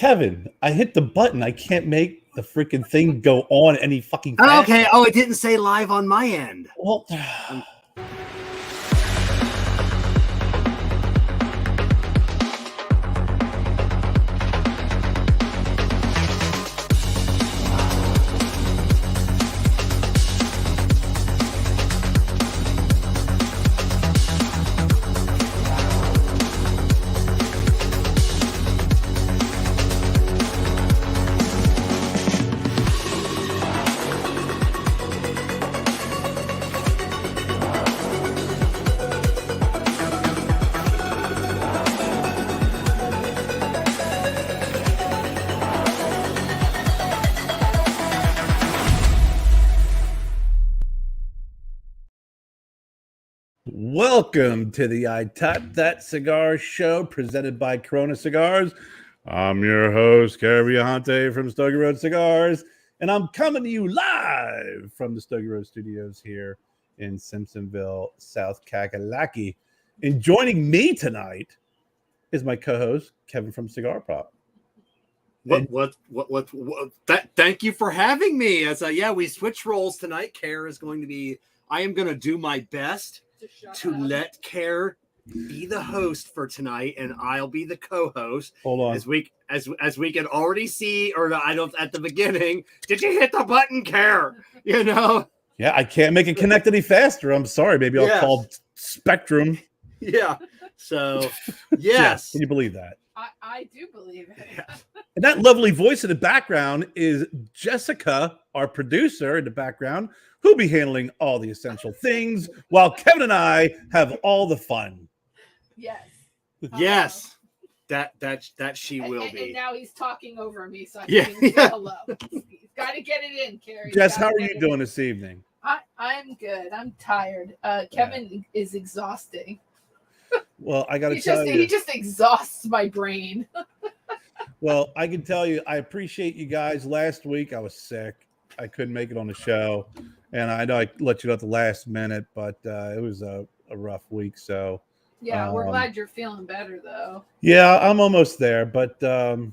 Kevin, I hit the button. I can't make the freaking thing go on any fucking faster. Okay. Oh, it didn't say live on my end. Well, welcome to the I Tap That Cigar show presented by Corona Cigars. I'm your host, Kerr Viajante from Stogie Road Cigars, and I'm coming to you live from the Stogie Road Studios here in Simpsonville, South Kakalaki. And joining me tonight is my co-host, Kevin from Cigar Prop. Thank you for having me. We switch roles tonight. Kerr is going to be, I am going to do my best to let Kerr be the host for tonight, and I'll be the co-host. Hold on. As we can already see, or I don't at the beginning. Did you hit the button, Kerr? You know? Yeah, I can't make it connect any faster. I'm sorry. Maybe I'll call Spectrum. Yeah. So, yes. Can you believe that? I do believe it. Yeah. And that lovely voice in the background is Jessica, our producer in the background, who'll be handling all the essential things while Kevin and I have all the fun. Yes. Yes. That she will be. And now he's talking over me, so I Yeah. can't even say hello. He's got to get it in, Carrie. Jess, how are you doing this evening? I'm good. I'm tired. Kevin is exhausting. Well, I got to tell you. He just exhausts my brain. Well, I can tell you, I appreciate you guys. Last week, I was sick. I couldn't make it on the show. And I know I let you know at the last minute, but it was a rough week. So, yeah, we're glad you're feeling better, though. Yeah, I'm almost there. But, glad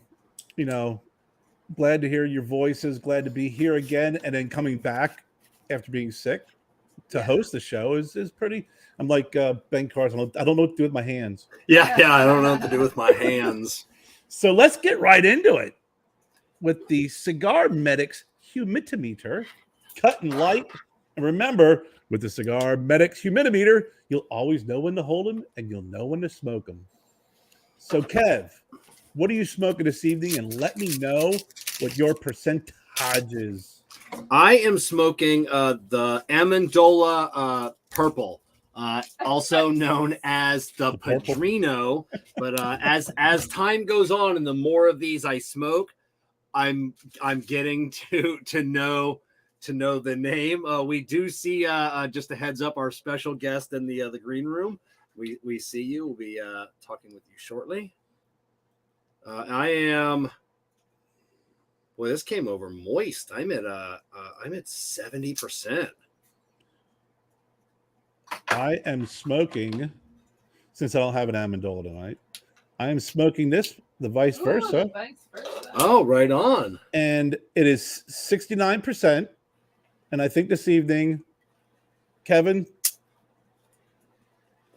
to hear your voices. Glad to be here again. And then coming back after being sick to host the show is pretty. I'm like Ben Carson. I don't know what to do with my hands. Yeah, I don't know what to do with my hands. So let's get right into it with the CigarMedics humidimeter, cut and light. And remember, with the CigarMedics humidimeter, you'll always know when to hold them and you'll know when to smoke them. So, Kev, what are you smoking this evening? And let me know what your percentage is. I am smoking the Amendola Purple. Also known as the Padrino, but as time goes on and the more of these I smoke, I'm getting to know the name. We do see just a heads up, our special guest in the green room. We see you. We'll be talking with you shortly. I am. Boy, this came over moist. I'm at 70%. I am smoking, since I don't have an Amendola tonight, I am smoking this, the vice versa. Oh, right on. And it is 69%. And I think this evening, Kevin.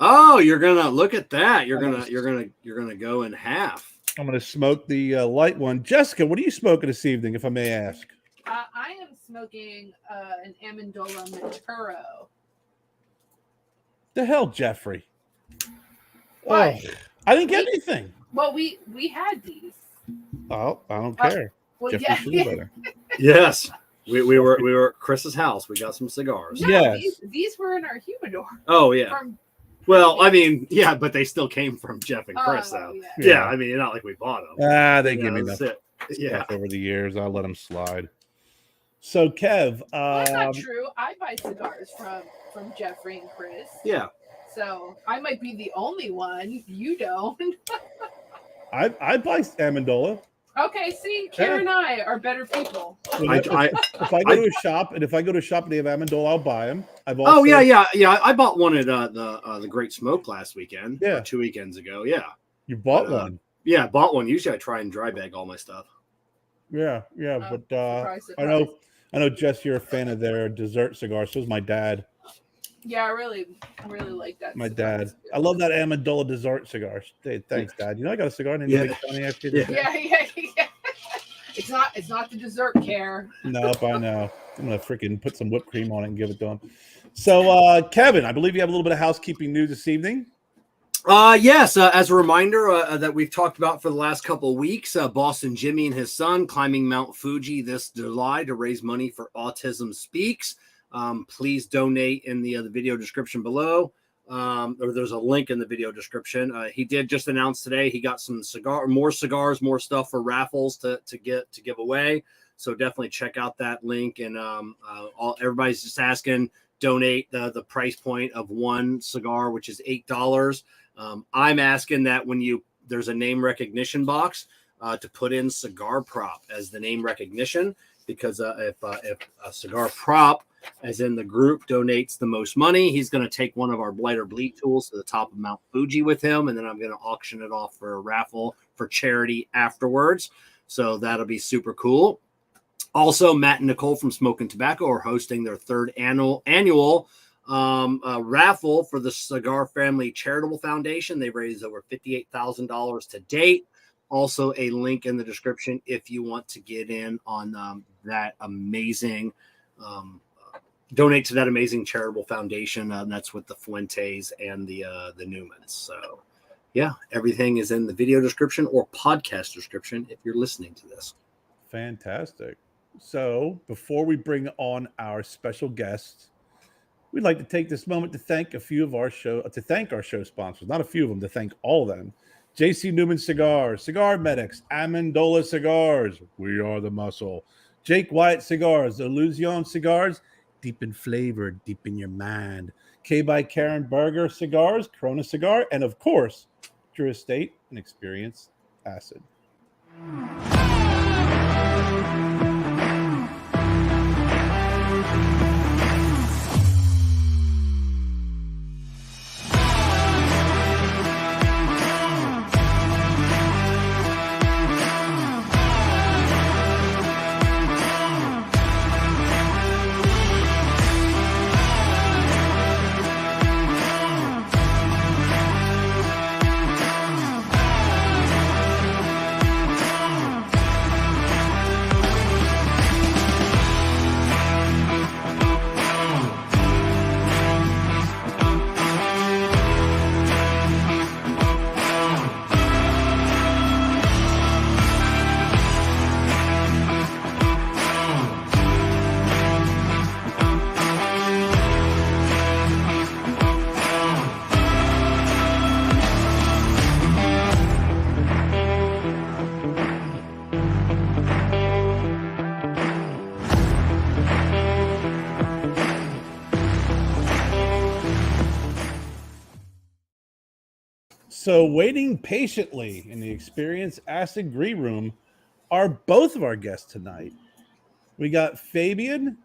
Oh, you're gonna look at that. You're gonna go in half. I'm gonna smoke the light one. Jessica, what are you smoking this evening, if I may ask? I am smoking an Amendola Maturo. The hell, Jeffrey? Why? Oh, I didn't get anything. Well, we had these. Oh, I don't care. Well, Jeffrey yeah. better. Yes, we were at Chris's house. We got some cigars. No, Yes. these were in our humidor. Oh yeah. Well, I mean, yeah, but they still came from Jeff and Chris, though. Yeah, I mean, not like we bought them. They give me enough stuff over the years. I'll let them slide. So, Kev, that's not true. I buy cigars from Jeffrey and Chris. Yeah. So I might be the only one. You don't. I buy Amendola. Okay, see, Kerr and I are better people. If I go to a shop and they have Amendola, I'll buy them. I bought one at the Great Smoke last weekend. Yeah, 2 weekends ago. Yeah, you bought one. Yeah, I bought one. Usually I try and dry bag all my stuff. Yeah, Oh, but surprise, I know, Jess, you're a fan of their dessert cigar. So is my dad. Yeah, I really like that. My cigar. dad. I love that Amendola dessert cigar. Hey, thanks, Dad. You know I got a cigar named Yeah. Big Johnny after you. Yeah. Yeah. It's not the dessert care. Nope, I know. I'm gonna freaking put some whipped cream on it and give it to him. So, Kevin, I believe you have a little bit of housekeeping news this evening. Yes, as a reminder that we've talked about for the last couple of weeks, Boston Jimmy and his son climbing Mount Fuji this July to raise money for Autism Speaks. Please donate in the video description below, or there's a link in the video description. He did just announce today he got some more cigars, more stuff for raffles to give away. So definitely check out that link. And everybody's just asking, donate the price point of one cigar, which is $8. I'm asking that when there's a name recognition box to put in cigar prop as the name recognition, because if a cigar prop, as in the group, donates the most money, he's going to take one of our blighter bleed tools to the top of Mount Fuji with him, and then I'm going to auction it off for a raffle for charity afterwards. So that'll be super cool. Also, Matt and Nicole from Smokin Tobacco are hosting their third annual raffle for the Cigar Family Charitable Foundation. They've raised over $58,000 to date. Also, a link in the description if you want to get in on that amazing, donate to that amazing charitable foundation. That's with the Fuentes and the Newmans. So, yeah, everything is in the video description or podcast description if you're listening to this. Fantastic. So, before we bring on our special guests, we'd like to take this moment to thank our show sponsors, not a few of them, to thank all of them. JC Newman Cigars, CigarMedics, Amendola Cigars, We Are the Muscle, Jake Wyatt Cigars, Illusione Cigars, deep in flavor, deep in your mind, K by Karen Berger Cigars, Corona Cigar, and of course, Drew Estate and Experience Acid. So, waiting patiently in the Experience Acid Green Room are both of our guests tonight. We got Fabian,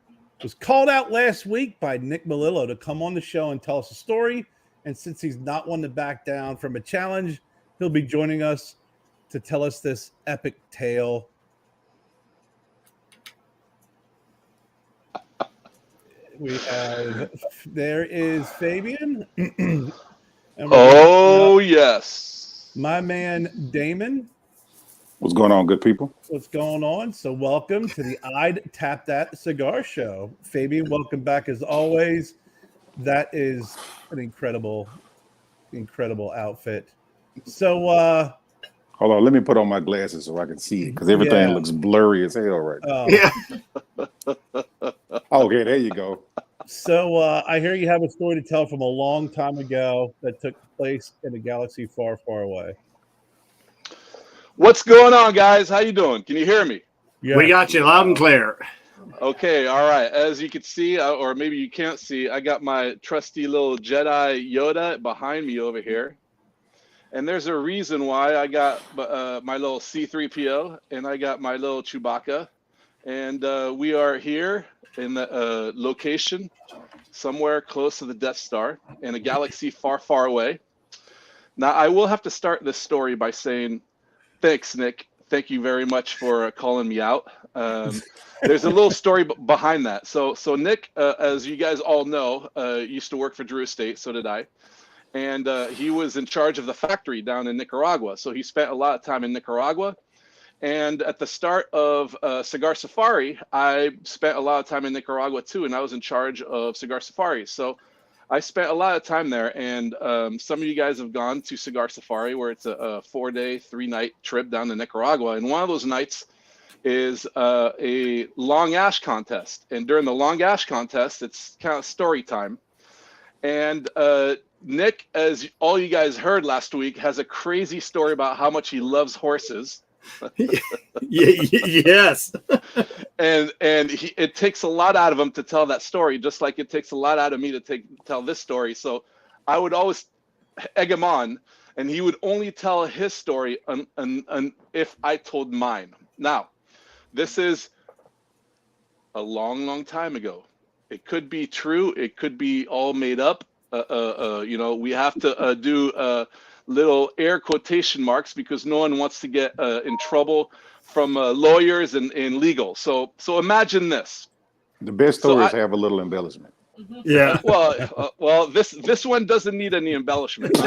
was called out last week by Nick Melillo to come on the show and tell us a story. And since he's not one to back down from a challenge, he'll be joining us to tell us this epic tale. There is Fabian. Yes. My man, Damon. What's going on, good people? What's going on? So welcome to the I'd Tap That Cigar Show. Fabian, welcome back as always. That is an incredible outfit. So, hold on, let me put on my glasses so I can see it, because everything looks blurry as hell right now. Yeah. Okay, there you go. So I hear you have a story to tell from a long time ago that took place in a galaxy far, far away. What's going on, guys? How you doing? Can you hear me? Yeah. We got you loud and clear. Okay, all right. As you can see, or maybe you can't see, I got my trusty little Jedi Yoda behind me over here. And there's a reason why I got my little C-3PO and I got my little Chewbacca. And we are here in the location somewhere close to the Death Star in a galaxy far, far away. Now, I will have to start this story by saying Thanks, Nick. Thank you very much for calling me out. There's a little story behind that. So Nick, as you guys all know, used to work for Drew Estate. So did I. And he was in charge of the factory down in Nicaragua. So he spent a lot of time in Nicaragua. And at the start of Cigar Safari, I spent a lot of time in Nicaragua too, and I was in charge of Cigar Safari. So I spent a lot of time there, and some of you guys have gone to Cigar Safari, where it's a 4-day, 3-night trip down to Nicaragua. And one of those nights is a long ash contest. And during the long ash contest, it's kind of story time. And Nick, as all you guys heard last week, has a crazy story about how much he loves horses. Yes. and it takes a lot out of him to tell that story, just like it takes a lot out of me to tell this story. So I would always egg him on, and he would only tell his story if I told mine. Now, this is a long time ago. It could be true. It could be all made up. We have to do little air quotation marks because no one wants to get in trouble from lawyers and legal. So imagine this. The best stories have a little embellishment. Yeah. Well, this one doesn't need any embellishment,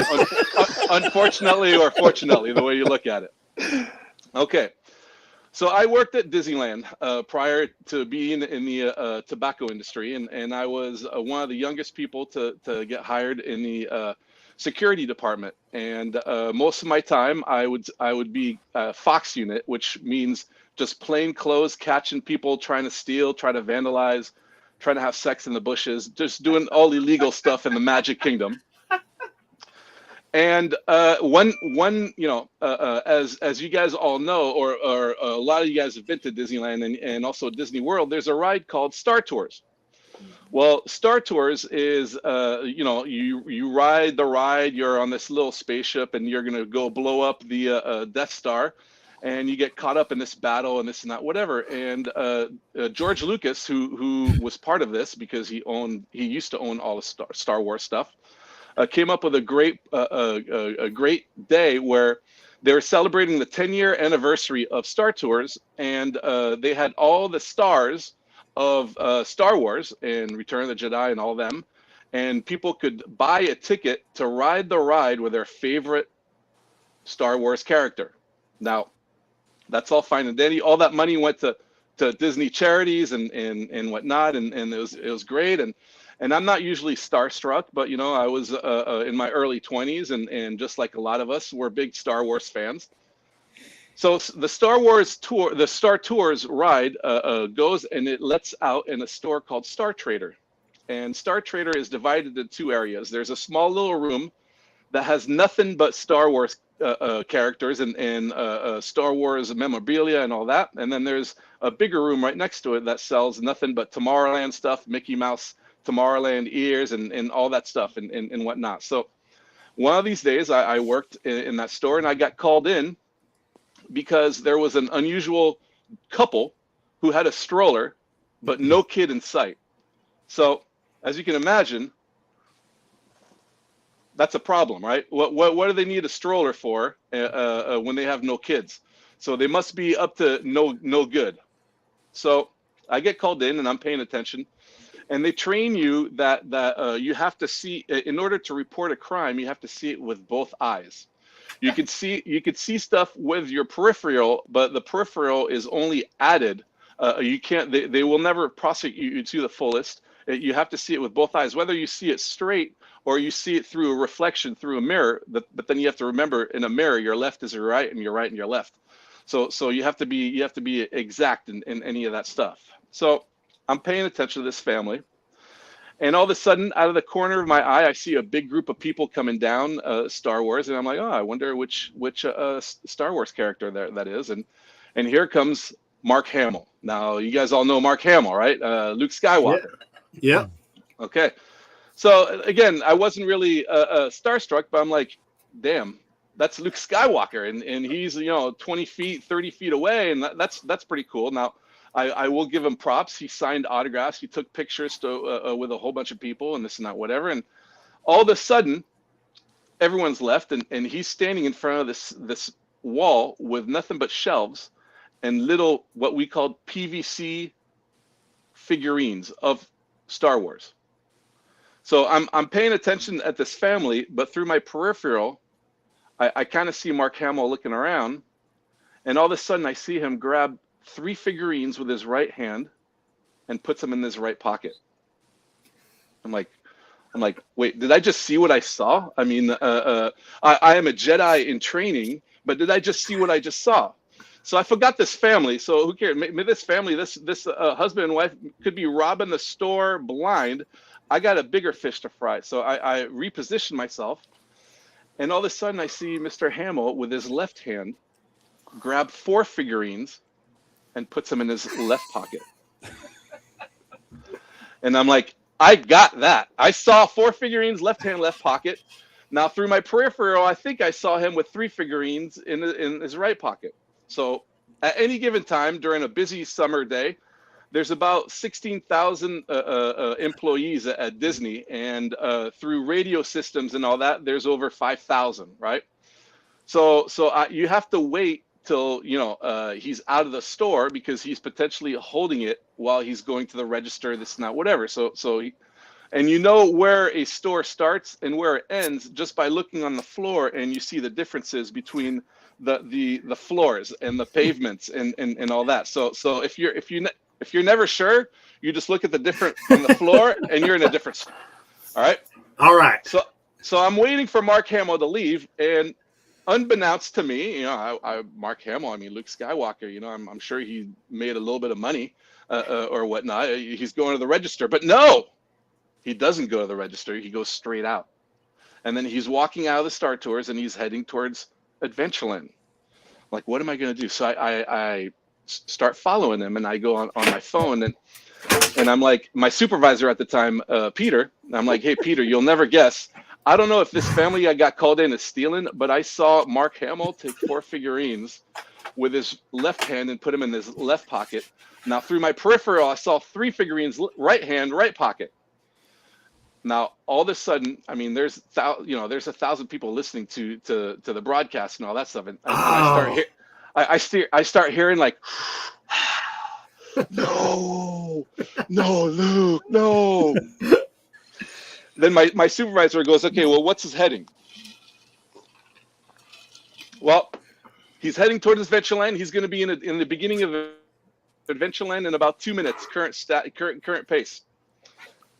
unfortunately or fortunately, the way you look at it. Okay. So I worked at Disneyland prior to being in the tobacco industry, and I was one of the youngest people to get hired in the security department. And most of my time I would be Fox unit, which means just plain clothes, catching people trying to steal, try to vandalize, trying to have sex in the bushes, just doing all illegal stuff in the Magic Kingdom. And as you guys all know, or a lot of you guys have been to Disneyland and also Disney World, there's a ride called Star Tours. Well, Star Tours is, you ride the ride, you're on this little spaceship and you're going to go blow up the Death Star, and you get caught up in this battle and this and that, whatever. And George Lucas, who was part of this because he used to own all the Star Wars stuff, came up with a great day where they were celebrating the 10-year anniversary of Star Tours, and they had all the stars of Star Wars and Return of the Jedi and all them, and people could buy a ticket to ride the ride with their favorite Star Wars character. Now, that's all fine and dandy. All that money went to Disney charities and whatnot, and it was great. And I'm not usually starstruck, but I was in my early 20s, and just like a lot of us, we're big Star Wars fans. So the Star Wars tour, the Star Tours ride goes and it lets out in a store called Star Trader. And Star Trader is divided into 2 areas. There's a small little room that has nothing but Star Wars characters and Star Wars memorabilia and all that. And then there's a bigger room right next to it that sells nothing but Tomorrowland stuff, Mickey Mouse Tomorrowland ears and all that stuff and whatnot. So one of these days I worked in that store, and I got called in because there was an unusual couple who had a stroller, but no kid in sight. So as you can imagine, that's a problem, right? What do they need a stroller for when they have no kids? So they must be up to no good. So I get called in and I'm paying attention. And they train you that you have to see, in order to report a crime, you have to see it with both eyes. You could see stuff with your peripheral, but the peripheral is only added. You can't. They will never prosecute you to the fullest. You have to see it with both eyes, whether you see it straight or you see it through a reflection through a mirror. But then you have to remember, in a mirror, your left is your right, and your right and your left. So you have to be exact in any of that stuff. So I'm paying attention to this family, and all of a sudden, out of the corner of my eye, I see a big group of people coming down Star Wars, and I'm like, oh, I wonder which Star Wars character that is, and here comes Mark Hamill. Now, you guys all know Mark Hamill, right? Luke Skywalker. Yeah. Okay. So again, I wasn't really starstruck, but I'm like, damn, that's Luke Skywalker, and he's 20 feet, 30 feet away, and that's pretty cool. Now, I will give him props. He signed autographs. He took pictures with a whole bunch of people and this and that, whatever. And all of a sudden, everyone's left, and he's standing in front of this wall with nothing but shelves and little what we called PVC figurines of Star Wars. So I'm paying attention at this family, but through my peripheral, I kind of see Mark Hamill looking around, and all of a sudden I see him grab 3 figurines with his right hand and puts them in his right pocket. I'm like, wait, did I just see what I saw? I mean, I am a Jedi in training, but did I just see what I just saw? So I forgot this family. So who cares? Maybe this family, this husband and wife could be robbing the store blind. I got a bigger fish to fry. So I repositioned myself. And all of a sudden I see Mr. Hamill with his left hand grab 4 figurines and puts them in his left pocket. And I'm like, I got that. I saw 4 figurines, left hand, left pocket. Now through my peripheral, I think I saw him with 3 figurines in his right pocket. So at any given time during a busy summer day, there's about 16,000 employees at Disney, and through radio systems and all that, there's over 5,000, right? So you have to wait till he's out of the store, because he's potentially holding it while he's going to the register, this and that, whatever. And you know where a store starts and where it ends just by looking on the floor, and you see the differences between the floors and the pavements and all that. So if you're never sure, you just look at the different on the floor and you're in a different store. All right. So I'm waiting for Mark Hamill to leave, and unbeknownst to me, Mark Hamill, I mean, Luke Skywalker, I'm sure he made a little bit of money or whatnot. He's going to the register, but no, he doesn't go to the register. He goes straight out. And then he's walking out of the Star Tours and he's heading towards Adventureland. Like, what am I going to do? So I start following him, and I go on my phone, and I'm like, my supervisor at the time, Peter, I'm like, hey, Peter, you'll never guess. I don't know if this family I got called in is stealing, but I saw Mark Hamill take 4 figurines with his left hand and put them in his left pocket. Now, through my peripheral, I saw 3 figurines, right hand, right pocket. Now, all of a sudden, I mean, there's 1,000 people listening to the broadcast and all that stuff, and I start hearing like, no, Luke, no. Then my supervisor goes, okay, well, what's his heading? Well, he's heading towards Adventureland. He's going to be in the beginning of Adventureland in about 2 minutes, current pace.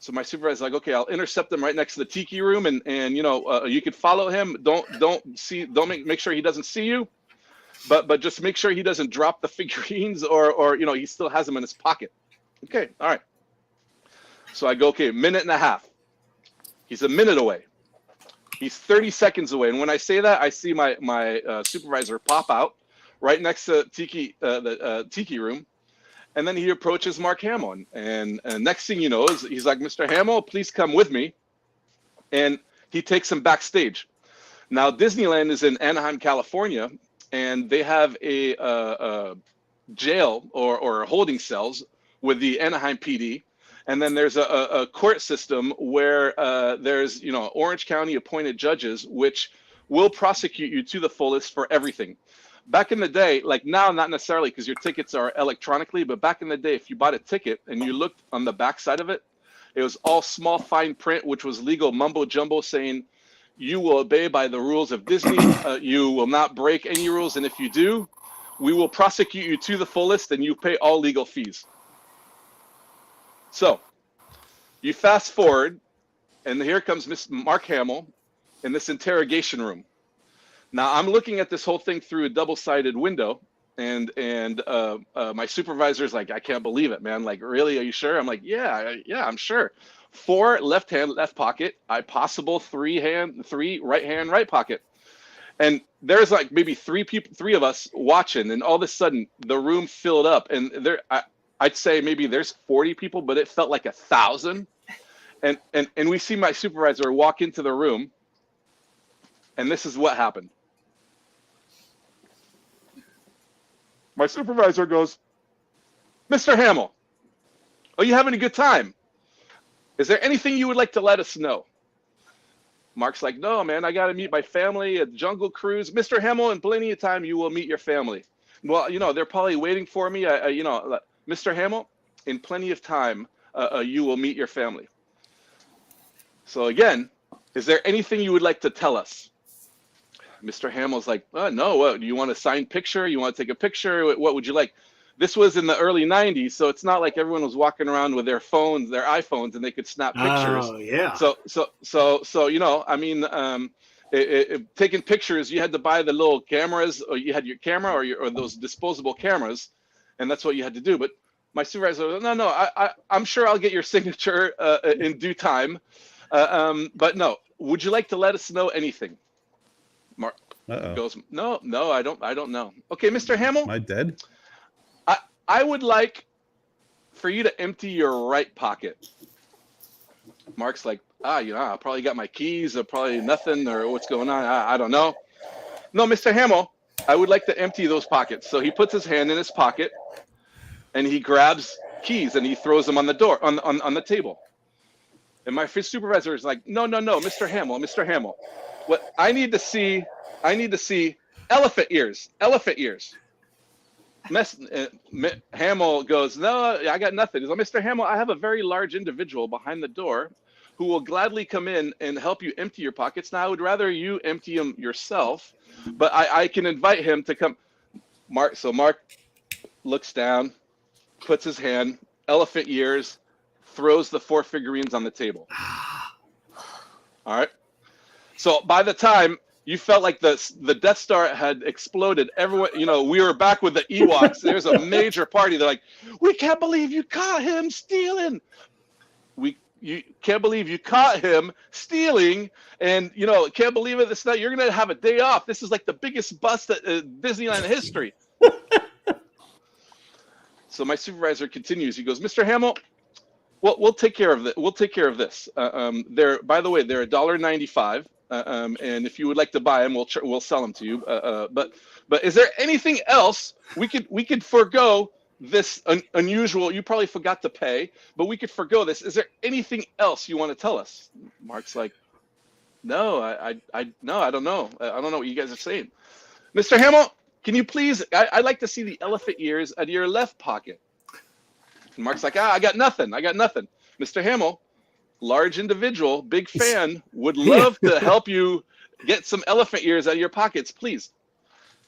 So my supervisor's like, okay, I'll intercept him right next to the tiki room, and you could follow him. Make sure he doesn't see you, but just make sure he doesn't drop the figurines or he still has them in his pocket. Okay, all right. So I go, okay, minute and a half. He's a minute away. He's 30 seconds away. And when I say that, I see my supervisor pop out right next to the tiki room. And then he approaches Mark Hamill. And next thing you know is he's like, Mr. Hamill, please come with me. And he takes him backstage. Now, Disneyland is in Anaheim, California, and they have a jail or holding cells with the Anaheim PD. And then there's a court system where there's, Orange County appointed judges, which will prosecute you to the fullest for everything. Back in the day, like now, not necessarily because your tickets are electronically, but back in the day, if you bought a ticket and you looked on the back side of it, it was all small fine print, which was legal mumbo jumbo saying you will obey by the rules of Disney. You will not break any rules. And if you do, we will prosecute you to the fullest and you pay all legal fees. So you fast forward, and here comes Miss Mark Hamill in this interrogation room. Now I'm looking at this whole thing through a double-sided window, and my supervisor's like, I can't believe it, man. Like, really? Are you sure? I'm like, yeah, I'm sure. 4 left hand, left pocket, possible 3 right hand, right pocket. And there's like maybe 3 of us watching, and all of a sudden the room filled up, and I'd say maybe there's 40 people, but it felt like 1,000. And we see my supervisor walk into the room, and this is what happened. My supervisor goes, Mr. Hamill, are you having a good time? Is there anything you would like to let us know? Mark's like, no, man, I got to meet my family at Jungle Cruise. Mr. Hamill, in plenty of time, you will meet your family. Well, they're probably waiting for me. Mr. Hamill, in plenty of time, you will meet your family. So again, is there anything you would like to tell us? Mr. Hamill's like, no, what, do you want a signed picture? You want to take a picture? What would you like? This was in the early 90s, so it's not like everyone was walking around with their phones, their iPhones, and they could snap pictures. Oh, yeah. So taking pictures, you had to buy the little cameras, or you had your camera or those disposable cameras, and that's what you had to do. But my supervisor was, no, I'm sure I'll get your signature in due time. But no, would you like to let us know anything? Mark goes, no, I don't know. Okay, Mr. Hamill. Am I dead? I would like for you to empty your right pocket. Mark's like, I probably got my keys or probably nothing or what's going on. I don't know. No, Mr. Hamill, I would like to empty those pockets. So he puts his hand in his pocket and he grabs keys and he throws them on the door, on the table. And my supervisor is like, no, Mr. Hamill. What I need to see elephant ears. Hamill goes, no, I got nothing. He's like, Mr. Hamill, I have a very large individual behind the door who will gladly come in and help you empty your pockets. Now, I would rather you empty them yourself, but I can invite him to come. Mark looks down, puts his hand, elephant ears, throws the 4 figurines on the table. All right. So by the time you felt like the Death Star had exploded, everyone, we were back with the Ewoks. There's a major party. They're like, we can't believe you caught him stealing. You can't believe you caught him stealing, and can't believe it. This night you're gonna have a day off. This is like the biggest bust at Disneyland history. So my supervisor continues. He goes, Mr. Hamill, we'll take care of it. We'll take care of this. By the way, they're $1.95. And if you would like to buy them, we'll sell them to you. But is there anything else we could forego this unusual? You probably forgot to pay, but we could forego this. Is there anything else you want to tell us? Mark's like, no, I don't know. I don't know what you guys are saying. Mr. Hamill, can you please? I'd like to see the elephant ears out of your left pocket. And Mark's like, I got nothing. Mr. Hamill, large individual, big fan, would love to help you get some elephant ears out of your pockets, please.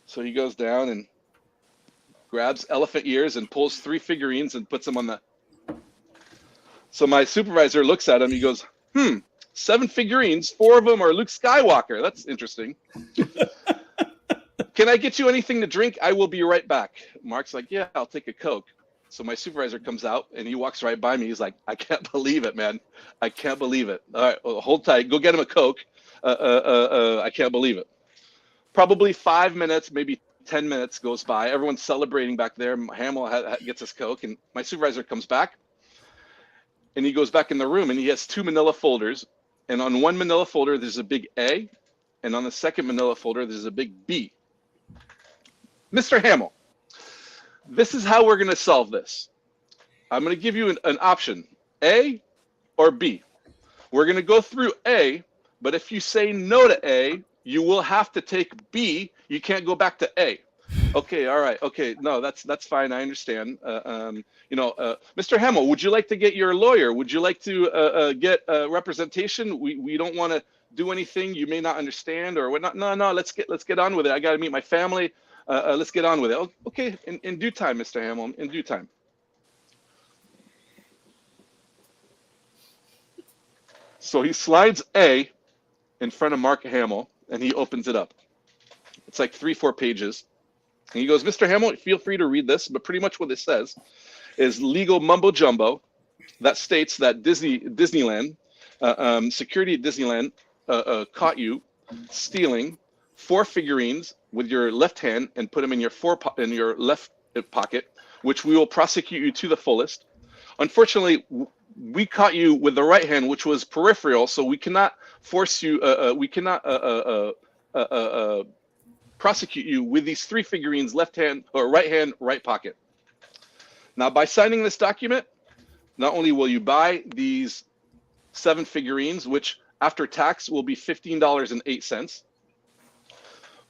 So he goes down and grabs elephant ears and pulls 3 figurines and puts them on the. So my supervisor looks at him. He goes, 7 figurines, 4 of them are Luke Skywalker. That's interesting. Can I get you anything to drink? I will be right back. Mark's like, yeah, I'll take a Coke. So my supervisor comes out and he walks right by me. He's like, I can't believe it, man. I can't believe it. All right, well, hold tight. Go get him a Coke. I can't believe it. Probably 5 minutes, maybe 10 minutes goes by. Everyone's celebrating back there. Hamill gets his Coke, and my supervisor comes back. And he goes back in the room, and he has 2 manila folders. And on one manila folder, there's a big A. And on the second manila folder, there's a big B. Mr. Hamill, this is how we're going to solve this. I'm going to give you an option, A or B. We're going to go through A, but if you say no to A, you will have to take B. You can't go back to A. Okay, all right. Okay, no, that's fine. I understand. Mr. Hamill, would you like to get your lawyer? Would you like to get representation? We don't want to do anything you may not understand or whatnot. No, let's get on with it. I got to meet my family. Let's get on with it. Okay, in due time, Mr. Hamill, in due time. So he slides A in front of Mark Hamill, and he opens it up. It's like 3-4 pages. And he goes, Mr. Hamill, feel free to read this, but pretty much what it says is legal mumbo jumbo that states that Disneyland, security at Disneyland caught you stealing 4 figurines with your left hand and put them in your left pocket, which we will prosecute you to the fullest. Unfortunately, we caught you with the right hand, which was peripheral, so we cannot force you. We cannot prosecute you with these 3 figurines, left hand or right hand, right pocket. Now, by signing this document, not only will you buy these 7 figurines, which after tax will be $15.08.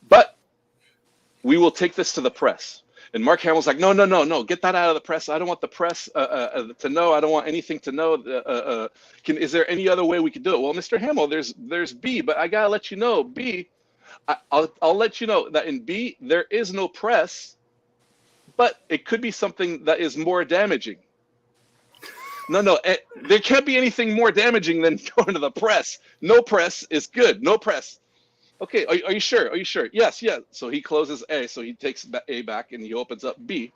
But we will take this to the press. And Mark Hamill's like, no, get that out of the press. I don't want the press to know. I don't want anything to know. Is there any other way we could do it? Well, Mr. Hamill, there's B, but I gotta let you know, B, I'll let you know that in B, there is no press, but it could be something that is more damaging. No, there can't be anything more damaging than going to the press. No press is good. No press. Okay, are you sure? Are you sure? Yes. So he closes A, so he takes A back and he opens up B.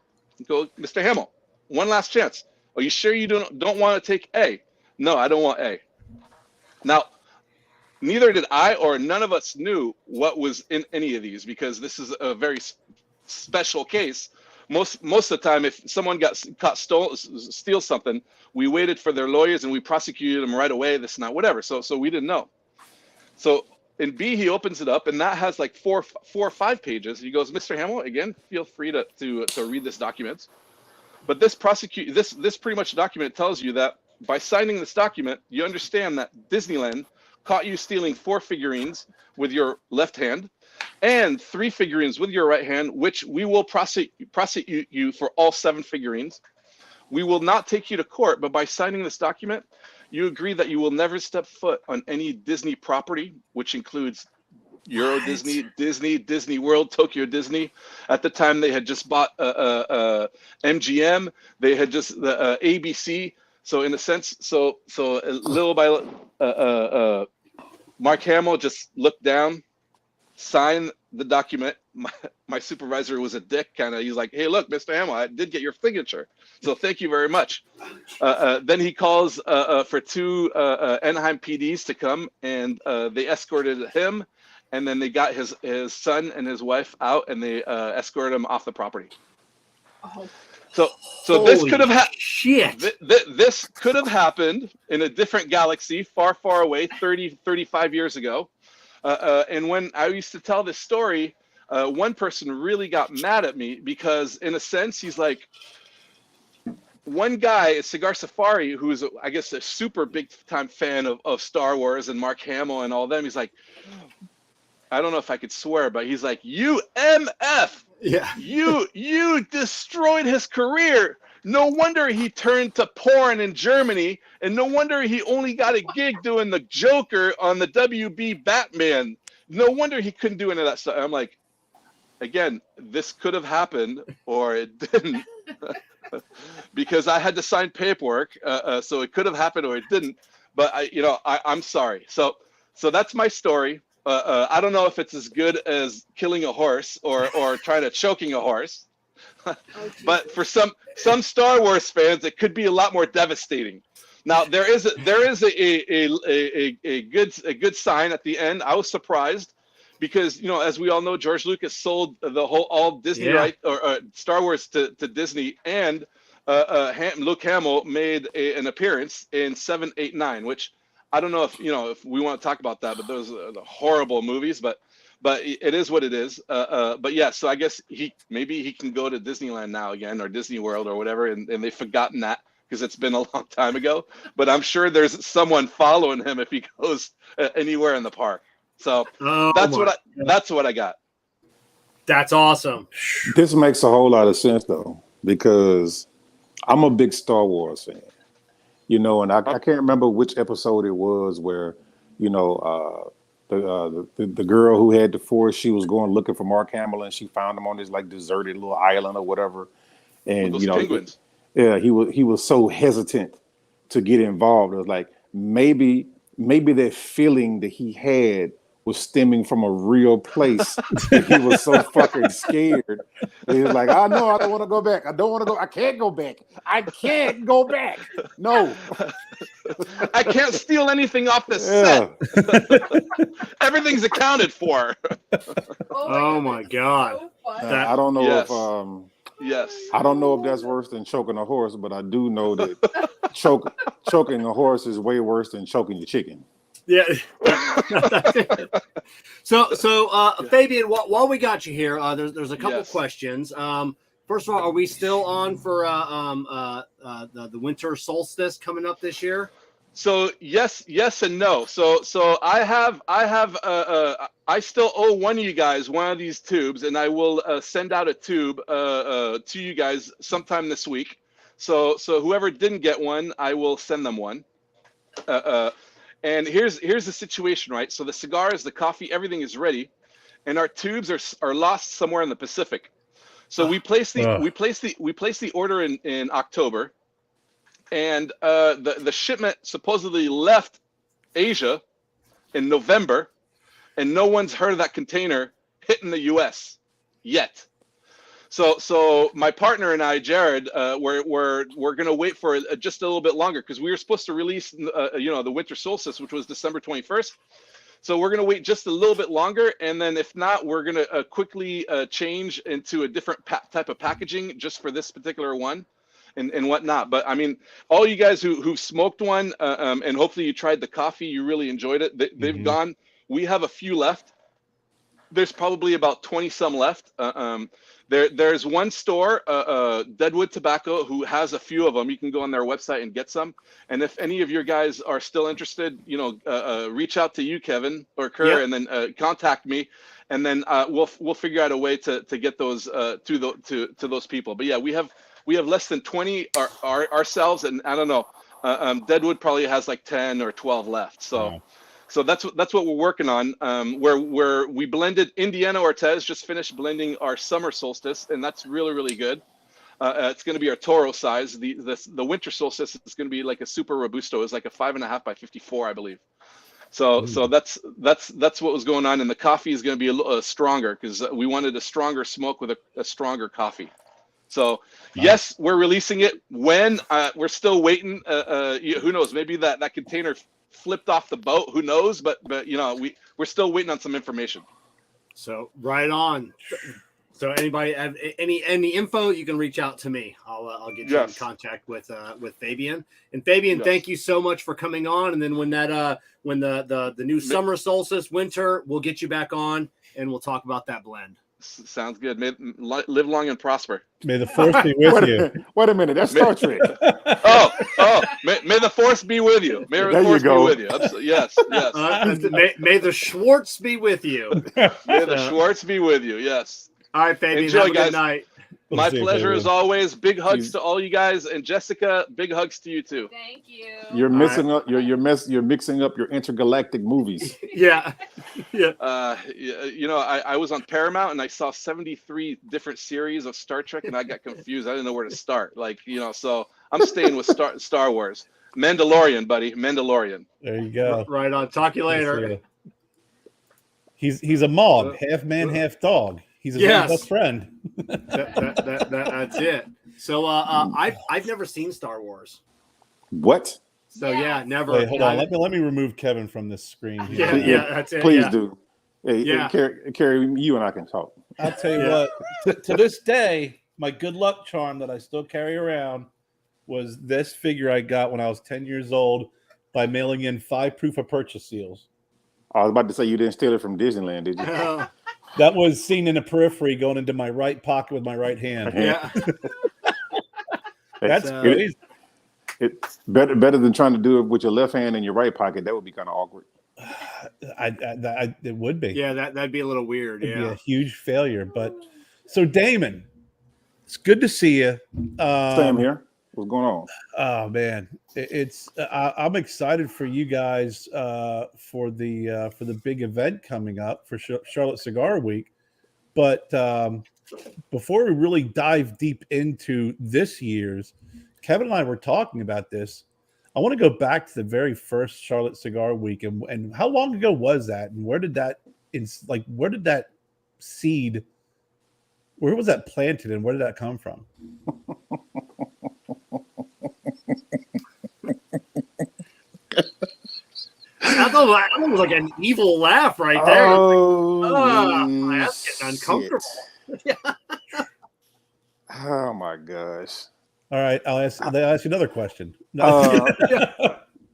Go, Mr. Hamill, one last chance. Are you sure you don't want to take A? No, I don't want A. Now, neither did I or none of us knew what was in any of these because this is a very special case. Most of the time, if someone got caught steal something, we waited for their lawyers and we prosecuted them right away. This and that, whatever. So we didn't know. So in B, he opens it up, and that has like four or five pages. He goes, Mr. Hamill, again, feel free to read this document. But this pretty much document tells you that by signing this document, you understand that Disneyland caught you stealing 4 figurines with your left hand and 3 figurines with your right hand, which we will prosecute you for all 7 figurines. We will not take you to court, but by signing this document, you agree that you will never step foot on any Disney property, which includes Euro Disney, Disney World, Tokyo Disney. At the time, they had just bought MGM. They had just the ABC. So in a sense, so little by little, Mark Hamill just looked down, signed the document. My supervisor was a dick, kind of. He's like, "Hey, look, Mr. Hamill, I did get your signature, so thank you very much." Then he calls for 2 Anaheim PDs to come, and they escorted him, and then they got his son and his wife out, and they escorted him off the property. Oh. So this could have shit. This could have happened in a different galaxy, far, far away, 30, 35 years ago. And when I used to tell this story, one person really got mad at me because, in a sense, he's like, one guy at Cigar Safari, who's, I guess, a super big time fan of Star Wars and Mark Hamill and all them, he's like, I don't know if I could swear, but he's like, you MF. Yeah. You destroyed his career. No wonder he turned to porn in Germany, and no wonder he only got a gig doing the Joker on the WB Batman. No wonder he couldn't do any of that stuff. I'm like, again, this could have happened or it didn't. Because I had to sign paperwork, so it could have happened or it didn't. But I'm sorry. So that's my story. I don't know if it's as good as killing a horse or trying to choking a horse, but for some Star Wars fans, it could be a lot more devastating. Now there is a good sign at the end. I was surprised because as we all know, George Lucas sold all Disney right or Star Wars to Disney, and Luke Hamill made an appearance in 7, 8, 9, which. I don't know if we want to talk about that, but those are the horrible movies. But it is what it is. But yeah, so I guess maybe he can go to Disneyland now again, or Disney World or whatever, and they've forgotten that because it's been a long time ago. But I'm sure there's someone following him if he goes anywhere in the park. So that's what I got. That's awesome. This makes a whole lot of sense though, because I'm a big Star Wars fan. And I can't remember which episode it was where, the girl who had the Force, she was going looking for Mark Hamill and she found him on this like deserted little island or whatever. And those penguins. He was so hesitant to get involved. It was like maybe that feeling that he had was stemming from a real place. He was so fucking scared. He was like, I know I don't want to go back. I don't want to go. I can't go back. I can't go back. No. I can't steal anything off the set. Everything's accounted for. Oh my God. So I don't know Yes. I don't know if that's worse than choking a horse, but I do know that choking a horse is way worse than choking your chicken. Yeah. So Fabian, while we got you here, there's a couple questions. First of all, are we still on for the winter solstice coming up this year? So yes and no. So I still owe one of you guys one of these tubes, and I will send out a tube to you guys sometime this week. So whoever didn't get one, I will send them one. And here's the situation, right? So the cigars, the coffee, everything is ready, and our tubes are lost somewhere in the Pacific. So we placed the order in October. And the shipment supposedly left Asia in November, and no one's heard of that container hitting the U.S. yet. So my partner and I, Jared, we're gonna wait for just a little bit longer because we were supposed to release the winter solstice, which was December 21st. So we're gonna wait just a little bit longer, and then if not, we're gonna quickly change into a different type of packaging just for this particular one. And whatnot. But I mean, all you guys who've smoked one and hopefully you tried the coffee, you really enjoyed it. They've gone. We have a few left. There's probably about 20 some left. There's one store, Deadwood Tobacco, who has a few of them. You can go on their website and get some. And if any of your guys are still interested, reach out to you, Kevin or Kerr, and then contact me. And then we'll figure out a way to get those to those people. But yeah, we have less than 20 ourselves, and I don't know. Deadwood probably has like 10 or 12 left. So that's what we're working on. Where we blended Indiana Ortez, just finished blending our summer solstice, and that's really, really good. It's going to be our Toro size. The winter solstice is going to be like a super robusto. It's like a 5.5 by 54, I believe. So that's what was going on, and the coffee is going to be a little stronger because we wanted a stronger smoke with a stronger coffee. So yes, we're releasing it. When we're still waiting. Who knows? Maybe that container flipped off the boat. Who knows? But we're still waiting on some information. So right on. So anybody have any info, you can reach out to me. I'll get you in contact with Fabian. And Fabian, thank you so much for coming on. And then when the new summer solstice, winter, we'll get you back on and we'll talk about that blend. Sounds good. Live long and prosper. May the force be with you. Wait a minute. That's Star Trek. May the force be with you. May the force be with you. Absolutely. Yes. May the Schwartz be with you. May the Schwartz be with you. Yes. All right, Fabian. Enjoy, have a guys. good night. My pleasure as always. Big hugs to all you guys, and Jessica, big hugs to you too. Thank you. You're missing up. You're mixing up your intergalactic movies. Yeah. I was on Paramount and I saw 73 different series of Star Trek, and I got confused. I didn't know where to start. So I'm staying with Star Wars. Mandalorian, buddy. Mandalorian. There you go. Right on. Talk to you later. He's a Mog, half man, half dog. He's his own best friend. That's it. So I've never seen Star Wars. What? So never. Wait, hold on. Let me remove Kevin from this screen here. That's it. Please do. Hey, Kerry, you and I can talk. I'll tell you what. To this day, my good luck charm that I still carry around was this figure I got when I was 10 years old by mailing in 5 proof of purchase seals. I was about to say you didn't steal it from Disneyland, did you? That was seen in the periphery going into my right pocket with my right hand. Yeah. That's crazy. It's better than trying to do it with your left hand in your right pocket. That would be kind of awkward. It would be. Yeah, that'd be a little weird. It'd be a huge failure. But so Damon, it's good to see you. Same here. What's going on? Oh man, I'm excited for you guys for the big event coming up for Charlotte Cigar Week. But before we really dive deep into this year's, Kevin and I were talking about this. I want to go back to the very first Charlotte Cigar Week and how long ago was that, and where did that seed? Where was that planted, and where did that come from? That was like an evil laugh right there. That's getting uncomfortable. Oh my gosh. All right, I'll ask you another question.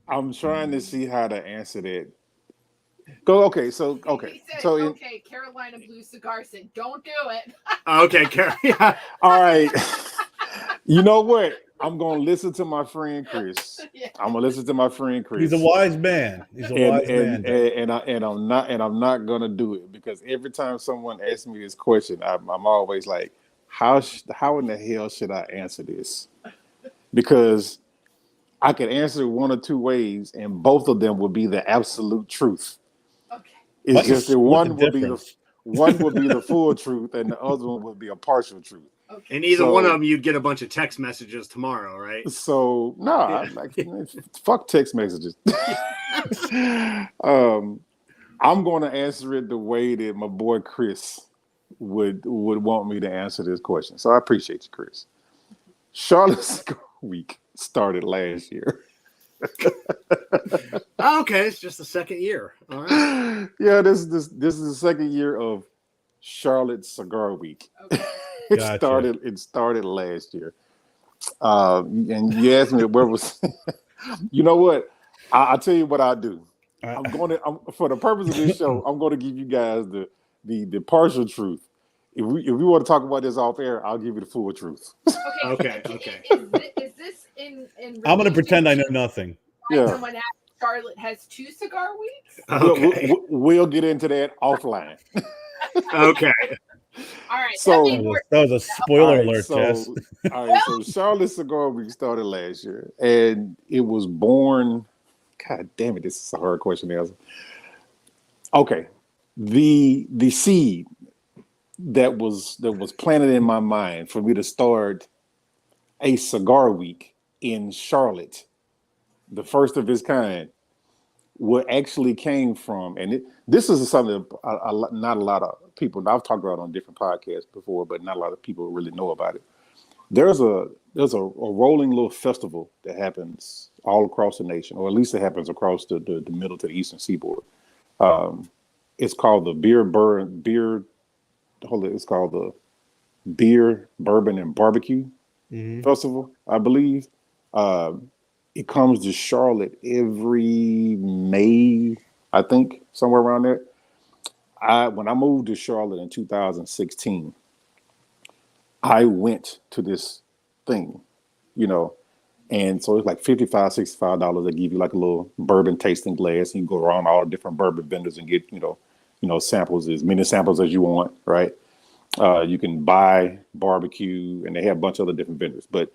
I'm trying to see how to answer that. Go. Okay. So Carolina Blue Cigar said, "Don't do it." Okay, Carrie. All right. You know what? I'm gonna listen to my friend Chris. Yeah. I'm gonna listen to my friend Chris. He's a wise man. He's a wise man. I'm not gonna do it because every time someone asks me this question, I'm always like, how in the hell should I answer this? Because I could answer it one or two ways, and both of them would be the absolute truth. Okay. It's But just that one would be the full truth, and the other one would be a partial truth. Okay. And either one of them, you'd get a bunch of text messages tomorrow, right? So no, I'm like, fuck text messages. I'm going to answer it the way that my boy Chris would want me to answer this question. So I appreciate you, Chris. Charlotte Cigar Week started last year. Okay, it's just the second year. All right. Yeah, this is the second year of Charlotte Cigar Week. Okay. It started last year. And you asked me where was you know what? I'll tell you what I do. I'm for the purpose of this show, I'm going to give you guys the partial truth. If we want to talk about this off air, I'll give you the full truth. Okay. Is this in I'm going to pretend I know nothing. Yeah. Someone asked Charlotte has 2 cigar weeks? Okay. We'll get into that offline. Okay. All right. So- That was a spoiler alert, Jess. All right, so Charlotte Cigar Week started last year, and it was born. God damn it, this is a hard question to answer. Okay, the seed that was planted in my mind for me to start a cigar week in Charlotte, the first of its kind, what actually came from, and this is something that not a lot of people, I've talked about on different podcasts before, but not a lot of people really know about it. There's a rolling little festival that happens all across the nation, or at least it happens across the middle to the eastern seaboard. It's called the it's called the Beer, Bourbon, and Barbecue Festival, I believe. It comes to Charlotte every May, I think, somewhere around there. When I moved to Charlotte in 2016, I went to this thing, and so it's like $55, $65. They give you like a little bourbon tasting glass, and you go around all the different bourbon vendors and get, samples, as many samples as you want, right? You can buy barbecue, and they have a bunch of other different vendors, but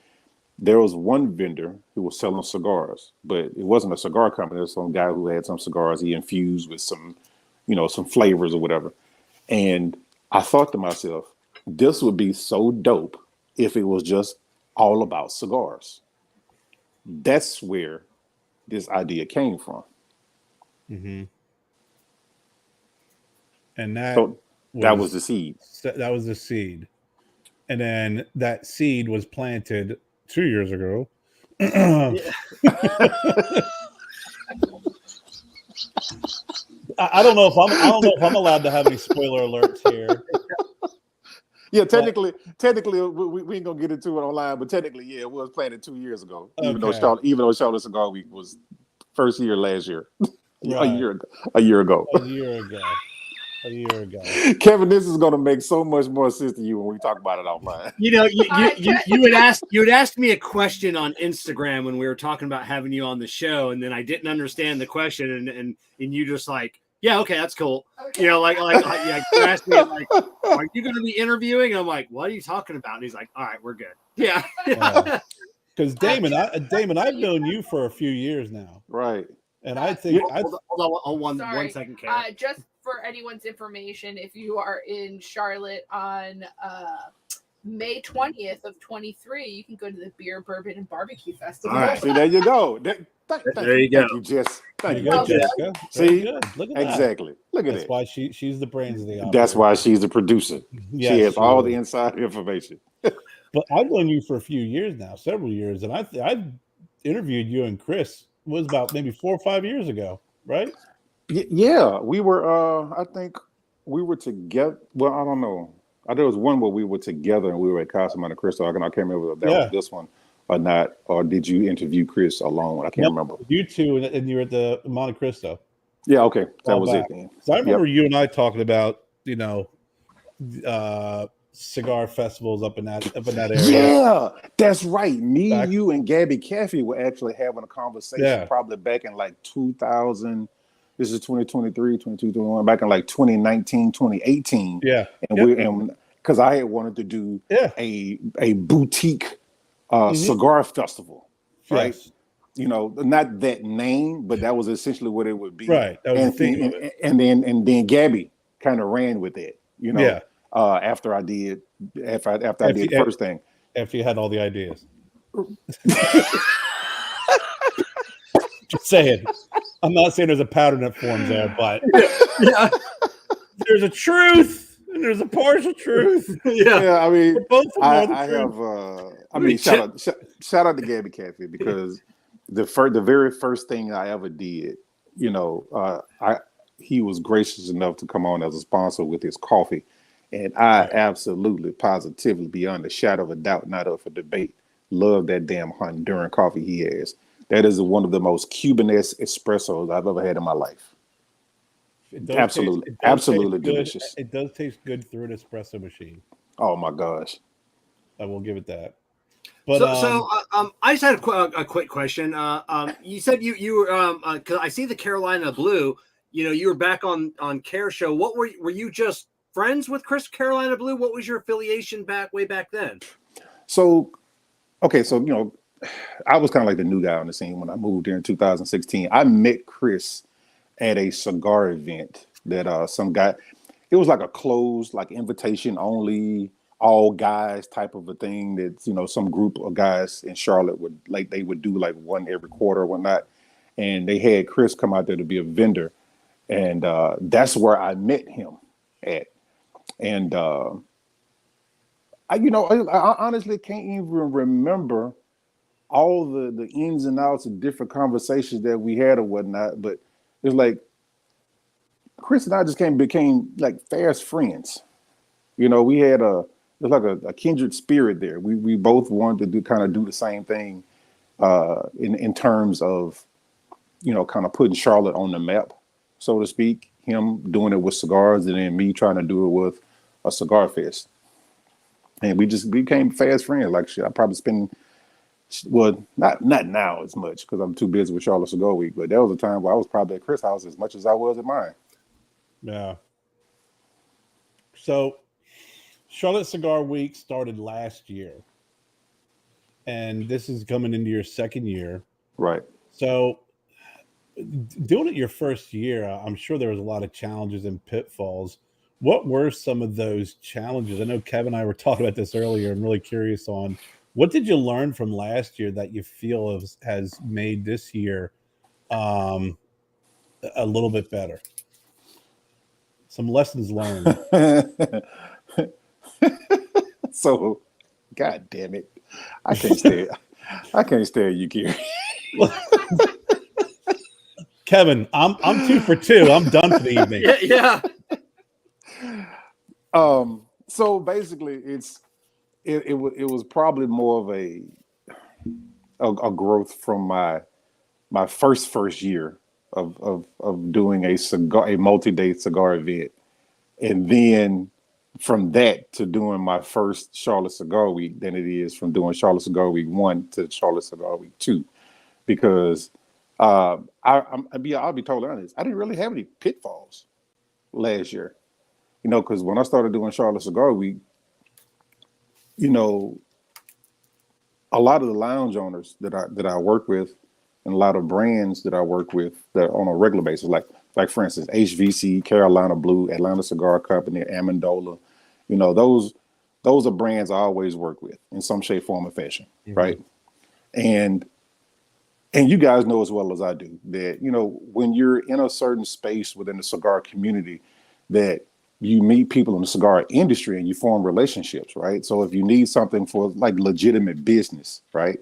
there was one vendor who was selling cigars, but it wasn't a cigar company. It was some guy who had some cigars he infused with some flavors or whatever. And I thought to myself, this would be so dope if it was just all about cigars. That's where this idea came from. Mm-hmm. And that was the seed. That was the seed. And then that seed was planted 2 years ago. I don't know if I'm allowed to have any spoiler alerts here. Yeah, technically, we ain't gonna get into it online, but technically, yeah, it was planted 2 years ago. Even though Charlotte Cigar Week was first year last year, Right. a year ago. Kevin, this is gonna make so much more sense to you when we talk about it offline. You had asked me a question on Instagram when we were talking about having you on the show, and then I didn't understand the question, and you just like, yeah, okay, that's cool. Okay. You asked me like, are you going to be interviewing? And I'm like, what are you talking about? And he's like, all right, we're good. Yeah. Because Damon, I've known you for a few years now, right? And I think hold on one second, Karen. Just for anyone's information, if you are in Charlotte on May 20th of 23, you can go to the Beer, Bourbon, and Barbecue Festival. All right. See, there you go. There you go. Thank you, Jess. Thank you, you, Jessica. See, Good. Look at exactly. Look at That's it. why she's the brains of the operation. That's why she's the producer. Yes, she has all is. the inside information. But I've known you for a few years now, several years, and I've interviewed you and Chris. It was about maybe 4 or 5 years ago, right? Yeah, we were. I think we were together. Well, I don't know. There was one where we were together and we were at Casa Monte Cristo. I can't remember if that was this one or not. Or did you interview Chris alone? I can't remember. You two, and you were at the Monte Cristo. Yeah, okay, that was back. it. Then. So I remember you and I talking about cigar festivals up in that area. Yeah, that's right. Me, Back- you, and Gabby Caffey were actually having a conversation probably back in like 2000. This is 2023, 22, 21, back in like 2019, 2018. Yeah. And because I had wanted to do a boutique cigar festival, right? Yes. You know, not that name, but that was essentially what it would be. Right. That was the theme of it. And then Gabby kind of ran with it, you know. After I did the first thing. After you had all the ideas. Just saying. I'm not saying there's a pattern that forms there, but there's a truth and there's a partial truth. I mean, shout out to Gabby Caffey because the very first thing I ever did, you know, he was gracious enough to come on as a sponsor with his coffee. And I absolutely, positively, beyond a shadow of a doubt, not up for debate, love that damn Honduran coffee he has. That is one of the most Cuban-esque espressos I've ever had in my life. Absolutely delicious. It does taste good through an espresso machine. Oh my gosh! I will give it that. But I just had a quick question. You said you were because I see the Carolina Blue. You know, you were back on Kerr show. What were you just friends with Chris Carolina Blue? What was your affiliation way back then? So you know, I was kind of like the new guy on the scene when I moved here in 2016. I met Chris at a cigar event that some guy. It was like a closed, like invitation only, all guys type of a thing that, you know, some group of guys in Charlotte would do like one every quarter or whatnot. And they had Chris come out there to be a vendor. And that's where I met him at. And I honestly can't even remember all the ins and outs of different conversations that we had or whatnot, but it's like Chris and I just became like fast friends. You know, we had a kindred spirit there. We both wanted to do the same thing in terms of, you know, kind of putting Charlotte on the map, so to speak. Him doing it with cigars and then me trying to do it with a cigar fest. And we just became fast friends. Like shit, I probably spend, well, not now as much because I'm too busy with Charlotte Cigar Week, but there was a time where I was probably at Chris' house as much as I was at mine. Yeah. So Charlotte Cigar Week started last year, and this is coming into your second year. Right. So doing it your first year, I'm sure there was a lot of challenges and pitfalls. What were some of those challenges? I know Kevin and I were talking about this earlier. I'm really curious on what did you learn from last year that you feel has made this year a little bit better? Some lessons learned. So, God damn it. I can't stare at you, Kerry. Kevin, I'm 2 for 2. I'm done for the evening. Yeah. So basically it was probably more of a growth from my first year of doing a multi-day cigar event. And then from that to doing my first Charlotte Cigar Week than it is from doing Charlotte Cigar Week 1 to Charlotte Cigar Week 2. Because I'll be totally honest, I didn't really have any pitfalls last year. You know, because when I started doing Charlotte Cigar Week, you know, a lot of the lounge owners that I work with and a lot of brands that I work with that on a regular basis, like for instance, HVC, Carolina Blue, Atlanta Cigar Company, Amendola, you know, those are brands I always work with in some shape, form, or fashion, right? And you guys know as well as I do that, you know, when you're in a certain space within the cigar community, that you meet people in the cigar industry and you form relationships, right? So if you need something for like legitimate business, right,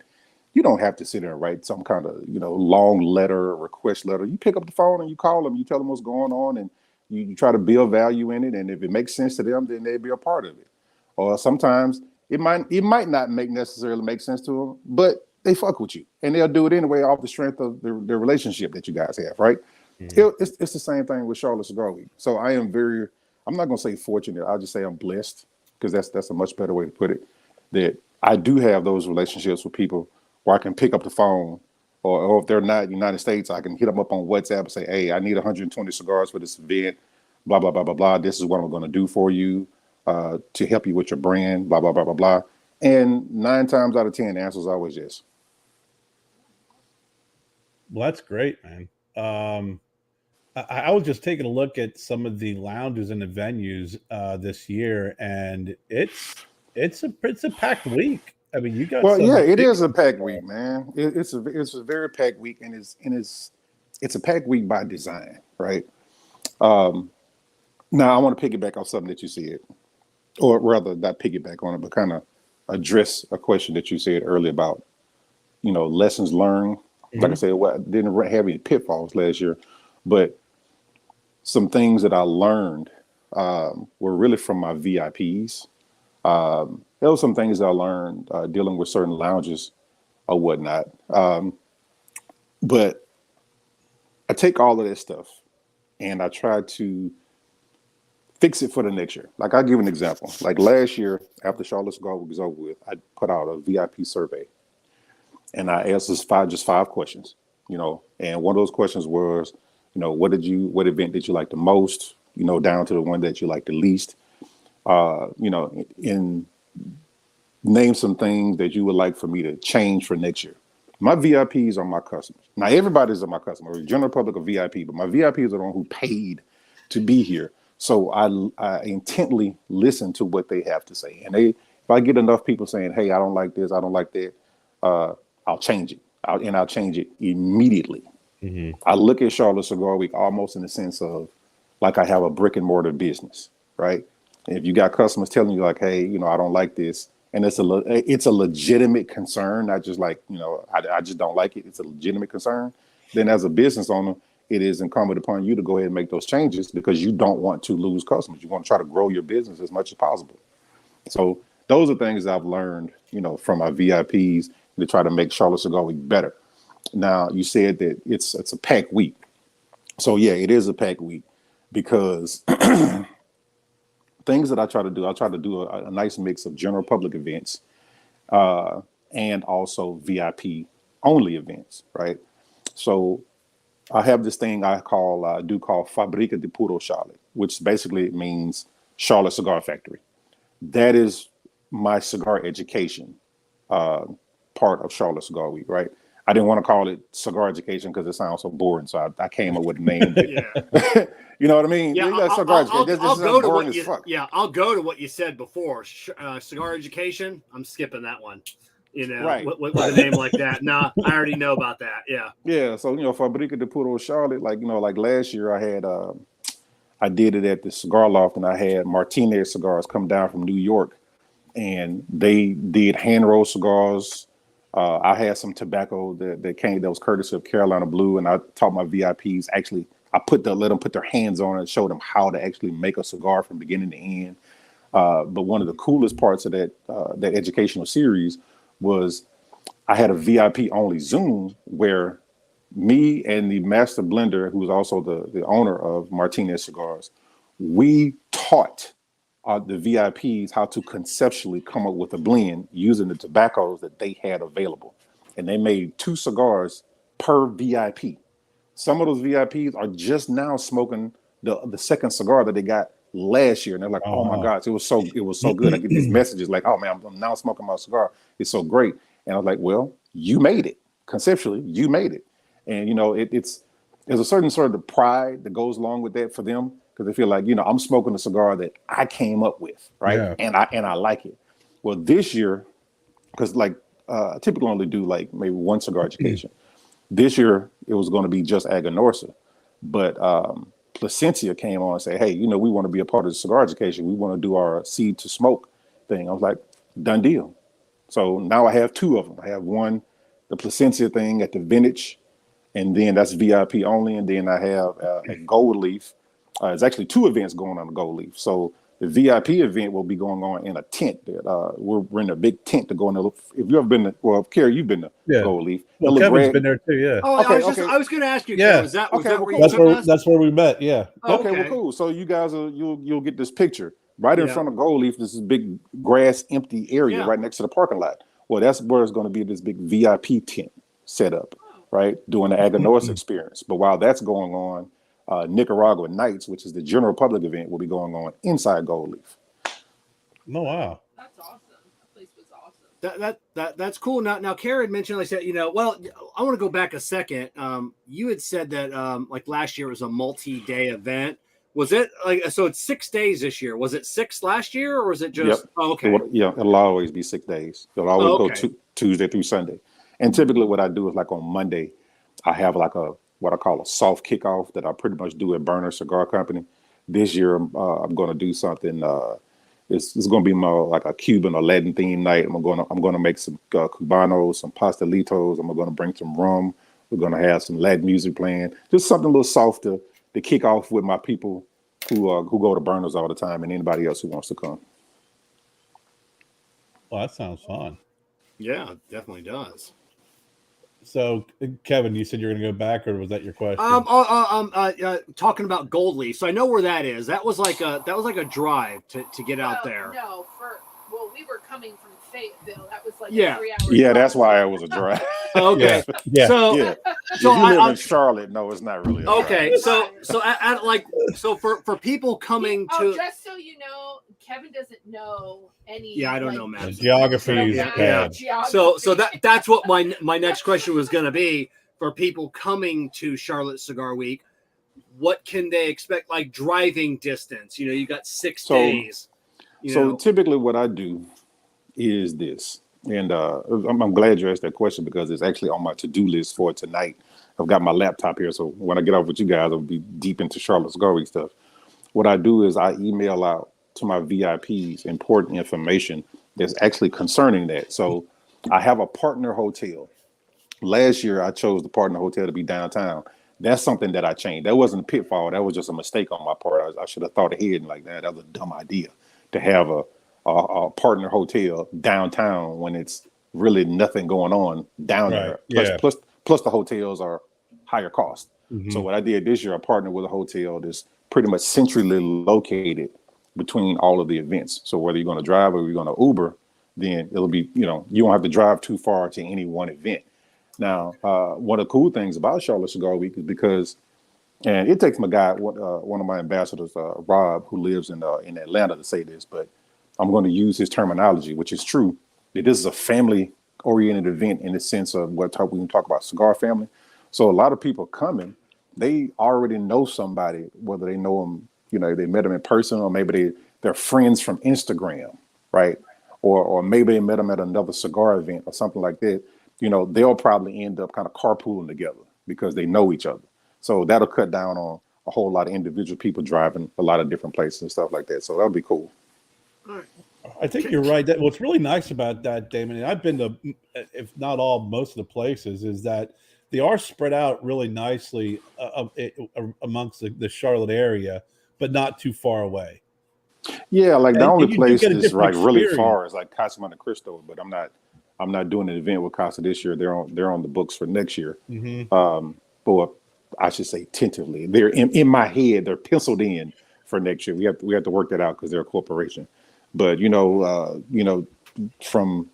you don't have to sit there and write some kind of, you know, long letter or request letter. You pick up the phone and you call them, you tell them what's going on, and you try to build value in it. And if it makes sense to them, then they'll be a part of it. Or sometimes it might not necessarily make sense to them, but they fuck with you and they'll do it anyway off the strength of the relationship that you guys have, right? It's the same thing with Charlotte Cigar Week. So I'm not going to say fortunate. I'll just say I'm blessed because that's a much better way to put it, that I do have those relationships with people where I can pick up the phone, or if they're not in the United States, I can hit them up on WhatsApp and say, hey, I need 120 cigars for this event, blah, blah, blah, blah, blah. This is what I'm going to do for you to help you with your brand, blah, blah, blah, blah, blah. And 9 times out of 10, the answer is always yes. Well, that's great, man. I was just taking a look at some of the lounges and the venues this year, and it's a packed week. I mean, you got it is a packed week, man. It's a very packed week, and it's a packed week by design, right? Now I want to piggyback off something that you said, or rather, not piggyback on it, but kind of address a question that you said earlier about, lessons learned. Mm-hmm. Like I said, I didn't have any pitfalls last year, but some things that I learned were really from my VIPs. There were some things that I learned dealing with certain lounges or whatnot. But I take all of that stuff and I try to fix it for the next year. Like, I'll give an example. Like last year, after Charlotte Cigar was over with, I put out a VIP survey and I asked just five questions, and one of those questions was, what event did you like the most, down to the one that you like the least, in name some things that you would like for me to change for next year. My VIPs are my customers. Now, everybody's my customer, the general public are VIP, but my VIPs are the one who paid to be here. So I intently listen to what they have to say. And if I get enough people saying, hey, I don't like this, I don't like that, I'll change it. I'll change it immediately. Mm-hmm. I look at Charlotte Cigar Week almost in the sense of like I have a brick and mortar business, right? And if you got customers telling you like, hey, I don't like this, and it's a legitimate concern, not just like, I just don't like it. It's a legitimate concern. Then as a business owner, it is incumbent upon you to go ahead and make those changes because you don't want to lose customers. You want to try to grow your business as much as possible. So those are things I've learned, from my VIPs to try to make Charlotte Cigar Week better. Now, you said that it's a packed week. So yeah, it is a packed week because things that I try to do a nice mix of general public events and also VIP only events, right? So I have this thing I call Fabrica de Puro Charlotte, which basically means Charlotte Cigar Factory. That is my cigar education part of Charlotte Cigar Week, right? I didn't want to call it cigar education because it sounds so boring, so I came up with a name. Yeah. You know what I mean? Yeah, I'll go to what you said before. Cigar education. I'm skipping that one. Right. With a name like that. Nah, I already know about that. Yeah. Yeah. So Fabrica de Puro Charlotte, like last year I did it at the cigar loft, and I had Martinez Cigars come down from New York, and they did hand rolled cigars. I had some tobacco that was courtesy of Carolina Blue, and I taught my VIPs actually. I let them put their hands on it and show them how to actually make a cigar from beginning to end. But one of the coolest parts of that educational series was I had a VIP only Zoom where me and the master blender, who was also the owner of Martinez Cigars, we taught the VIPs how to conceptually come up with a blend using the tobaccos that they had available. And they made 2 cigars per VIP. Some of those VIPs are just now smoking the second cigar that they got last year. And they're like, oh my gosh, it was so good. I get these messages like, oh man, I'm now smoking my cigar. It's so great. And I was like, well, you made it. Conceptually, you made it. And, there's a certain sort of pride that goes along with that for them, because they feel like, I'm smoking a cigar that I came up with, right? Yeah. And I like it. Well, this year, because I typically only do like maybe 1 cigar education. This year, it was going to be just Aganorsa. But Placencia came on and said, hey, we want to be a part of the cigar education. We want to do our seed to smoke thing. I was like, done deal. So now I have 2 of them. I have one, the Placencia thing at the Vintage, and then that's VIP only. And then I have a Gold Leaf. There's actually 2 events going on the Gold Leaf. So the VIP event will be going on in a tent. We're in a big tent to go in. If you've ever been to, Kerr, you've been to Gold Leaf. Well, Kevin's been there too, yeah. Oh, okay, I was going to ask you, yeah. Kevin, that's where we met, yeah. Okay, well, cool. So you guys you'll get this picture. Right in front of Gold Leaf, this is big grass, empty area right next to the parking lot. Well, that's where it's going to be this big VIP tent set up, right, doing the Aganorsa experience. But while that's going on, Nicaragua Nights, which is the general public event, will be going on inside Gold Leaf. Oh, wow. That's awesome. That place was awesome. That's cool. Now Kerr had mentioned, like I said, well, I want to go back a second. You had said that like last year was a multi-day event. Was it so it's 6 days this year? Was it 6 last year, or was it just okay? It'll always be 6 days. It'll always go Tuesday through Sunday. And typically what I do is like on Monday, I have like what I call a soft kickoff that I pretty much do at Berger Cigar Company. This year I'm going to do something. It's going to be more like a Cuban or Latin themed night. I'm going to make some cubanos, some pastelitos. I'm going to bring some rum. We're going to have some Latin music playing. Just something a little softer to kick off with my people who go to Burners all the time and anybody else who wants to come. Well, that sounds fun. Yeah, it definitely does. So, Kevin, you said you're going to go back, or was that your question? Talking about Gold Leaf. So I know where that is. That was like a drive to get out there. No, we were coming from Fayetteville. That was like 3 hours. Yeah, that's why it was a drive. Okay. Yeah. So If you live in Charlotte, no, it's not really. Okay. So for people coming to. Just so you know, Kevin doesn't know any. Yeah, I don't know, man. Geography is bad. So that's what my next question was going to be for people coming to Charlotte Cigar Week. What can they expect, like driving distance? You got 6 days. So typically what I do is this, and I'm glad you asked that question because it's actually on my to-do list for tonight. I've got my laptop here, so when I get off with you guys, I'll be deep into Charlotte Cigar Week stuff. What I do is I email out to my VIPs important information that's actually concerning that. So I have a partner hotel. Last year, I chose the partner hotel to be downtown. That's something that I changed. That wasn't a pitfall. That was just a mistake on my part. I should have thought ahead and like that. That was a dumb idea to have a partner hotel downtown when it's really nothing going on down there. Plus the hotels are higher cost. Mm-hmm. So what I did this year, I partnered with a hotel that's pretty much centrally located between all of the events. So whether you're going to drive or you're going to Uber, then it'll be, you don't have to drive too far to any one event. Now, one of the cool things about Charlotte Cigar Week is because, and it takes my guy, one of my ambassadors, Rob, who lives in Atlanta, to say this, but I'm going to use his terminology, which is true, that this is a family-oriented event in the sense of we can talk about cigar family. So a lot of people coming, they already know somebody, whether they know them, they met them in person, or maybe they're friends from Instagram, right? Or maybe they met them at another cigar event or something like that. They'll probably end up kind of carpooling together because they know each other. So that'll cut down on a whole lot of individual people driving a lot of different places and stuff like that. So that'll be cool. I think you're right. What's really nice about that, Damon, and I've been to, if not all, most of the places, is that they are spread out really nicely amongst the Charlotte area, but not too far away. Yeah, like the only place is like really experience. far is like Casa Monte Cristo, but I'm not doing an event with Casa this year. They're on the books for next year. Mm-hmm. But I should say tentatively, they're in my head. They're penciled in for next year. We have to work that out because they're a corporation. But from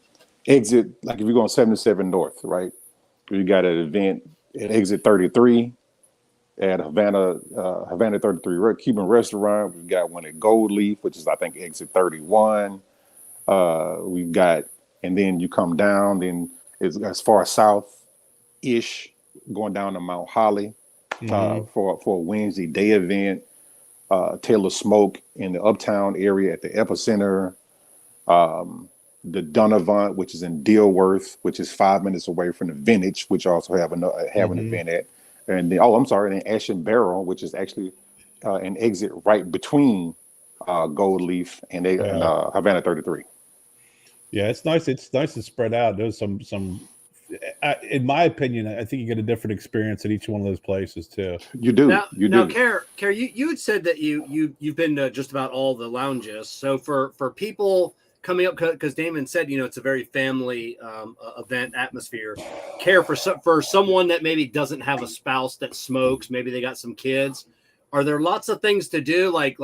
exit, like if you're going 77 North, right? We got an event at exit 33 at Havana 33 Cuban restaurant. We've got one at Gold Leaf, which is I think exit 31. We've got, and then you come down, then it's as far south-ish, going down to Mount Holly for a Wednesday day event. Taylor Smoke in the Uptown area at the Epicenter. The Donovan, which is in Dilworth, which is 5 minutes away from the Vintage, which also have an event at. And then Ashen Barrel, which is actually an exit right between Gold Leaf and Havana 33. Yeah, it's nice. It's nice to spread out. There's some. In my opinion, I think you get a different experience at each one of those places too. You do. Now, Kerr, you had said that you've been to just about all the lounges. So for people coming up, because Damon said it's a very family event atmosphere. Kerr, for someone that maybe doesn't have a spouse that smokes, maybe they got some kids. Are there lots of things to do? Like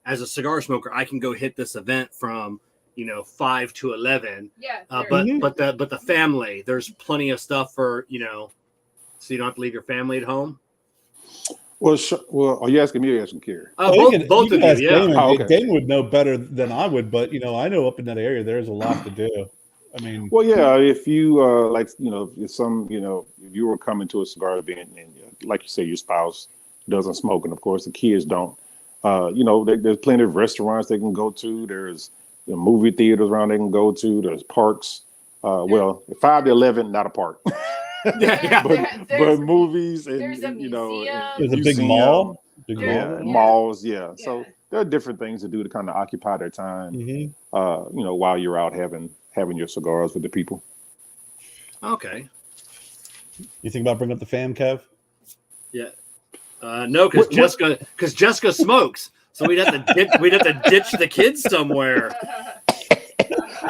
as a cigar smoker, I can go hit this event from 5 to 11. Yeah. But the family, there's plenty of stuff for so you don't have to leave your family at home. Well, are you asking me or asking Kerr? Both of you, yeah. Damon. Oh, okay. Damon would know better than I would, but I know up in that area there's a lot to do. I mean, well, yeah. If you if you were coming to a cigar event and like you say, your spouse doesn't smoke, and of course the kids don't, there's plenty of restaurants they can go to. There's movie theaters around they can go to. There's parks. Well, 5 to 11, not a park. But movies and there's a museum. There's a big mall. Malls. Yeah. So there are different things to do to kind of occupy their time. While you're out having your cigars with the people. Okay. You think about bringing up the fam, Kev? Yeah. No, because Jessica smokes, so we'd have to ditch the kids somewhere.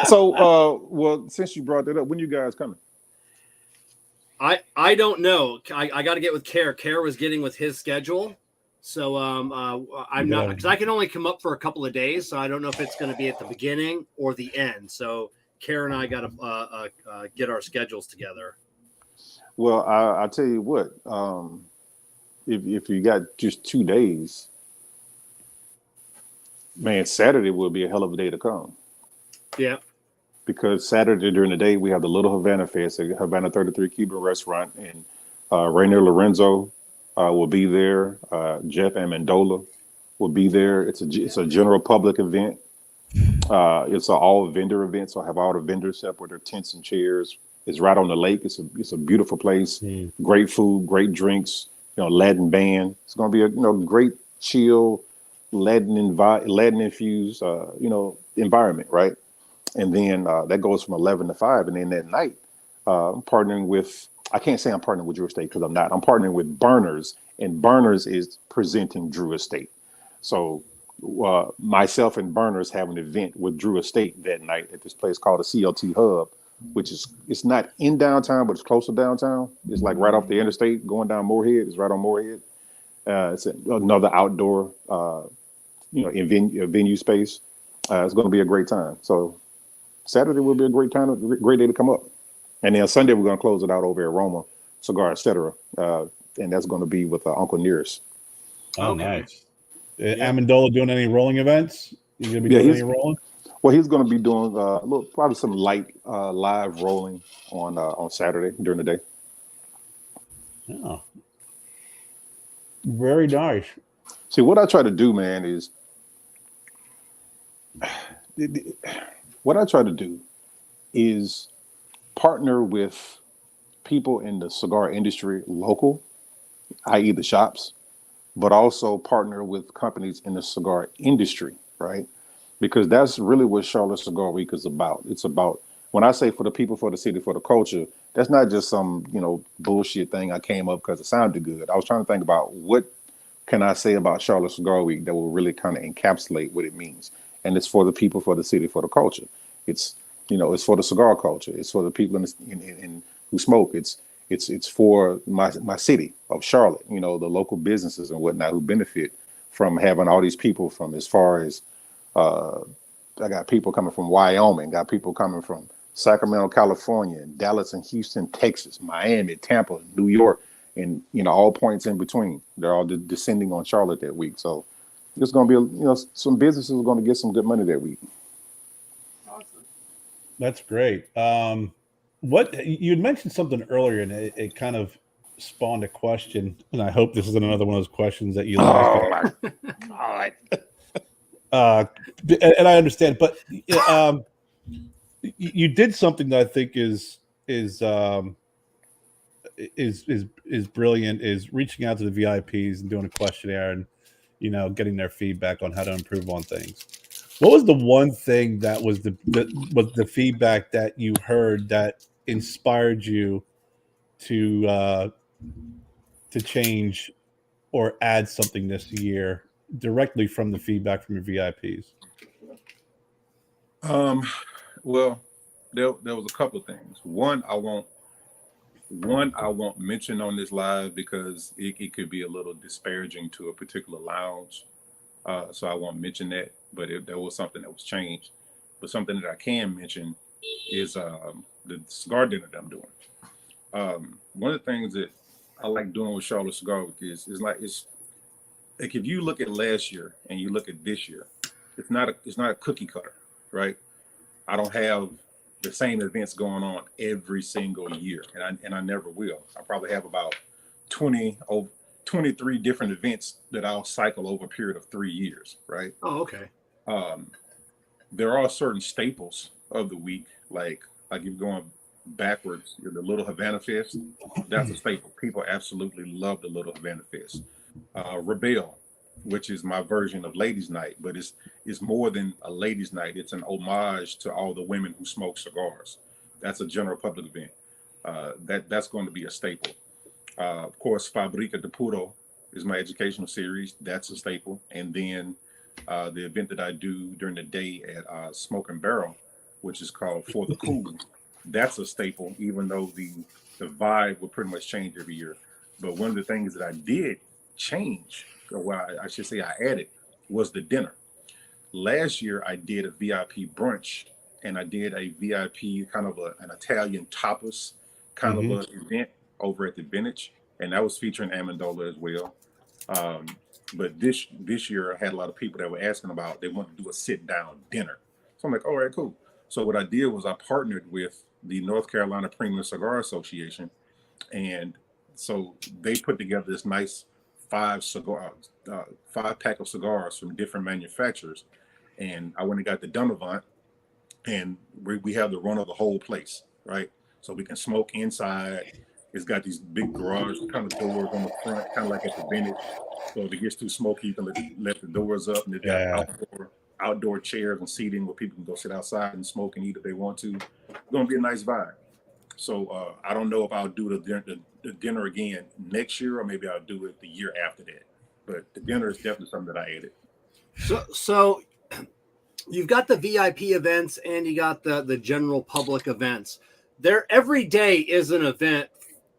So, well, since you brought that up, when you guys coming? I don't know. I got to get with Kerr. Kerr was getting with his schedule, so I'm not, because I can only come up for a couple of days, so I don't know if it's going to be at the beginning or the end. So Kerr and I got to get our schedules together. Well, I'll tell you what. If you got just 2 days, man, Saturday will be a hell of a day to come. Yeah. Because Saturday during the day, we have the Little Havana Fest, a Havana 33 Cuban restaurant, and Rainier Lorenzo will be there. Jeff Amendola will be there. It's a general public event. It's an all vendor event, so I have all the vendors set up with their tents and chairs. It's right on the lake. It's a beautiful place. Great food, great drinks. Latin band. It's going to be a great chill Latin infused environment, right? And then that goes from 11 to 5. And then that night, I'm partnering with, I can't say I'm partnering with Drew Estate because I'm not. I'm partnering with Burners, and Burners is presenting Drew Estate. So myself and Burners have an event with Drew Estate that night at this place called the CLT Hub, which it's not in downtown, but it's close to downtown. It's like right off the interstate going down Moorhead. It's right on Moorhead. It's another outdoor, venue space. It's going to be a great time. So Saturday will be a great time, a great day to come up. And then Sunday, we're going to close it out over at Roma Cigar, etc. And that's going to be with Uncle Nearest. Oh, nice. Amendola doing any rolling events? You going to be doing any rolling? Well, he's going to be doing probably some light live rolling on Saturday during the day. Oh, very nice. See, what I try to do, man, is partner with people in the cigar industry local, i.e. the shops, but also partner with companies in the cigar industry, right? Because that's really what Charlotte Cigar Week is about. It's about, when I say for the people, for the city, for the culture, that's not just some, bullshit thing I came up because it sounded good. I was trying to think about what can I say about Charlotte Cigar Week that will really kind of encapsulate what it means. And it's for the people, for the city, for the culture. It's, it's for the cigar culture. It's for the people in who smoke. It's for my city of Charlotte, the local businesses and whatnot who benefit from having all these people from as far as, I got people coming from Wyoming, got people coming from Sacramento, California, Dallas and Houston, Texas, Miami, Tampa, New York, and, all points in between. They're all descending on Charlotte that week. So it's going to be, some businesses are going to get some good money that week. Awesome. That's great. What you had mentioned something earlier, and it kind of spawned a question, and I hope this isn't another one of those questions that you ask. Oh my God. And I understand, but you did something that I think is brilliant, is reaching out to the VIPs and doing a questionnaire and getting their feedback on how to improve on things. What was the one thing that was the feedback that you heard that inspired you to change or add something this year directly from the feedback from your VIPs? Well, there was a couple of things. One I won't mention on this live because it could be a little disparaging to a particular lounge. so I won't mention that. But there was something that was changed. But something that I can mention is the cigar dinner that I'm doing. One of the things that I like doing with Charlotte Cigar is like if you look at last year and you look at this year, it's not a cookie cutter, right? I don't have the same events going on every single year, and I never will. I probably have about 23 different events that I'll cycle over a period of 3 years, right? Oh, okay. There are certain staples of the week, like if you're going backwards, the Little Havana Fest, that's a staple. People absolutely love the Little Havana Fest. Rebel, which is my version of Ladies' Night, but it's more than a ladies' night. It's an homage to all the women who smoke cigars. That's a general public event. That's going to be a staple. Of course, Fabrica de Puro is my educational series. That's a staple. And then the event that I do during the day at Smokin Barrel, which is called For the Cool, that's a staple, even though the vibe will pretty much change every year. But one of the things that I did change, or what I should say I added, was the dinner. Last year, I did a VIP brunch, and I did a VIP kind of an Italian tapas kind of an event over at the Vintage, and that was featuring Amendola as well. But this year, I had a lot of people that were asking about, they wanted to do a sit-down dinner. So I'm like, all right, cool. So what I did was I partnered with the North Carolina Premium Cigar Association, and so they put together this nice 5-pack of cigars from different manufacturers, and I went and got the Donovan, and we have the run of the whole place, right? So we can smoke inside. It's got these big garage kind of doors on the front, kind of like at the Vintage. So if it gets too smoky, you can let the doors up, and it's got outdoor chairs and seating where people can go sit outside and smoke and eat if they want to. It's going to be a nice vibe. So I don't know if I'll do the dinner again next year, or maybe I'll do it the year after that. But the dinner is definitely something that I added. So you've got the VIP events and you got the general public events. Every day is an event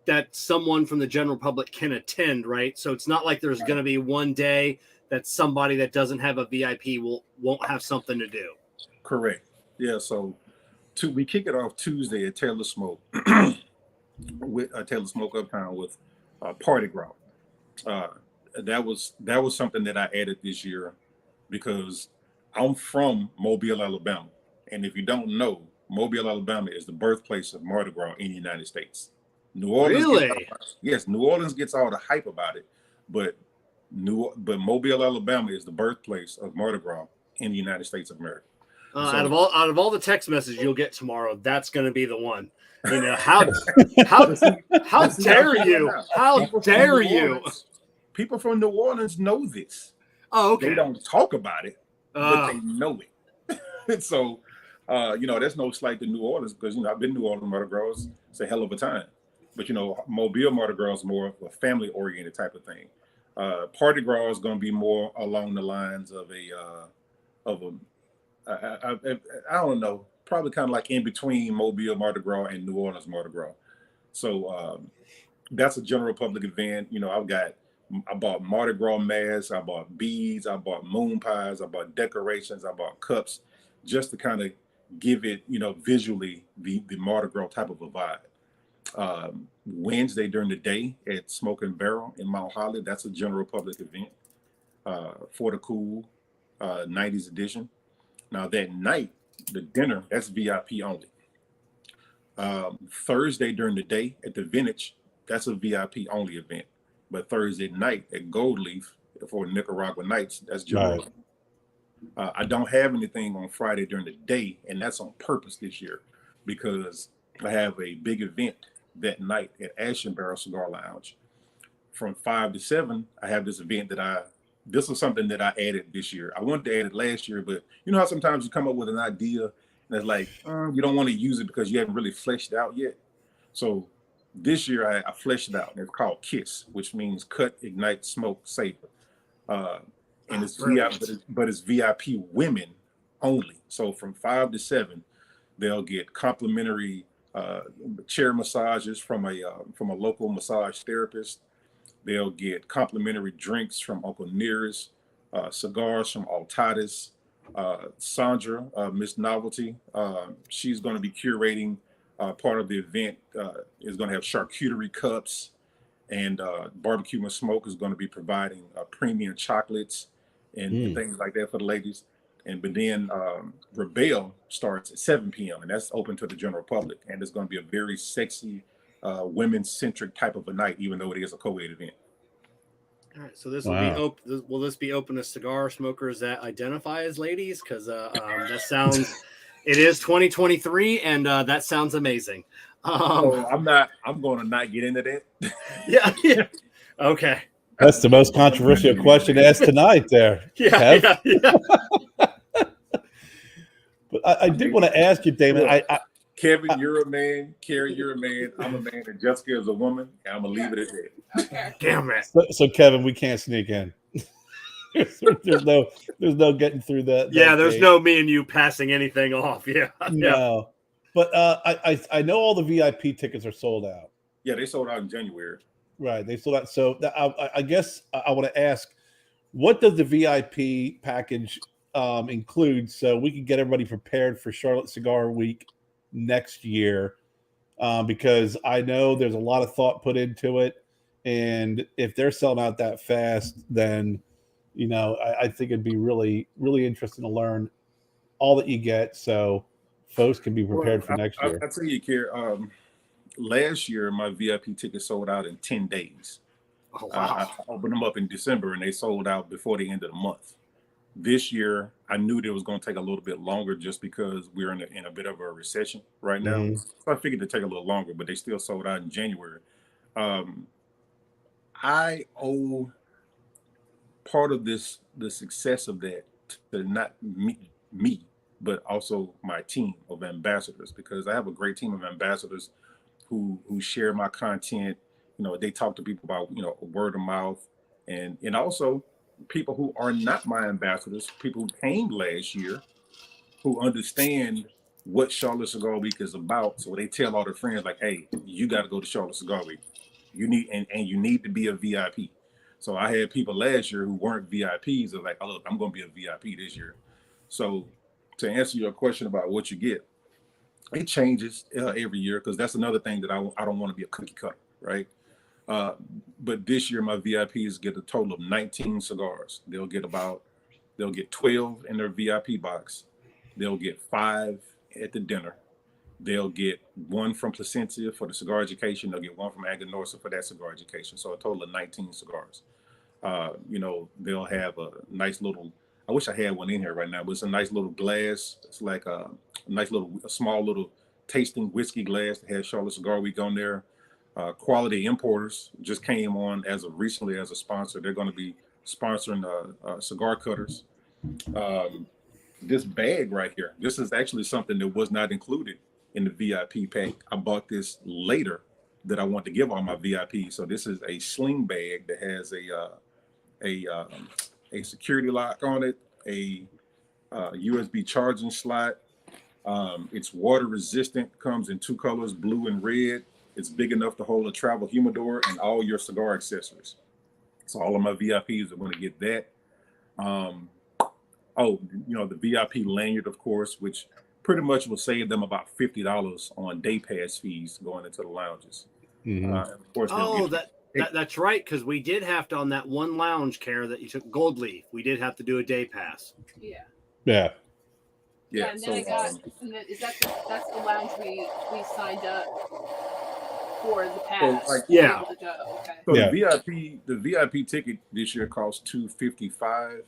that someone from the general public can attend, right? So it's not like there's going to be one day that somebody that doesn't have a VIP won't have something to do. Correct. Yeah. So we kick it off Tuesday at Taylor Smoke with Taylor Smoke Uptown with Party Gras. That was something that I added this year because I'm from Mobile, Alabama, and if you don't know, Mobile, Alabama is the birthplace of Mardi Gras in the United States. New Orleans, New Orleans gets all the hype about it, but Mobile, Alabama is the birthplace of Mardi Gras in the United States of America. Out of all the text messages you'll get tomorrow, that's going to be the one. You know, how dare you? How dare you? People from New Orleans know this. Oh, okay. They don't talk about it, but they know it. So, that's no slight to New Orleans because I've been to New Orleans Mardi Gras. It's a hell of a time. But Mobile Mardi Gras is more of a family-oriented type of thing. Party Gras is going to be more along the lines of I don't know, probably kind of like in between Mobile Mardi Gras and New Orleans Mardi Gras. So that's a general public event. I bought Mardi Gras masks, I bought beads, I bought moon pies, I bought decorations, I bought cups, just to kind of give it, visually the Mardi Gras type of a vibe. Wednesday during the day at Smokin Barrel in Mount Holly, that's a general public event for the cool 90s edition. Now that night, the dinner, that's VIP only. Thursday during the day at the Vintage, that's a VIP only event. But Thursday night at Gold Leaf for Nicaragua Nights, that's general. Right. I don't have anything on Friday during the day, and that's on purpose this year because I have a big event that night at Ash and Barrel Cigar Lounge. From 5 to 7, I have this event this was something that I added this year. I wanted to add it last year, but you know how sometimes you come up with an idea and it's like, you don't want to use it because you haven't really fleshed it out yet. So this year I fleshed it out, and it's called KISS, which means Cut, Ignite, Smoke, Savor. And it's VIP, but it's VIP women only. So from 5 to 7, they'll get complimentary chair massages from a local massage therapist. They'll get complimentary drinks from Uncle Nearest. cigars from Altatis. Sandra, Miss Novelty, she's going to be curating part of the event. Is going to have charcuterie cups, and Barbecue and Smoke is going to be providing premium chocolates and things like that for the ladies. But then Rebel starts at 7 p.m. and that's open to the general public. And it's going to be a very sexy, women-centric type of a night, even though it is a co-ed event. All right, so this will be open. Will this be open to cigar smokers that identify as ladies? Because that sounds. It is 2023, and that sounds amazing. I'm going to not get into that. Yeah. Okay. That's the most controversial question asked tonight. There. Yeah. But I did want to ask you, Damon. Kevin, you're a man. Kerry, you're a man. I'm a man, and Jessica is a woman. And I'm gonna leave it at that. Okay. Damn it. So Kevin, we can't sneak in. there's no getting through that. Yeah, there's gate. no me and you passing anything off. Yeah. No. But I know all the VIP tickets are sold out. Yeah, they sold out in January. Right, they sold out. So I guess I want to ask, what does the VIP package include, so we can get everybody prepared for Charlotte Cigar Week next year? Because I know there's a lot of thought put into it, and if they're selling out that fast, then I think it'd be really, really interesting to learn all that you get, so folks can be prepared for next year. I tell you, Kerr, last year my VIP tickets sold out in 10 days. Oh, wow. I opened them up in December and they sold out before the end of the month. This year, I knew it was going to take a little bit longer just because we're in a bit of a recession right now. Mm-hmm. So I figured it'd take a little longer, but they still sold out in January. I owe part of the success of that to not me, but also my team of ambassadors, because I have a great team of ambassadors who share my content. They talk to people about, word of mouth, and also people who are not my ambassadors, people who came last year, who understand what Charlotte Cigar Week is about. So they tell all their friends, like, hey, you got to go to Charlotte Cigar Week. You need to be a VIP. So I had people last year who weren't VIPs. They're like, oh, look, I'm going to be a VIP this year. So to answer your question about what you get, it changes every year, because that's another thing that I don't want to be a cookie cutter, right? But this year, my VIPs get a total of 19 cigars. They'll get 12 in their VIP box. They'll get 5 at the dinner. They'll get 1 from Placencia for the cigar education. They'll get 1 from Aganorsa for that cigar education. So a total of 19 cigars. They'll have a nice little, I wish I had one in here right now, but it's a nice little glass. It's like a small little tasting whiskey glass that has Charlotte Cigar Week on there. Quality Importers just came on as of recently as a sponsor. They're going to be sponsoring cigar cutters. This bag right here, this is actually something that was not included in the VIP pack. I bought this later that I want to give all my VIPs. So this is a sling bag that has a security lock on it, a USB charging slot. It's water resistant, comes in 2 colors, blue and red. It's big enough to hold a travel humidor and all your cigar accessories. So all of my VIPs are going to get that. The VIP lanyard, of course, which pretty much will save them about $50 on day pass fees going into the lounges. Mm-hmm. Of course, that's right, because we did have to, on that one lounge, Kerr, that you took Gold Leaf, we did have to do a day pass. Yeah. And then that's the lounge we signed up for the pass. So the VIP ticket this year costs $255,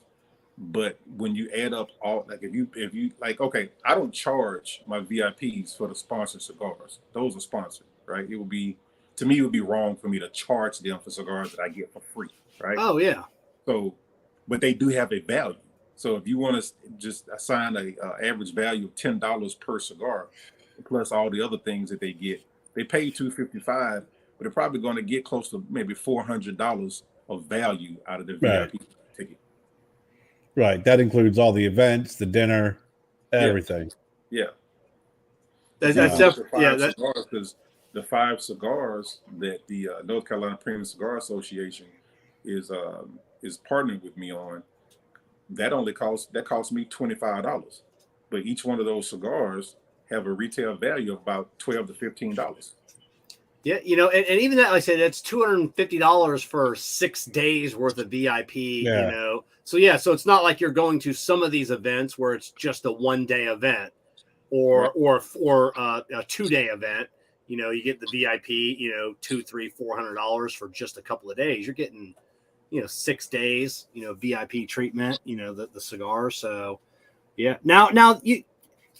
but when you add up all, like if you like, okay, I don't charge my VIPs for the sponsored cigars. Those are sponsored, right? It would be wrong for me to charge them for cigars that I get for free, right? Oh yeah. So, but they do have a value. So if you want to just assign a average value of $10 per cigar, plus all the other things that they get, they pay $255, but they're probably going to get close to maybe $400 of value out of the VIP ticket. Right. That includes all the events, the dinner, everything. Yeah. That's because the 5 cigars that the North Carolina Premium Cigar Association is partnering with me on. that cost me $25. But each one of those cigars have a retail value of about $12 to $15. Yeah, and even that, like I said, that's $250 for 6 days worth of VIP. Yeah. So it's not like you're going to some of these events where it's just a 1-day event or a 2-day event. You get the VIP, $200, $300, $400 for just a couple of days. You're getting 6 days, VIP treatment, the cigar. So yeah. Now you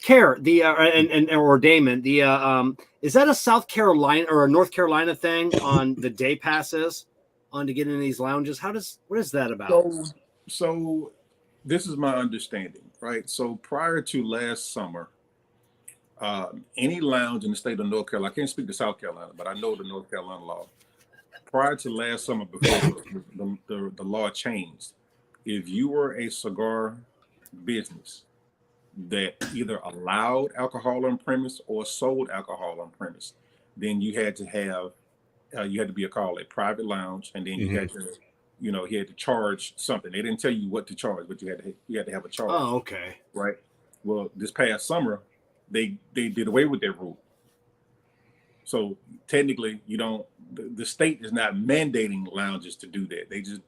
Kerr, or Damon, is that a South Carolina or a North Carolina thing on the day passes on to get into these lounges? What is that about? So this is my understanding, right? So prior to last summer, any lounge in the state of North Carolina, I can't speak to South Carolina, but I know the North Carolina law. Prior to last summer, before the law changed, if you were a cigar business that either allowed alcohol on premise or sold alcohol on premise, then you had to be a private lounge, and then you had to charge something. They didn't tell you what to charge, but you had to have a charge. Oh, okay. Right. Well, this past summer, they did away with that rule. So technically, the state is not mandating lounges to do that. They just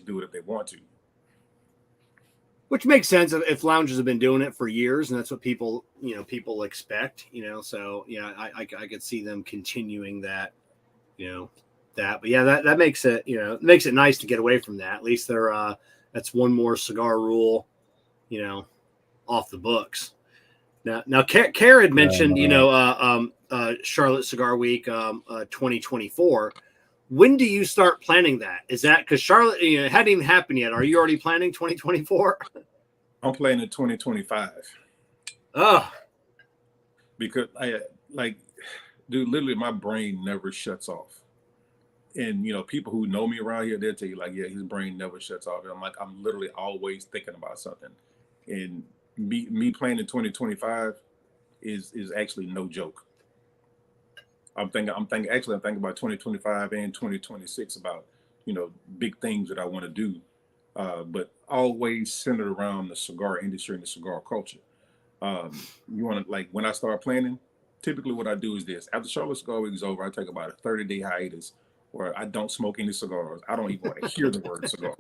do it if they want to. Which makes sense if lounges have been doing it for years, and that's what people expect. So yeah, I could see them continuing that. But yeah, that makes it nice to get away from that. At least that's one more cigar rule, off the books. Now, Kerr had mentioned, Charlotte Cigar Week 2024. When do you start planning that? Is that because Charlotte, it hadn't even happened yet? Are you already planning 2024? I'm planning 2025. Oh, because dude, literally my brain never shuts off. And people who know me around here, they'll tell you yeah, his brain never shuts off. And I'm literally always thinking about something. And me planning 2025 is actually no joke. I'm thinking about 2025 and 2026 about, big things that I want to do, but always centered around the cigar industry and the cigar culture. You want to, when I start planning, typically what I do is this. After Charlotte Cigar Week is over, I take about a 30-day hiatus where I don't smoke any cigars. I don't even want to hear the word cigar.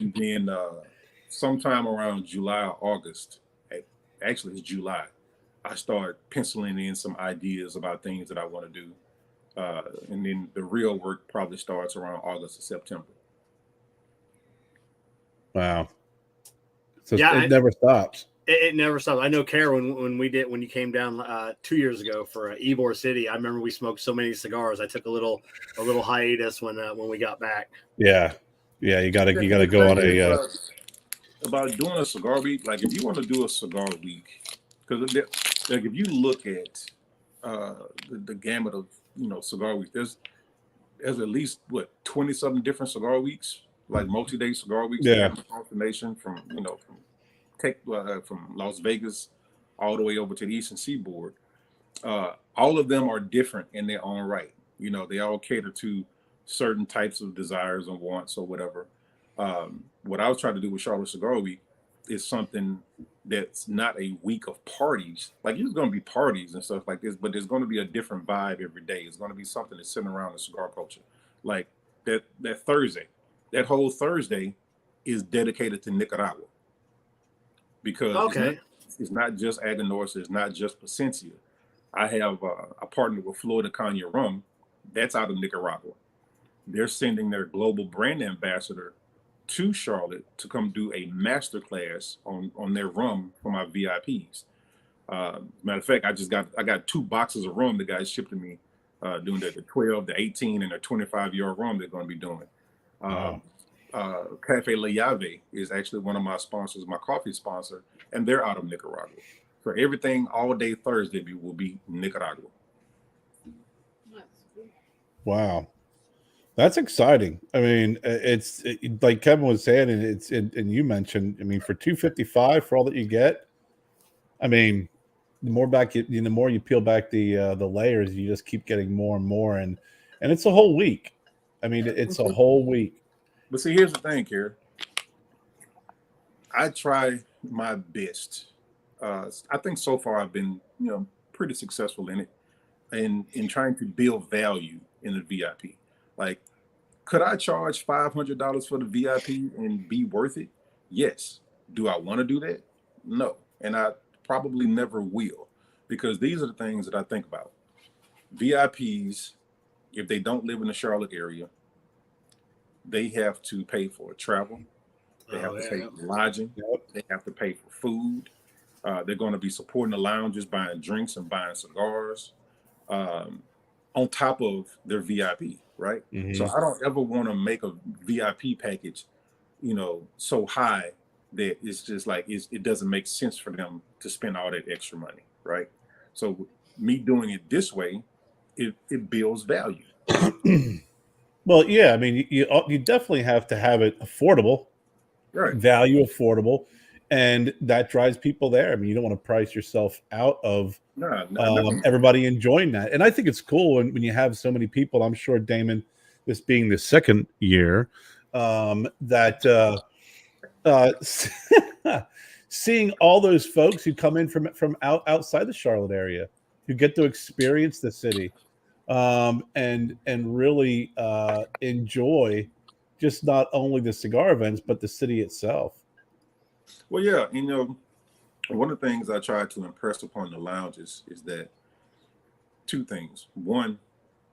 And then sometime around July or August, actually it's July, I start penciling in some ideas about things that I want to do. And then the real work probably starts around August or September. Wow. So yeah, it never stops. It never stops. I know, Kerr, when you came down 2 years ago for Ybor City, I remember we smoked so many cigars. I took a little hiatus when we got back. Yeah. You gotta go on about doing a cigar week. If you want to do a cigar week, because if you look at the gamut of cigar weeks, there's at least 20-something different cigar weeks, multi-day cigar weeks. Yeah, confirmation from from Las Vegas all the way over to the Eastern Seaboard. All of them are different in their own right. They all cater to certain types of desires and wants or whatever. What I was trying to do with Charlotte Cigar Week is something that's not a week of parties. There's going to be parties and stuff like this, but there's going to be a different vibe every day. It's going to be something that's sitting around the cigar culture. That Thursday, that whole Thursday is dedicated to Nicaragua. Because it's not just Aganorsa, it's not just Plasencia. I have a partner with Florida Caña Rum that's out of Nicaragua. They're sending their global brand ambassador to Charlotte to come do a master class on their rum for my VIPs. Matter of fact, I got 2 boxes of rum the guys shipped to me doing the 12, the 18, and the 25-year-old rum they're going to be doing. Wow. Cafe La Llave is actually one of my sponsors, my coffee sponsor, and they're out of Nicaragua. So everything all day Thursday will be Nicaragua. Wow. That's exciting. I mean, it's like Kevin was saying, and you mentioned, I mean, for $255 for all that you get, I mean, the more you peel back the layers, you just keep getting more and more, and it's a whole week. I mean, it's a whole week. But see, here's the thing, Kerr. I try my best. I think so far I've been, pretty successful in it, in trying to build value in the VIP. Like, could I charge $500 for the VIP and be worth it? Yes. Do I want to do that? No, and I probably never will, because these are the things that I think about. VIPs, if they don't live in the Charlotte area, they have to pay for travel. They have to pay for lodging. They have to pay for food. They're going to be supporting the lounges, buying drinks and buying cigars, on top of their VIP, right? Mm-hmm. So I don't ever want to make a VIP package, so high that it's just like it doesn't make sense for them to spend all that extra money, right? So me doing it this way, it builds value. Well, yeah, I mean, you definitely have to have it affordable, Right? value affordable, and that drives people there. I mean, you don't want to price yourself out of No. everybody enjoying that. And I think it's cool when you have so many people. I'm sure, Damon, this being the second year, that seeing all those folks who come in from outside the Charlotte area, who get to experience the city, and really enjoy just not only the cigar events but the city itself. Well, yeah, one of the things I try to impress upon the lounges is that two things. One,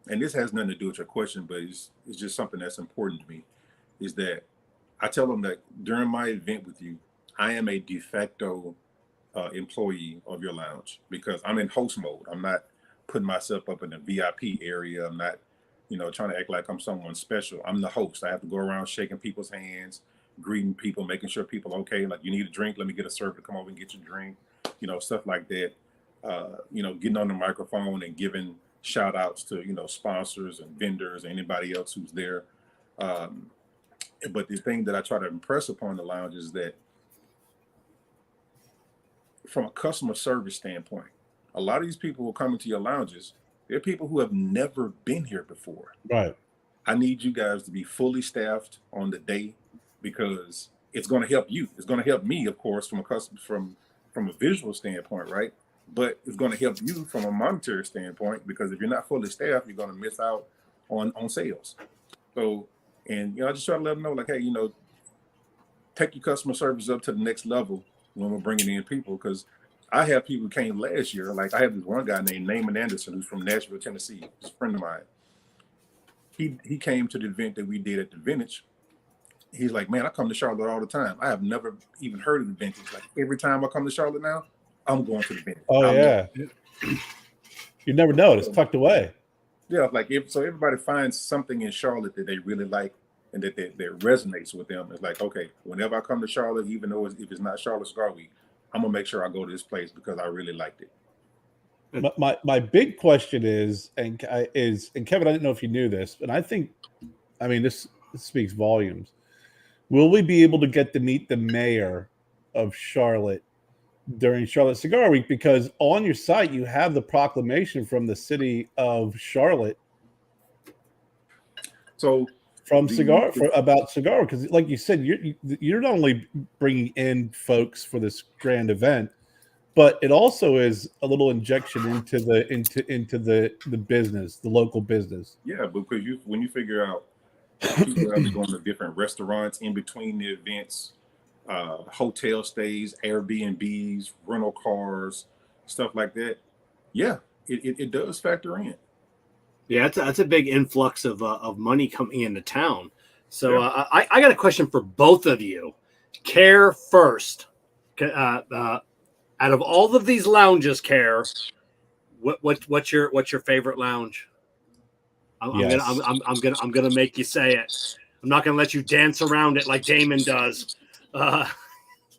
and this has nothing to do with your question, but it's just something that's important to me, is that I tell them that during my event with you, I am a de facto employee of your lounge, because I'm in host mode. I'm not putting myself up in the VIP area. I'm not, trying to act like I'm someone special. I'm the host. I have to go around shaking people's hands, greeting people, making sure people are okay. Like, you need a drink, let me get a server to come over and get your drink, stuff like that. Getting on the microphone and giving shout outs to, sponsors and vendors and anybody else who's there. But the thing that I try to impress upon the lounge is that from a customer service standpoint, a lot of these people who come into your lounges, they're people who have never been here before. Right. I need you guys to be fully staffed on the day, because it's going to help you. It's going to help me, of course, from a visual standpoint, right? But it's going to help you from a monetary standpoint, because if you're not fully staffed, you're going to miss out on sales. So, and I just try to let them know, like, hey, take your customer service up to the next level when we're bringing in people, because I have people who came last year. Like, I have this one guy named Naaman Anderson, who's from Nashville, Tennessee. He's a friend of mine. He came to the event that we did at the Vintage. He's like, man, I come to Charlotte all the time. I have never even heard of the Vintage. Like, every time I come to Charlotte now, I'm going to the Vintage. Oh, yeah. You never know. It's tucked away. Yeah, like, so everybody finds something in Charlotte that they really like and that resonates with them. It's like, okay, whenever I come to Charlotte, even though if it's not Charlotte Cigar Week, I'm going to make sure I go to this place because I really liked it. My big question is Kevin, I didn't know if you knew this, but this speaks volumes. Will we be able to get to meet the mayor of Charlotte during Charlotte Cigar Week? Because on your site, you have the proclamation from the city of Charlotte. So about cigar, because like you said, you're not only bringing in folks for this grand event, but it also is a little injection into the business, the local business. Yeah, because when you figure out people are going to different restaurants in between the events, hotel stays, Airbnbs, rental cars, stuff like that. Yeah, it does factor in. Yeah, that's a big influx of money coming into town. So yeah. I got a question for both of you. Kerr first. Out of all of these lounges, Kerr, what's your favorite lounge? I'm gonna make you say it. I'm not gonna let you dance around it like Damon does.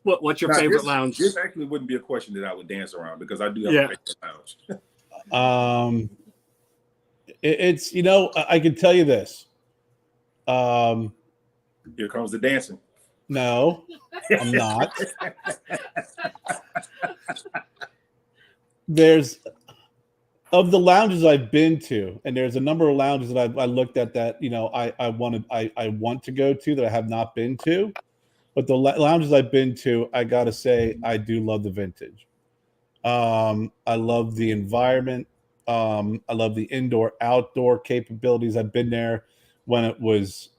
What's your favorite lounge? This actually wouldn't be a question that I would dance around, because I do have a favorite lounge. It's I can tell you this. Here comes the dancing. No, I'm not. There's of the lounges I've been to, and there's a number of lounges that I looked at that I want to go to that I have not been to. but the lounges I've been to, I gotta say, I do love the vintage. I love the environment. I love the indoor outdoor capabilities. I've been there when it was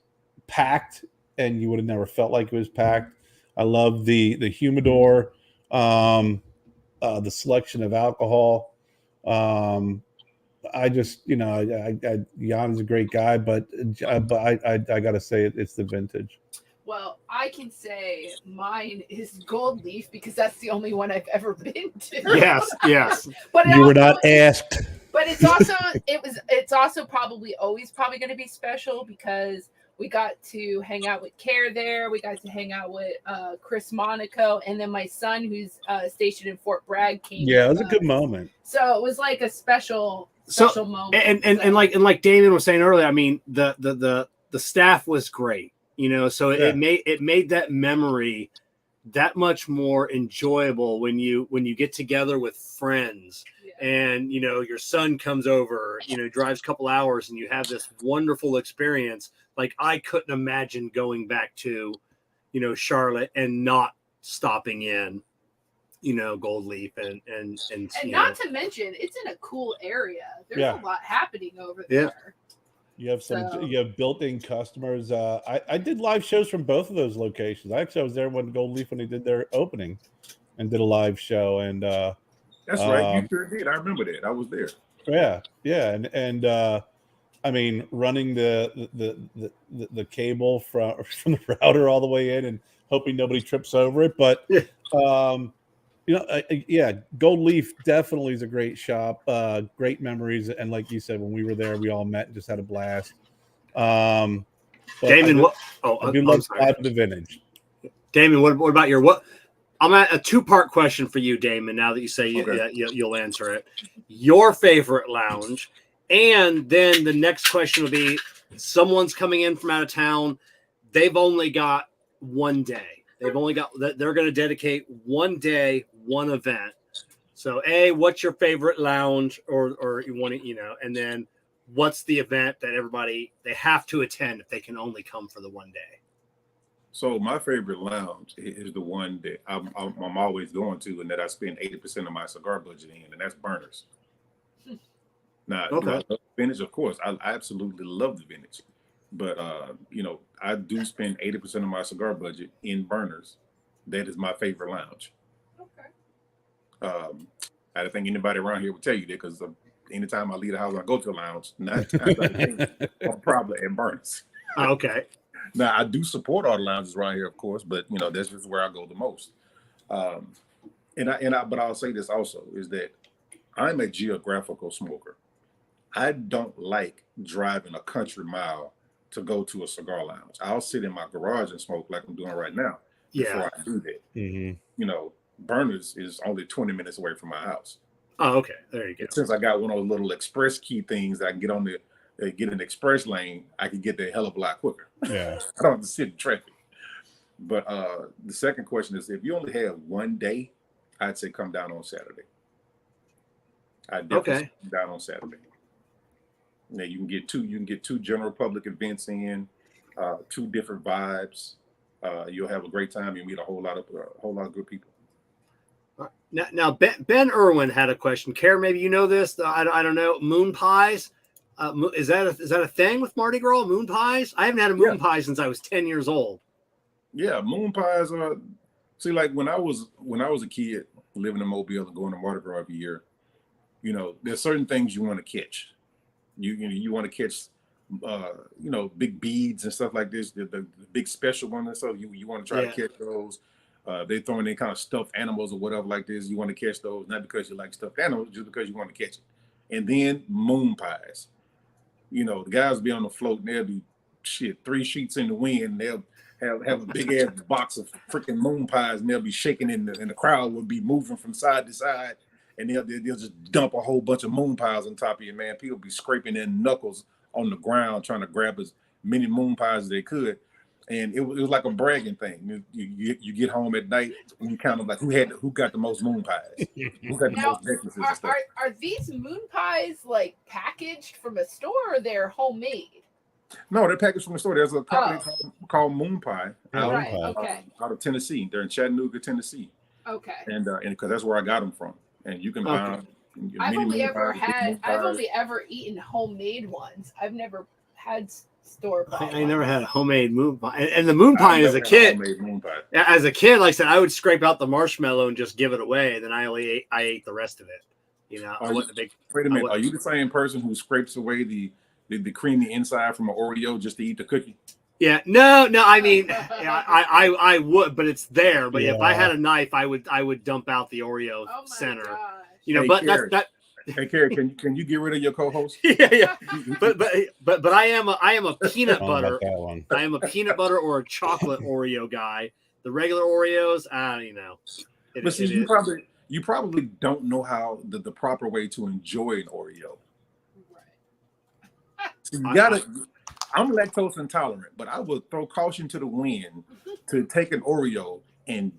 packed, and you would have never felt like it was packed. I love the humidor, the selection of alcohol. I just, Jan is a great guy, but I gotta say it's the vintage. Well, I can say mine is Gold Leaf because that's the only one I've ever been to. Yes. But You were not asked. But it's also probably always going to be special because we got to hang out with Kerr there. We got to hang out with Chris Monaco, and then my son, who's stationed in Fort Bragg, came. Yeah, it was a good moment. So it was like a special moment. And like Damon was saying earlier, I mean, the staff was great, so it made that memory that much more enjoyable when you get together with friends. And your son comes over, drives a couple hours, and you have this wonderful experience. Like, I couldn't imagine going back to Charlotte and not stopping in Gold Leaf and not to mention it's in a cool area. There's a lot happening over there. You have built-in customers. I did live shows from both of those locations. I was there when Gold Leaf, when they did their opening, and did a live show. And that's right, you sure did. I remember that. I was there. Yeah, and I mean, running the cable from the router all the way in and hoping nobody trips over it. But Gold Leaf definitely is a great shop. Great memories, and like you said, when we were there, we all met and just had a blast. Damon, I do love the vintage. Damon, what about your I'm at a two-part question for you, Damon. Now that you say you'll answer it, your favorite lounge, and then the next question will be: someone's coming in from out of town. They've only got one day. They're going to dedicate one day, one event. So, what's your favorite lounge, or you want to, and then what's the event that they have to attend if they can only come for the one day? So my favorite lounge is the one that I'm always going to, and that I spend 80% of my cigar budget in, and that's Burners. Now, do I love vintage? Of course, I absolutely love the vintage, but I do spend 80% of my cigar budget in Burners. That is my favorite lounge. Okay. I don't think anybody around here would tell you that, because anytime I leave the house, I go to a lounge. 9 times out of 10, I'm probably in Burners. Okay. Now, I do support all the lounges around here, of course, but that's just where I go the most. But I'll say this also, is that I'm a geographical smoker. I don't like driving a country mile to go to a cigar lounge. I'll sit in my garage and smoke like I'm doing right now before I do that. Mm-hmm. Burners is only 20 minutes away from my house. Oh, okay. There you go. Since I got one of those little express key things that I can get on get an express lane, I can get there a hell of a lot quicker. Yeah. I don't have to sit in traffic. But the second question is, if you only have one day, I'd say come down on Saturday. I'd definitely come down on Saturday. Now you can get two general public events in, 2 different vibes. You'll have a great time. You'll meet a whole lot of good people. Now Ben Irwin had a question. Kerr, maybe you know this. I don't know. Moon pies. Is that a thing with Mardi Gras? Moon pies? I haven't had a moon pie since I was 10 years old. Yeah, moon pies are. See, like when I was a kid living in Mobile and going to Mardi Gras every year, there's certain things you want to catch. You want to catch, big beads and stuff like this. The big special ones and stuff. You want to try to catch those. They throwing in kind of stuffed animals or whatever like this. You want to catch those, not because you like stuffed animals, just because you want to catch it. And then moon pies. The guys be on the float and they'll do 3 sheets in the wind. And they'll have a big ass box of freaking moon pies, and they'll be shaking and the crowd will be moving from side to side. And they'll just dump a whole bunch of moon pies on top of you, man. People be scraping their knuckles on the ground trying to grab as many moon pies as they could. And it was like a bragging thing. You get home at night and you kind of like, who got the most moon pies? Who got the most necklaces and stuff? Are these moon pies like packaged from a store, or they're homemade? No, they're packaged from the store. There's a company called Moon Pie Right. Okay. out of Tennessee. They're in Chattanooga, Tennessee. Okay. And because that's where I got them from. And you can buy them. I've only ever eaten homemade ones. I've never had store bought. I never had a homemade moon pie. And the moon pie as a kid. As a kid, like I said, I would scrape out the marshmallow and just give it away. Then I ate the rest of it. You know, Wait a minute. Are you the same person who scrapes away the creamy inside from an Oreo just to eat the cookie? Yeah, no. I mean, I would, but it's there. But if I had a knife, I would dump out the Oreo center. Gosh. You know, hey, but Kerr, that. Hey, Kerr, can you get rid of your co-host? Yeah. But I am a peanut butter. I am a peanut butter or a chocolate Oreo guy. The regular Oreos, you know. But see, you probably don't know how the proper way to enjoy an Oreo. Right. So you gotta. I'm lactose intolerant, but I will throw caution to the wind to take an Oreo and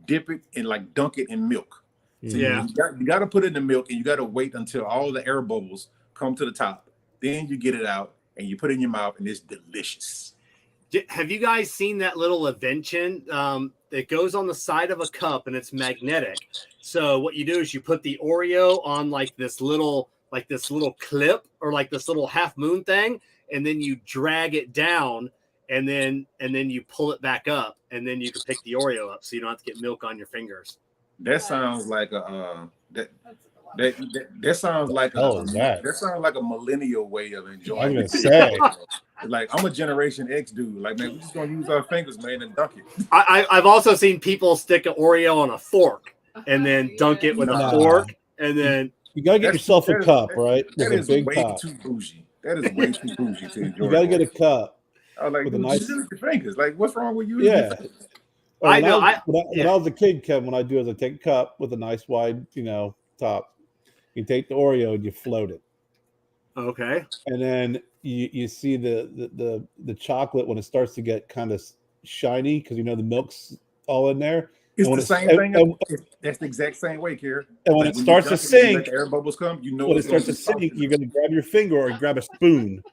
dip it and like dunk it in milk. So you got to put it in the milk, and you got to wait until all the air bubbles come to the top. Then you get it out and you put it in your mouth, and it's delicious. Have you guys seen that little invention that goes on the side of a cup and it's magnetic? So what you do is you put the Oreo on like this little clip or like this little half moon thing, and then you drag it down, and then you pull it back up, and then you can pick the Oreo up, so you don't have to get milk on your fingers. That sounds like a that sounds like that sounds like a millennial way of enjoying. I was gonna say, like, I'm a Generation X dude. Like, man, we're just gonna use our fingers, man, and dunk it. I've also seen people stick an Oreo on a fork and then dunk it with a fork, and then you gotta get yourself a cup, right? That with is a big way cup. too bougie. That is way too bougie to enjoy. You gotta get a cup. I like, with a nice your fingers. Like, what's wrong with you? Yeah. I know. When I was a kid, Kevin, what I do is I take a cup with a nice wide, top. You take the Oreo and you float it. Okay. And then you see the chocolate when it starts to get kind of shiny because the milk's all in there. It's the same thing. That's the exact same way, Kerr. And when it starts to sing, the air bubbles come. When it starts to sing, you're going to grab your finger or grab a spoon,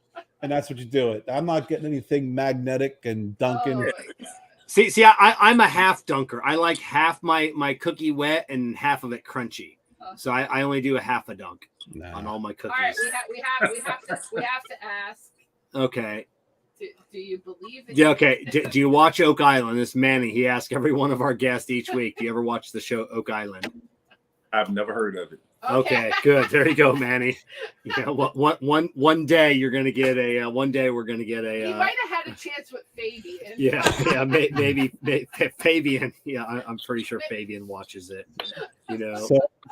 and that's what you do it. I'm not getting anything magnetic and dunking. See, I'm a half dunker. I like half my cookie wet and half of it crunchy. So I only do a half a dunk on all my cookies. All right, we have to ask. Okay. Do you believe it? Yeah. Okay. Do you watch Oak Island? This Manny. He asks every one of our guests each week. Do you ever watch the show Oak Island? I've never heard of it. Okay, good. There you go, Manny. Yeah, one day you're gonna get a. One day we're gonna get a. He might have had a chance with Fabian. Yeah, maybe Fabian. Yeah, I'm pretty sure Fabian watches it.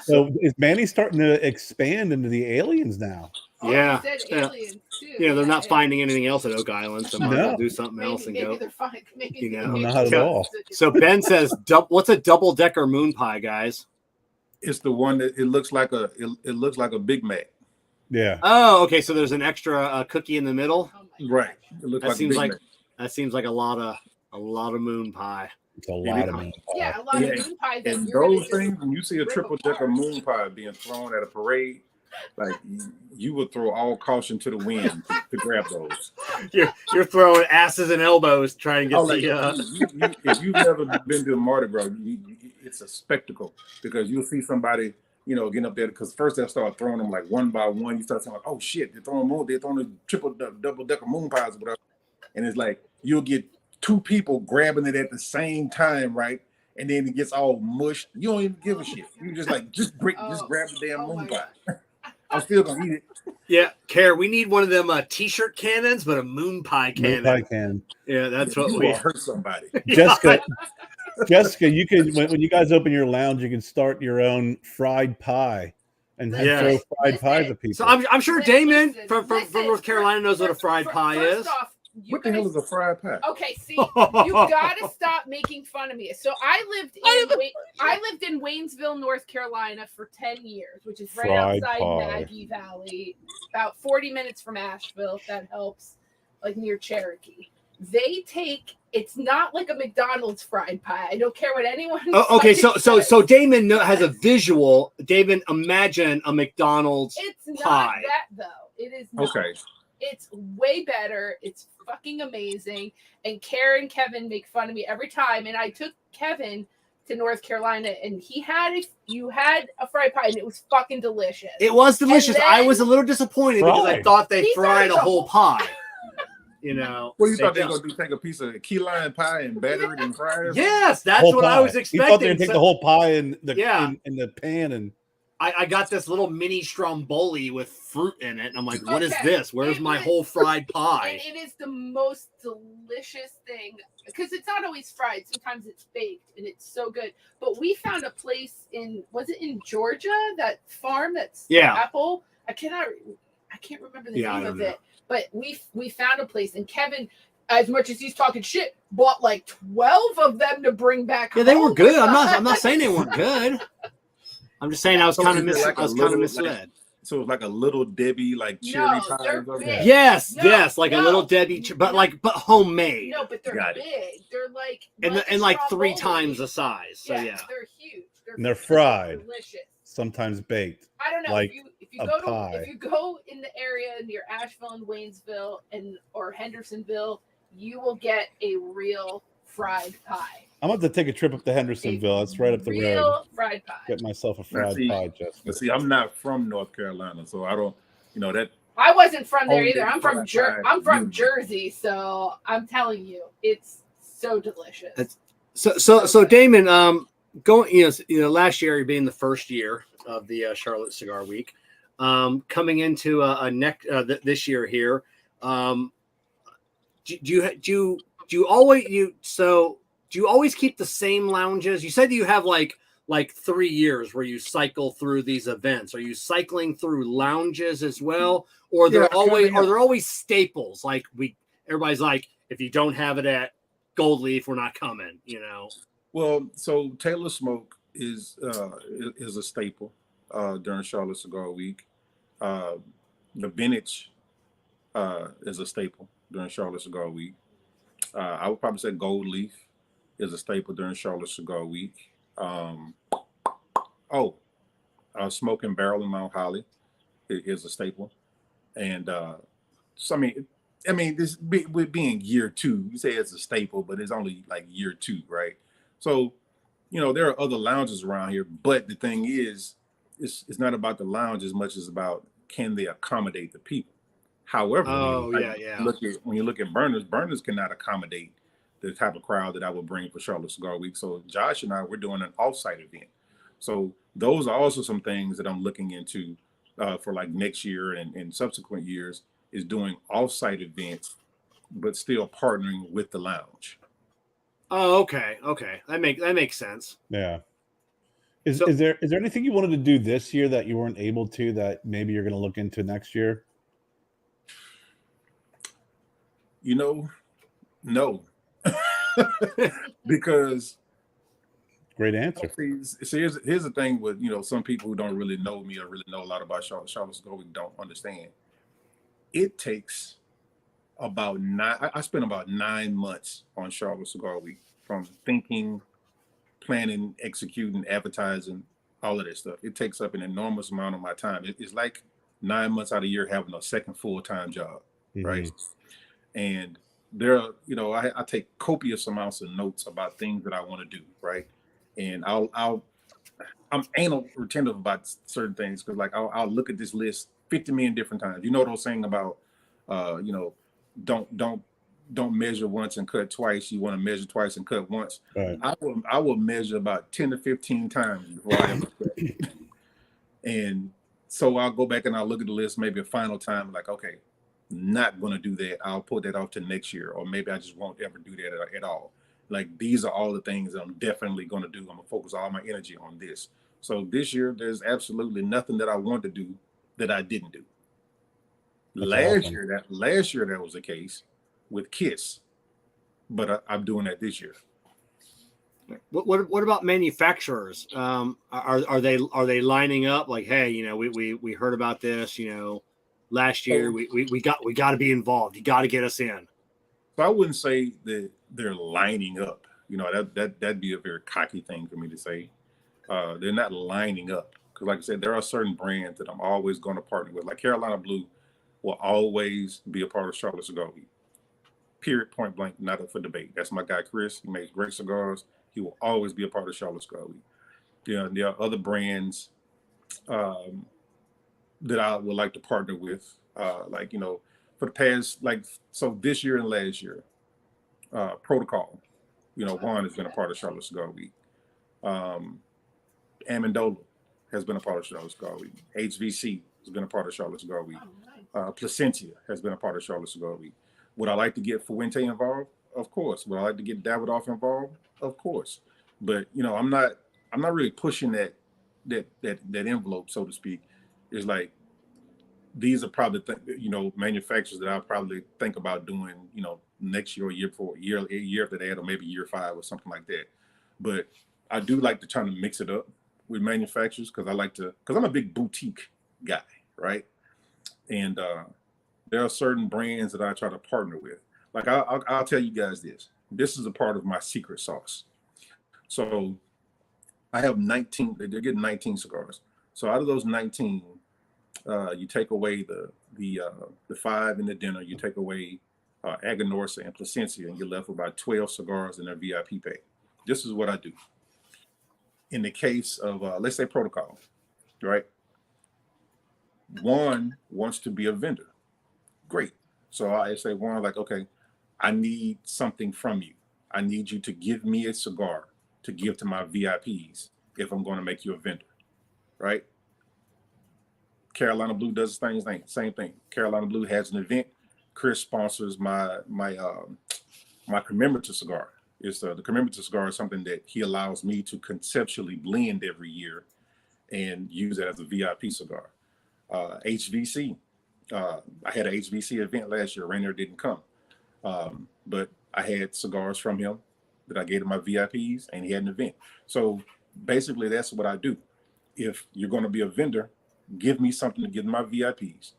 So is Manny starting to expand into the aliens now? Yeah, aliens too. Yeah, they're not finding anything else at Oak Island, so might as well do something else and go. They're fine. Not at all. So Ben says, "What's a double-decker moon pie, guys?" It's the one that it looks like a Big Mac. Yeah. Oh, okay. So there's an extra cookie in the middle. Right. It looks that seems like Mac. That seems like a lot of moon pie. It's a lot of moon pie. Yeah, a lot of moon pie. And those things, when you see a triple decker moon pie being thrown at a parade, like you would throw all caution to the wind to grab those. You're throwing asses and elbows trying to get if you've never been to a Mardi Gras, it's a spectacle because you'll see somebody, getting up there because first they'll start throwing them like one by one. You start saying like, oh shit, they're throwing the double decker moon pies or whatever, and it's like you'll get two people grabbing it at the same time, right? And then it gets all mushed. You don't even give a shit. You just like just grab the damn moon pie. I'm still gonna eat it. Yeah, Kerr, we need one of them t-shirt cannons, but a moon pie cannon. Moon pie cannon. Yeah, that's what we hurt somebody. Jessica, you can when you guys open your lounge, you can start your own fried pie and throw fried pies at people. So I'm sure Damon from North Carolina knows what a fried pie is. Off, what the hell is a fried pie? Okay, see, you gotta stop making fun of me. So I lived in Waynesville, North Carolina for 10 years, which is right outside Maggie Valley, about 40 minutes from Asheville, if that helps, like near Cherokee. It's not like a McDonald's fried pie. I don't care what anyone says. Okay, so Damon has a visual. Damon, imagine a McDonald's It's not pie. that though. It is not. Okay. It's way better. It's fucking amazing. And Kerr and Kevin make fun of me every time. And I took Kevin to North Carolina, and you had a fried pie, and it was fucking delicious. It was delicious. Then, I was a little disappointed because I thought they fried a whole pie. You know, What do you thought they were going to do? Take a piece of key lime pie and batter it and fry it? Yes, that's whole what pie. I was You expecting. thought they'd take the whole pie in the in the pan, and I got this little mini stromboli with fruit in it, and I'm like, what is this? Where's my whole fried pie? And it is the most delicious thing because it's not always fried. Sometimes it's baked, and it's so good. But we found a place was it in Georgia? That farm that's apple. I can't remember the name of it. But we found a place, and Kevin, as much as he's talking shit, bought like 12 of them to bring back. Yeah, they were good. I'm not saying they weren't good. I'm just saying I was kind of misled. So it was like a little Debbie, like cherry pie. Yes, like a little Debbie, but homemade. No, but they're big. They're like and like 3 times the size. So yeah, they're huge. They're fried, delicious. Sometimes baked. I don't know like if you go in the area near Asheville and Waynesville or Hendersonville, you will get a real fried pie. I'm about to take a trip up to Hendersonville. It's right up the road. Real fried pie. Get myself a fried pie, Jessica. But see, I'm not from North Carolina, so I don't, that. I wasn't from there either. I'm from Jersey, so I'm telling you, it's so delicious. So Damon, going, last year being the first year of the Charlotte Cigar Week, coming into this year here, do you always keep the same lounges? You said you have like 3 years where you cycle through these events. Are you cycling through lounges as well, or are there always staples? Like everybody's like, if you don't have it at Gold Leaf, we're not coming. Well, so Taylor Smoke is a staple during Charlotte Cigar Week. The vintage is a staple during Charlotte Cigar Week. I would probably say Gold Leaf is a staple during Charlotte Cigar Week. Smoking Barrel in Mount Holly is a staple. And so I mean, this with being year 2, you say it's a staple, but it's only like year 2, right? So, there are other lounges around here, but the thing is, it's not about the lounge as much as about can they accommodate the people. However, when you look at Burners cannot accommodate the type of crowd that I would bring for Charlotte Cigar Week. So Josh and I, we're doing an off-site event. So those are also some things that I'm looking into for like next year and subsequent years, is doing off-site events, but still partnering with the lounge. Oh, okay. That makes sense. Yeah. Is there anything you wanted to do this year that you weren't able to that maybe you're going to look into next year? No. Because great answer. See, here's the thing with some people who don't really know me or really know a lot about Charlotte Cigar Week don't understand. It takes I spent about 9 months on Charlotte Cigar Week, from thinking, planning, executing, advertising, all of that stuff. It takes up an enormous amount of my time. It's like 9 months out of the year having a second full-time job, right? And there are, I take copious amounts of notes about things that I want to do, right? And I'm anal retentive about certain things, because like I'll look at this list 50 million different times. You know what I was saying about, don't measure once and cut twice. You want to measure twice and cut once. Right. I will measure about 10 to 15 times before I ever cut. And so I'll go back and I'll look at the list maybe a final time, like, okay, not going to do that. I'll put that off to next year, or maybe I just won't ever do that at all. Like, these are all the things that I'm definitely going to do. I'm going to focus all my energy on this. So this year, there's absolutely nothing that I want to do that I didn't do. Last year that was the case with Kiss, but I'm doing that this year. What about manufacturers? Are they lining up like, hey, we heard about this, last year, we got to be involved. You got to get us in. So I wouldn't say that they're lining up. That'd be a very cocky thing for me to say. They're not lining up, because, like I said, there are certain brands that I'm always going to partner with. Like Carolina Blue, will always be a part of Charlotte Cigar Week. Period, point blank, not up for debate. That's my guy, Chris. He makes great cigars. He will always be a part of Charlotte Cigar Week. There are other brands that I would like to partner with. Like, for the past, so this year and last year, Protocol, Juan has been a part of Charlotte Cigar Week. Amendola has been a part of Charlotte Cigar Week. HVC has been a part of Charlotte Cigar Week. Placentia has been a part of Charlotte Cigar Week. Would I like to get Fuente involved? Of course. Would I like to get Davidoff involved? Of course. But I'm not really pushing that envelope, so to speak. It's like these are probably manufacturers that I'll probably think about doing next year or year after that, or maybe year 5 or something like that. But I do like to try to mix it up with manufacturers because I'm a big boutique guy, right? And there are certain brands that I try to partner with. Like I'll tell you guys this. This is a part of my secret sauce. So I have 19. They're getting 19 cigars. So out of those 19, you take away the 5 in the dinner. You take away Aganorsa and Placencia, and you're left with about 12 cigars in their VIP pack. This is what I do. In the case of let's say Protocol, right? One wants to be a vendor. Great. So I say, Juan, like, okay, I need something from you. I need you to give me a cigar to give to my VIPs if I'm going to make you a vendor, right? Carolina Blue does the same thing. Carolina Blue has an event. Chris sponsors my commemorative cigar. The commemorative cigar is something that he allows me to conceptually blend every year and use it as a VIP cigar. HVC. I had an HVC event last year. Rainier didn't come. But I had cigars from him that I gave to my VIPs, and he had an event. So basically, that's what I do. If you're going to be a vendor, give me something to give my VIPs.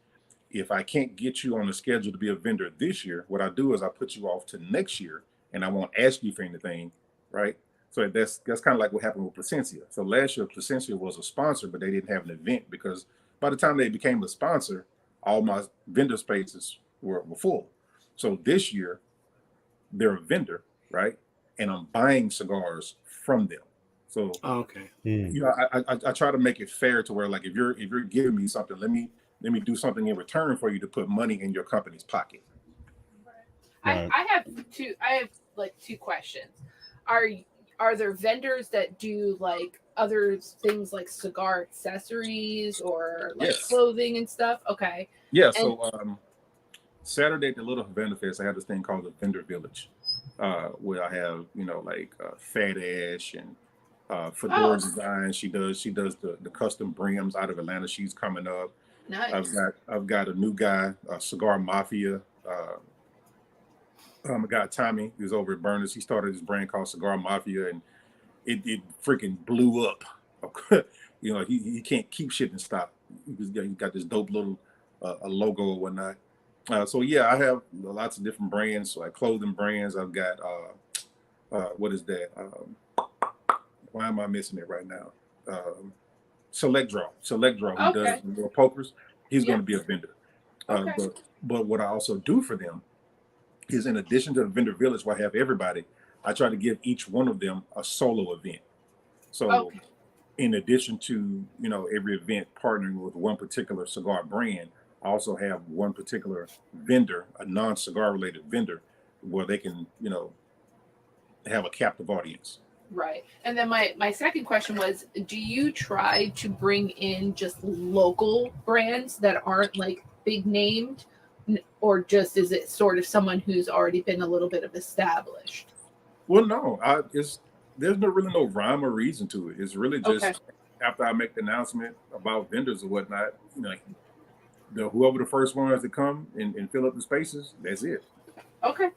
If I can't get you on the schedule to be a vendor this year, what I do is I put you off to next year, and I won't ask you for anything, right? So that's kind of like what happened with Placencia. So last year, Placencia was a sponsor, but they didn't have an event because by the time they became a sponsor, all my vendor spaces were full. So this year, they're a vendor, right? And I'm buying cigars from them. So okay, I try to make it fair to where, like, if you're giving me something, let me do something in return for you to put money in your company's pocket. Right. I have two questions. Are there vendors that do like other things like cigar accessories or like clothing and stuff? Okay. Yeah. So Saturday at the Little Vendor Fest, I have this thing called the Vendor Village, where I have Fat Ash and Fedora Design. She does the custom brims out of Atlanta. She's coming up. Nice. I've got a new guy, Cigar Mafia. I got Tommy, who's over at Burners. He started this brand called Cigar Mafia, and it freaking blew up. He can't keep shit in stock. He got this dope little a logo or whatnot. So yeah, I have lots of different brands, like clothing brands. I've got what is that? Why am I missing it right now? Select Draw, who does the pokers. He's going to be a vendor. But what I also do for them is, in addition to the Vendor Village, where I have everybody, I try to give each one of them a solo event. So in addition to, every event partnering with one particular cigar brand, I also have one particular vendor, a non-cigar related vendor, where they can, have a captive audience. Right. And then my second question was, do you try to bring in just local brands that aren't like big named, or just is it sort of someone who's already been a little bit of established? Well, no, there's really no rhyme or reason to it. It's really just after I make the announcement about vendors or whatnot, whoever the first ones that come and fill up the spaces, that's it. Okay.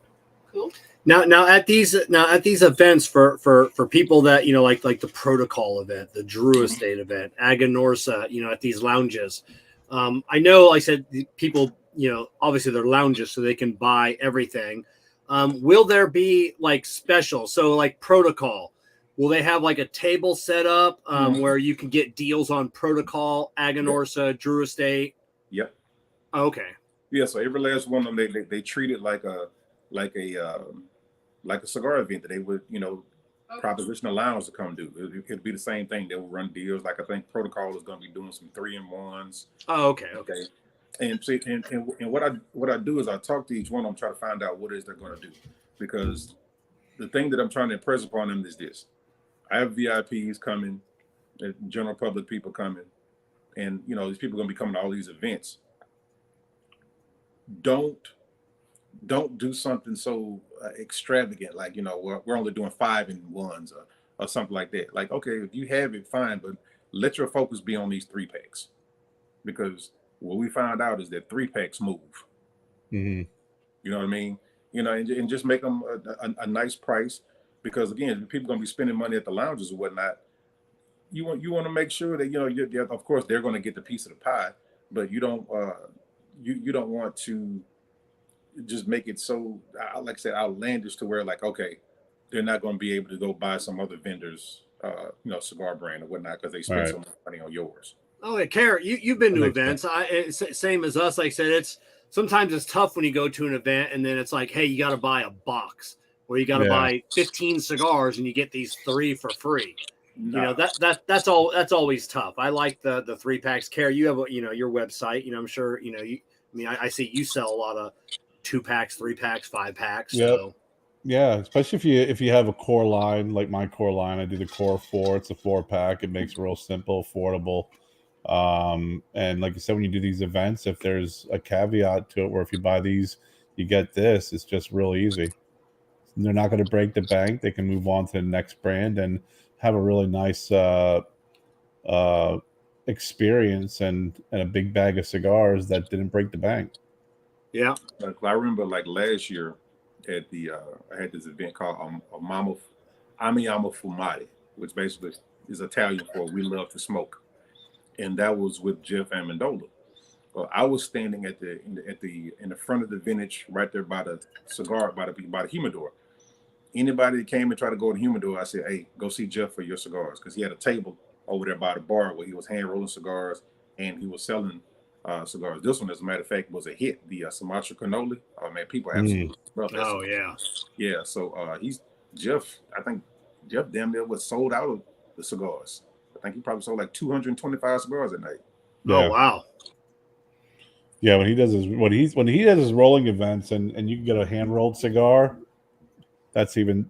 Cool. Now at these events for people that like the Protocol event, the Drew Estate event, Aganorsa, at these lounges, I know, like I said, people, obviously they're lounges, so they can buy everything. Will there be like special? So like Protocol, will they have like a table set up where you can get deals on Protocol, Aganorsa, Drew Estate? Yep. Okay. Yeah, so every last one of them, they treat it like a cigar event that they would, proposition a lounge to come do. It'd be the same thing. They will run deals. Like I think Protocol is going to be doing some 3-in-1s. Oh, okay. And see, and what I do is I talk to each one of them, try to find out what it is they're going to do, because the thing that I'm trying to impress upon them is this: I have VIPs coming, general public people coming, and these people are going to be coming to all these events. Don't do something so extravagant, like we're only doing 5-in-1s or something like that. Like, okay, if you have it, fine, but let your focus be on these 3-packs, because what we found out is that 3-packs move. Mm-hmm. You know what I mean? And just make them a nice price, because again, people are going to be spending money at the lounges or whatnot. You want to make sure that of course they're going to get the piece of the pie, but you don't you don't want to just make it so, like I said, outlandish to where, like, okay, they're not going to be able to go buy some other vendors, cigar brand or whatnot, because they spend so much money on yours. Oh, yeah, Kerr, you've been to events. Same as us. Like I said, sometimes it's tough when you go to an event and then it's like, hey, you got to buy a box, or you got to buy 15 cigars and you get these 3 for free. Nah. That's always tough. I like the 3-packs. Kerr, you have your website. I'm sure I see you sell a lot of 2-packs, 3-packs, 5-packs. Yep. So. Yeah, especially if you have a core line like my core line. I do the core 4. It's a 4-pack. It makes it real simple, affordable. And like you said, when you do these events, if there's a caveat to it where if you buy these, you get this, it's just real easy. They're not going to break the bank. They can move on to the next brand and have a really nice experience and a big bag of cigars that didn't break the bank. Yeah. I remember like last year at the I had this event called Amiamo Fumati, which basically is Italian for "we love to smoke," and that was with Jeff Amendola. Well, I was standing in the front of the vintage, right there by the cigar, by the humidor. Anybody that came and tried to go to the humidor, I said, "Hey, go see Jeff for your cigars," because he had a table over there by the bar where he was hand rolling cigars and he was selling cigars. This one, as a matter of fact, was a hit. The Sumatra Cannoli. Oh man, people absolutely love that. Oh cigar. Yeah. So Jeff. I think Jeff damn near was sold out of the cigars. I think he probably sold like 225 cigars at night. Yeah. Oh wow. Yeah, when he does his rolling events and you can get a hand rolled cigar, that's even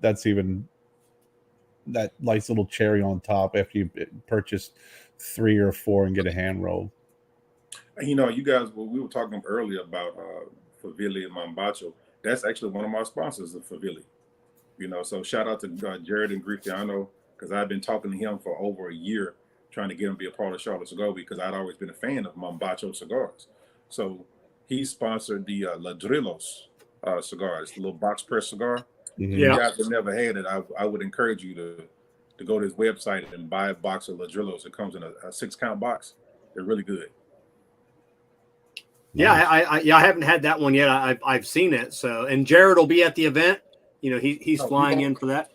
that nice little cherry on top after you purchase 3 or 4 and get a hand roll. You guys, we were talking earlier about Favilli and Mambacho. That's actually one of my sponsors of Favilli. So shout out to Jared and Grifiano, because I've been talking to him for over a year, trying to get him to be a part of Charlotte Cigar, because I'd always been a fan of Mambacho cigars. So he sponsored the Ladrillos cigars, the little box press cigar. Mm-hmm. Yeah. If you guys have never had it, I would encourage you to go to his website and buy a box of Ladrillos. It comes in a 6-count box. They're really good. Yeah, I haven't had that one yet. I've seen it. So, and Jared will be at the event. He's flying in for that.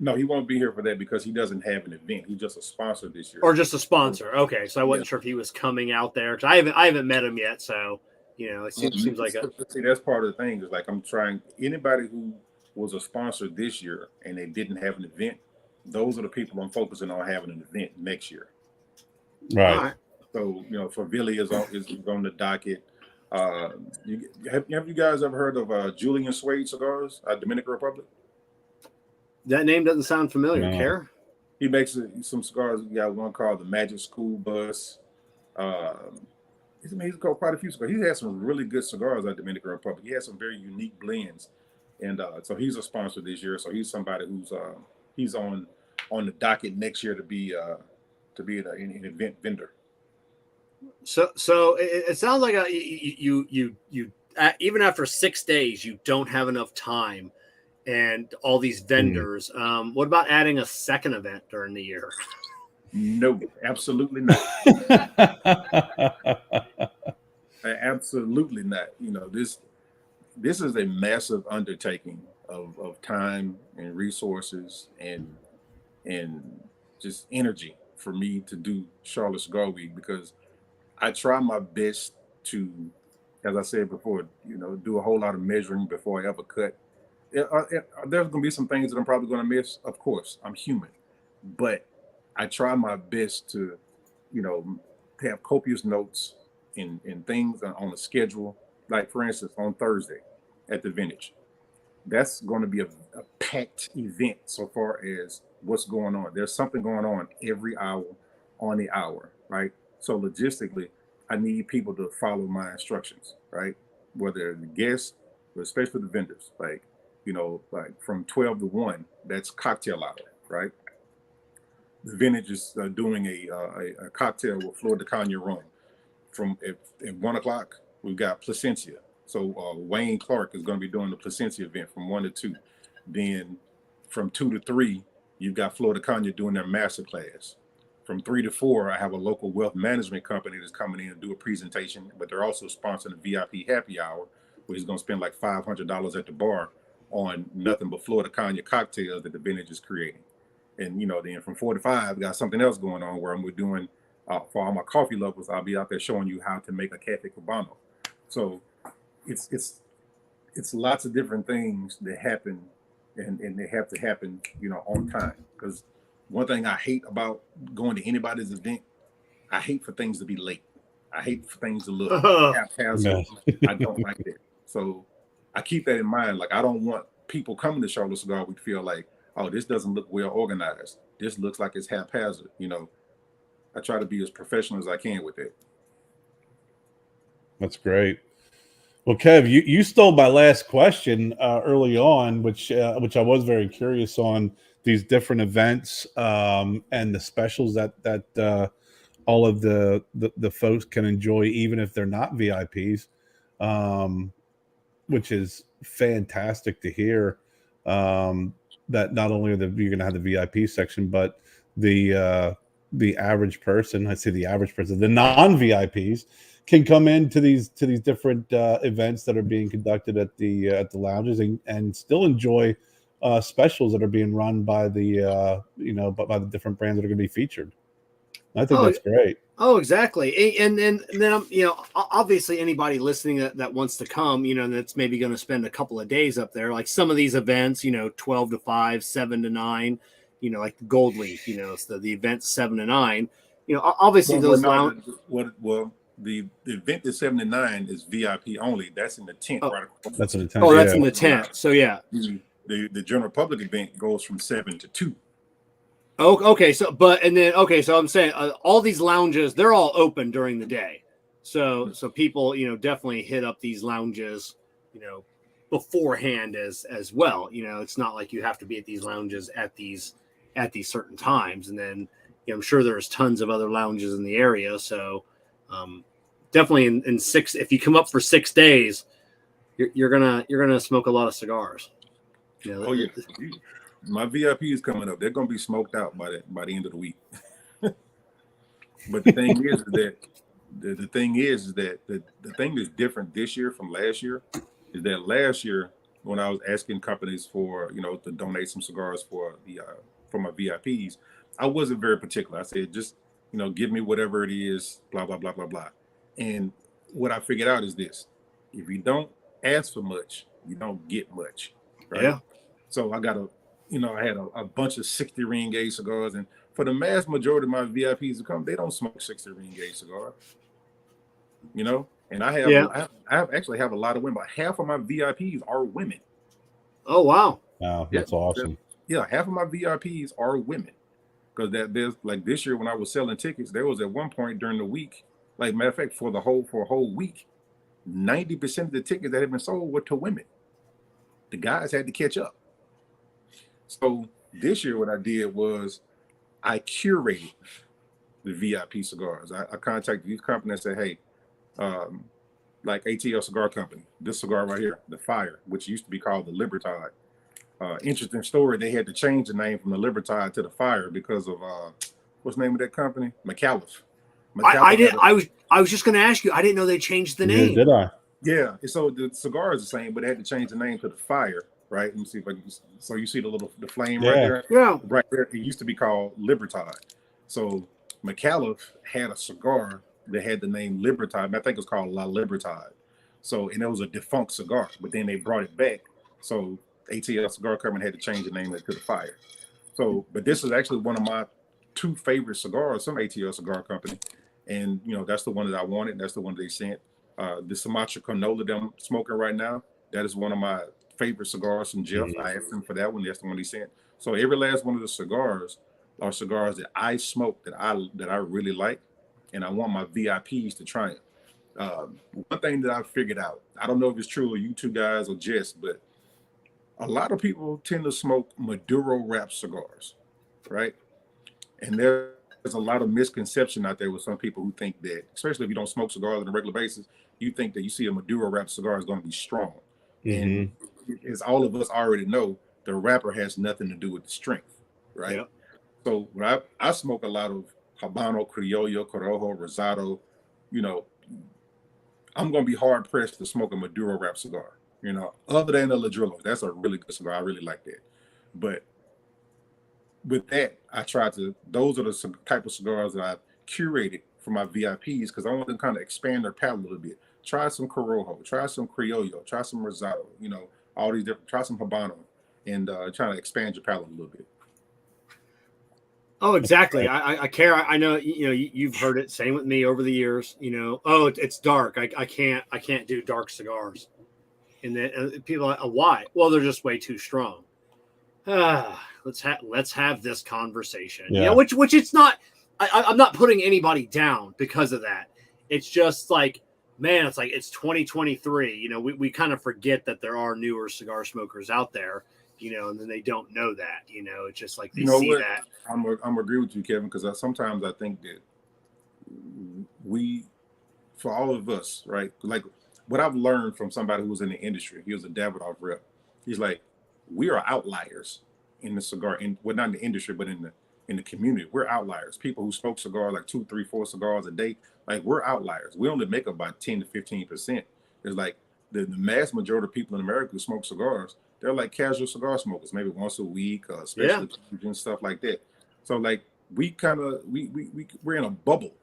No, he won't be here for that because he doesn't have an event. He's just a sponsor this year. Or just a sponsor. Okay, so I wasn't sure if he was coming out there, because I haven't met him yet. So it seems like See, that's part of the thing. Is like I'm trying anybody who was a sponsor this year and they didn't have an event. Those are the people I'm focusing on having an event next year. Right. So Favilli is on the docket. Have you guys ever heard of Julian Suede Cigars, Dominican Republic? That name doesn't sound familiar. No. Kerr? He makes some cigars. He got one called the Magic School Bus. He's got quite a few cigars. He has some really good cigars at Dominican Republic. He has some very unique blends, and so he's a sponsor this year. So he's somebody who's he's on the docket next year to be an event vendor. So it sounds like you even after 6 days you don't have enough time, and all these vendors. What about adding a second event during the year? No, absolutely not. Absolutely not. This is a massive undertaking of time and resources and just energy for me to do Charlotte Cigar Week, because I try my best to as I said before, do a whole lot of measuring before I ever cut. There's going to be some things that I'm probably going to miss. Of course, I'm human, but I try my best to, have copious notes and things on a schedule. Like, for instance, on Thursday at the Vintage, that's going to be a packed event so far as what's going on. There's something going on every hour on the hour, right? So logistically, I need people to follow my instructions, right? Whether the guests, but especially the vendors, like from 12 to 1, that's cocktail hour, right? The Vintage is doing a cocktail with Flor de Caña rum. From at 1 o'clock, we've got Placencia. So Wayne Clark is going to be doing the Placencia event from 1 to 2. Then from 2 to 3, you've got Flor de Caña doing their master class. From 3 to 4, I have a local wealth management company that's coming in and do a presentation, but they're also sponsoring a VIP happy hour, where he's going to spend like $500 at the bar on nothing but Flor de Caña cocktails that the Vintage is creating. And, then from 4 to 5, got something else going on where I'm doing, for all my coffee lovers, I'll be out there showing you how to make a Cafe Cubano. So it's lots of different things that happen, and they have to happen, on time. Because one thing I hate about going to anybody's event, I hate for things to be late. I hate for things to look haphazard. I don't like that. So I keep that in mind. Like, I don't want people coming to Charlotte Cigar Week to feel like, oh, this doesn't look well organized. This looks like it's haphazard. I try to be as professional as I can with it. That's great. Well, Kev, you stole my last question early on, which I was very curious on these different events and the specials that all of the folks can enjoy, even if they're not VIPs, which is fantastic to hear. That not only you're going to have the VIP section, but the average person, I say the average person, the non-VIPs can come into these different events that are being conducted at the lounges and still enjoy specials that are being run by the by the different brands that are going to be featured. I think that's great. Oh, exactly. And then obviously anybody listening that wants to come, that's maybe going to spend a couple of days up there. Like some of these events, 12 to 5, 7 to 9, like the Gold Leaf, so the event 7 to 9. Obviously the event that's 7 to 9 is VIP only. That's in the tent, right? That's in the tent. Oh, that's in the tent. So yeah. The general public event goes from 7 to 2. Oh, okay. So I'm saying all these lounges, they're all open during the day. So people, definitely hit up these lounges, beforehand as well. It's not like you have to be at these lounges at these certain times. And then, I'm sure there's tons of other lounges in the area. So definitely in 6, if you come up for 6 days, you're gonna smoke a lot of cigars. Oh yeah. My VIP is coming up. They're going to be smoked out by the end of the week. But the thing is that the thing that's different this year from last year is that last year when I was asking companies for to donate some cigars for my VIPs, I wasn't very particular. I said just give me whatever it is, blah blah blah blah blah. And what I figured out is this: if you don't ask for much, you don't get much, right? Yeah. So I got I had a bunch of 60 ring gauge cigars, and for the mass majority of my VIPs who come, they don't smoke 60 ring gauge cigars. And I actually have a lot of women. But half of my VIPs are women. Oh wow! Wow, that's awesome. Yeah, half of my VIPs are women. Because there's like this year when I was selling tickets, there was at one point during the week, like matter of fact, for a whole week, 90% of the tickets that had been sold were to women. The guys had to catch up. So this year, what I did was I curated the VIP cigars. I contacted these companies and said, hey, like ATL Cigar Company, this cigar right here, the Fire, which used to be called the Libertad. Interesting story. They had to change the name from the Libertad to the Fire because of what's the name of that company? McAuliffe. I was just going to ask you. I didn't know they changed the name. Did I? Yeah. So the cigar is the same, but they had to change the name to the Fire. Right. Let me see if I can. So you see the flame right there. Yeah. Right there. It used to be called Libertad. So McAuliffe had a cigar that had the name Libertad. I think it was called La Libertad. So, and it was a defunct cigar, but then they brought it back. So ATL Cigar Company had to change the name to the Fire. So, but this is actually one of my 2 favorite cigars from ATL Cigar Company. And, you know, that's the one that I wanted. That's the one they sent. The Sumatra Canola that I'm smoking right now, that is one of my favorite cigars from Jeff. I asked him for that one. That's the one he sent. So every last one of the cigars are cigars that I smoke that I really like, and I want my VIPs to try it. One thing that I figured out, I don't know if it's true or you 2 guys or Jess, but a lot of people tend to smoke Maduro wrapped cigars, right? And there's a lot of misconception out there with some people who think that, especially if you don't smoke cigars on a regular basis, you think that you see a Maduro wrapped cigar is going to be strong. And as all of us already know, the wrapper has nothing to do with the strength, right? Yep. So when I smoke a lot of Habano, Criollo, Corojo, Rosado, you know, I'm going to be hard pressed to smoke a Maduro wrapped cigar, you know, other than a Ladrillo. That's a really good cigar. I really like that. But with that, those are the type of cigars that I've curated for my VIPs because I want them to kind of expand their palate a little bit. Try some Corojo, try some Criollo, try some Rosado, you know, all these different, try some Habano, and try to expand your palate a little bit. Oh, exactly. I care. I know, you know, you've heard it. Same with me over the years, you know, oh, it's dark. I can't do dark cigars. And then people are like, why? Well, they're just way too strong. Let's have this conversation. Yeah. You know, which it's not. I'm not putting anybody down because of that. It's just like, man, it's like it's 2023. You know, we kind of forget that there are newer cigar smokers out there. You know, and then they don't know that. You know, it's just like they see what? That. I'm agree with you, Kevin, because sometimes I think that for all of us, right? Like what I've learned from somebody who was in the industry, he was a Davidoff rep. He's like, we are outliers in the cigar, not in the industry, but in the community. We're outliers. People who smoke cigars like 2, 3, 4 cigars a day, like we're outliers. We only make up about 10 to 15%. It's like the mass majority of people in America who smoke cigars, they're like casual cigar smokers, maybe once a week, especially and stuff like that. So like we're in a bubble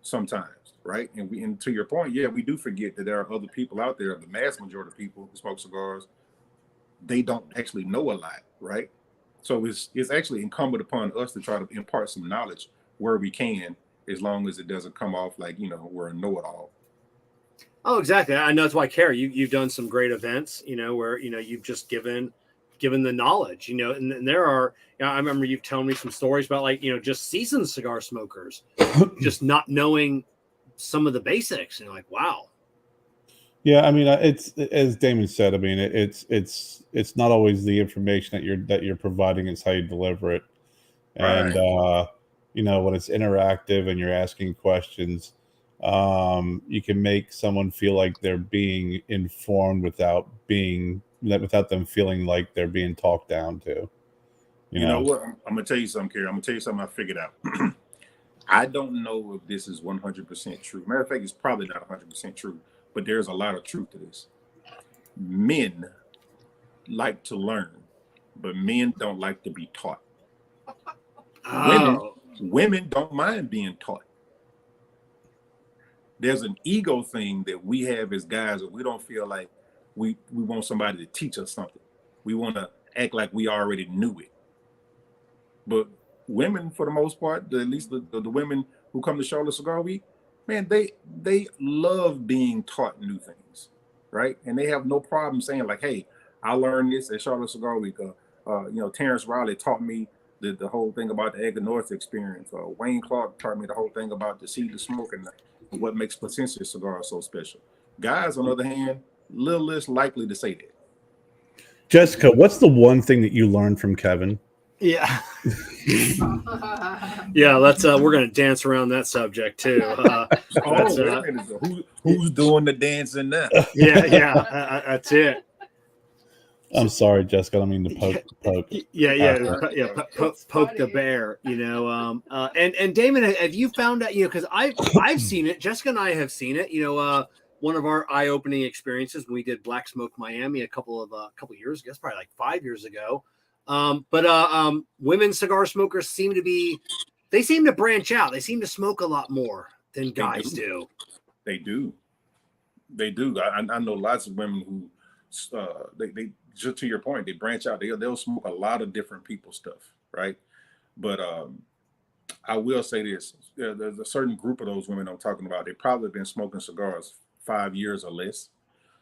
sometimes, right? And to your point, yeah, we do forget that there are other people out there. The mass majority of people who smoke cigars, they don't actually know a lot, right? So it's actually incumbent upon us to try to impart some knowledge where we can, as long as it doesn't come off like, you know, we're a know-it-all. Oh, exactly. I know that's why, Kerr, you've done some great events, you know, where, you know, you've just given the knowledge, you know, and there are, you know, I remember you've told me some stories about like, you know, just seasoned cigar smokers, just not knowing some of the basics, and you're like, wow. Yeah, I mean, it's as Damon said. I mean, it's not always the information that you're providing; it's how you deliver it. And right. You know, when it's interactive and you're asking questions, you can make someone feel like they're being informed without them feeling like they're being talked down to. You know what? I'm gonna tell you something, Kerry. I'm gonna tell you something I figured out. I don't know if this is 100% true. Matter of fact, it's probably not 100% true, but there's a lot of truth to this. Men like to learn, but men don't like to be taught. Women don't mind being taught. There's an ego thing that we have as guys that we don't feel like we want somebody to teach us something. We want to act like we already knew it. But women, for the most part, at least the women who come to Charlotte Cigar Week, man, they love being taught new things, right? And they have no problem saying like, hey, I learned this at Charlotte Cigar Week. You know, Terrence Riley taught me the whole thing about the Edgar North experience. Wayne Clark taught me the whole thing about the seed of smoke and what makes Placencia cigars so special. Guys, on the other hand, a little less likely to say that. Jessica, what's the one thing that you learned from Kevin? Yeah. Yeah, let's we're gonna dance around that subject too. Who's doing the dancing now? Yeah, that's it. I'm sorry, Jessica. I don't mean to poke. Poke the bear, you know. And Damon, have you found out? You know, because I've seen it. Jessica and I have seen it. You know, one of our eye-opening experiences when we did Black Smoke Miami a couple years ago, it's probably like 5 years ago. But women cigar smokers seem to branch out. They seem to smoke a lot more than guys do. They do. They do. I know lots of women who, they just to your point, they branch out. They'll smoke a lot of different people's stuff, right? But I will say this: there's a certain group of those women I'm talking about. They've probably been smoking cigars 5 years or less.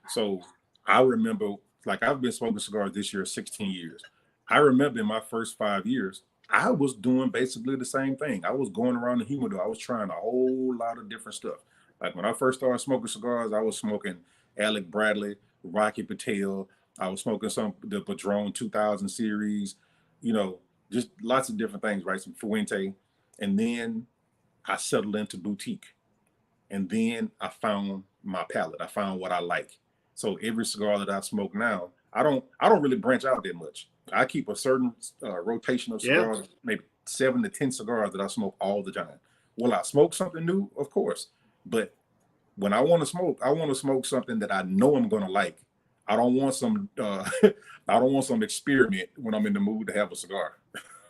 So I remember, like, I've been smoking cigars this year 16 years. I remember in my first 5 years, I was doing basically the same thing. I was going around the humidor. I was trying a whole lot of different stuff. Like when I first started smoking cigars, I was smoking Alec Bradley, Rocky Patel. I was smoking the Padron 2000 series, just lots of different things, right? Some Fuente. And then I settled into boutique. And then I found my palate. I found what I like. So every cigar that I smoke now, I don't really branch out that much. I keep a certain rotation of cigars, maybe 7 to 10 cigars that I smoke all the time. Will I smoke something new? Of course. But when I want to smoke something that I know I'm going to like. I don't want some experiment when I'm in the mood to have a cigar.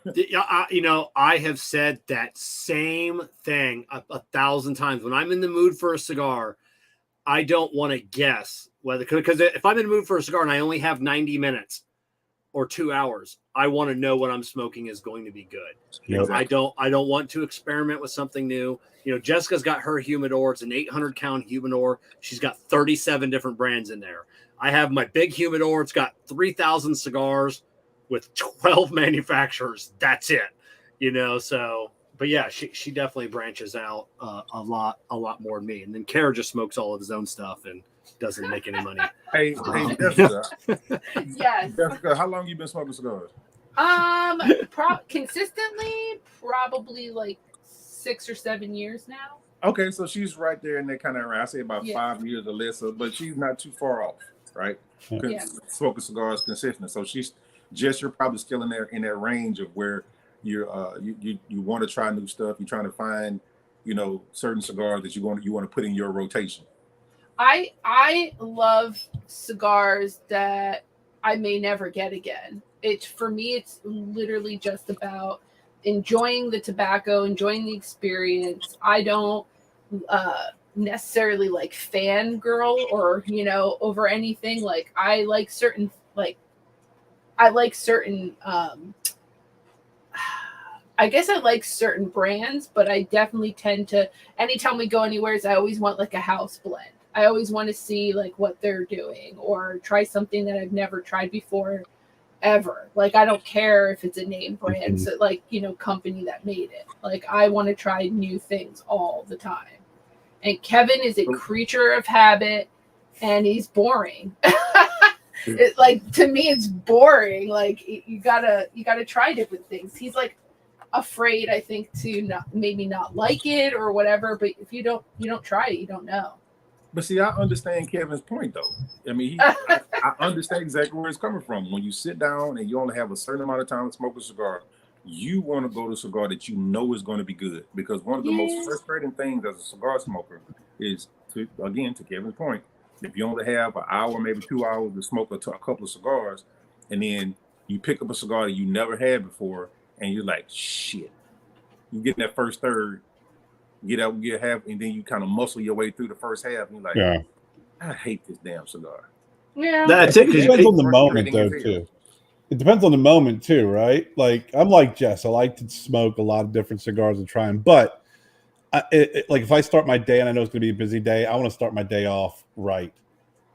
I have said that same thing a 1,000 times. When I'm in the mood for a cigar, I don't want to guess whether, because if I'm in the mood for a cigar and I only have 90 minutes or 2 hours, I want to know what I'm smoking is going to be good. Yep. I don't want to experiment with something new. Jessica's got her humidor. It's an 800 count humidor. She's got 37 different brands in there. I have my big humidor. It's got 3,000 cigars with 12 manufacturers. That's it, so, but yeah, she definitely branches out a lot more than me. And then Kerr just smokes all of his own stuff and doesn't make any money. Hey, Jessica. Yes. Jessica, how long you been smoking cigars? Consistently, probably like 6 or 7 years now. Okay, so she's right there in that kind of, I say about 5 years or less, but she's not too far off, right? Yeah. Smoking cigars consistent. So you're probably still in that range of where you want to try new stuff. You're trying to find, certain cigars that you want to put in your rotation. I love cigars that I may never get again. For me, it's literally just about enjoying the tobacco, enjoying the experience. I don't necessarily like fangirl or over anything. Like I like certain I guess I like certain brands, but I definitely tend to, anytime we go anywhere, I always want like a house blend. I always want to see like what they're doing or try something that I've never tried before ever. Like, I don't care if it's a name brand, so like, company that made it. Like, I want to try new things all the time. And Kevin is a creature of habit and he's boring. To me, it's boring. Like, you gotta try different things. He's like afraid, I think, to maybe not like it or whatever. But if you don't try it, you don't know. But see, I understand Kevin's point, though. I mean, I understand exactly where it's coming from. When you sit down and you only have a certain amount of time to smoke a cigar, you want to go to a cigar that you know is going to be good. Because one of the most frustrating things as a cigar smoker is, to Kevin's point, if you only have an hour, maybe 2 hours to smoke a couple of cigars, and then you pick up a cigar that you never had before, and you're like, shit. You get in that first third, get half, and then you kind of muscle your way through the first half, and you're like, I hate this damn cigar. Yeah. That's it. It depends on the moment, though, too. It depends on the moment, too, right? Like, I'm like Jess. I like to smoke a lot of different cigars and try them. But, like, if I start my day and I know it's going to be a busy day, I want to start my day off right.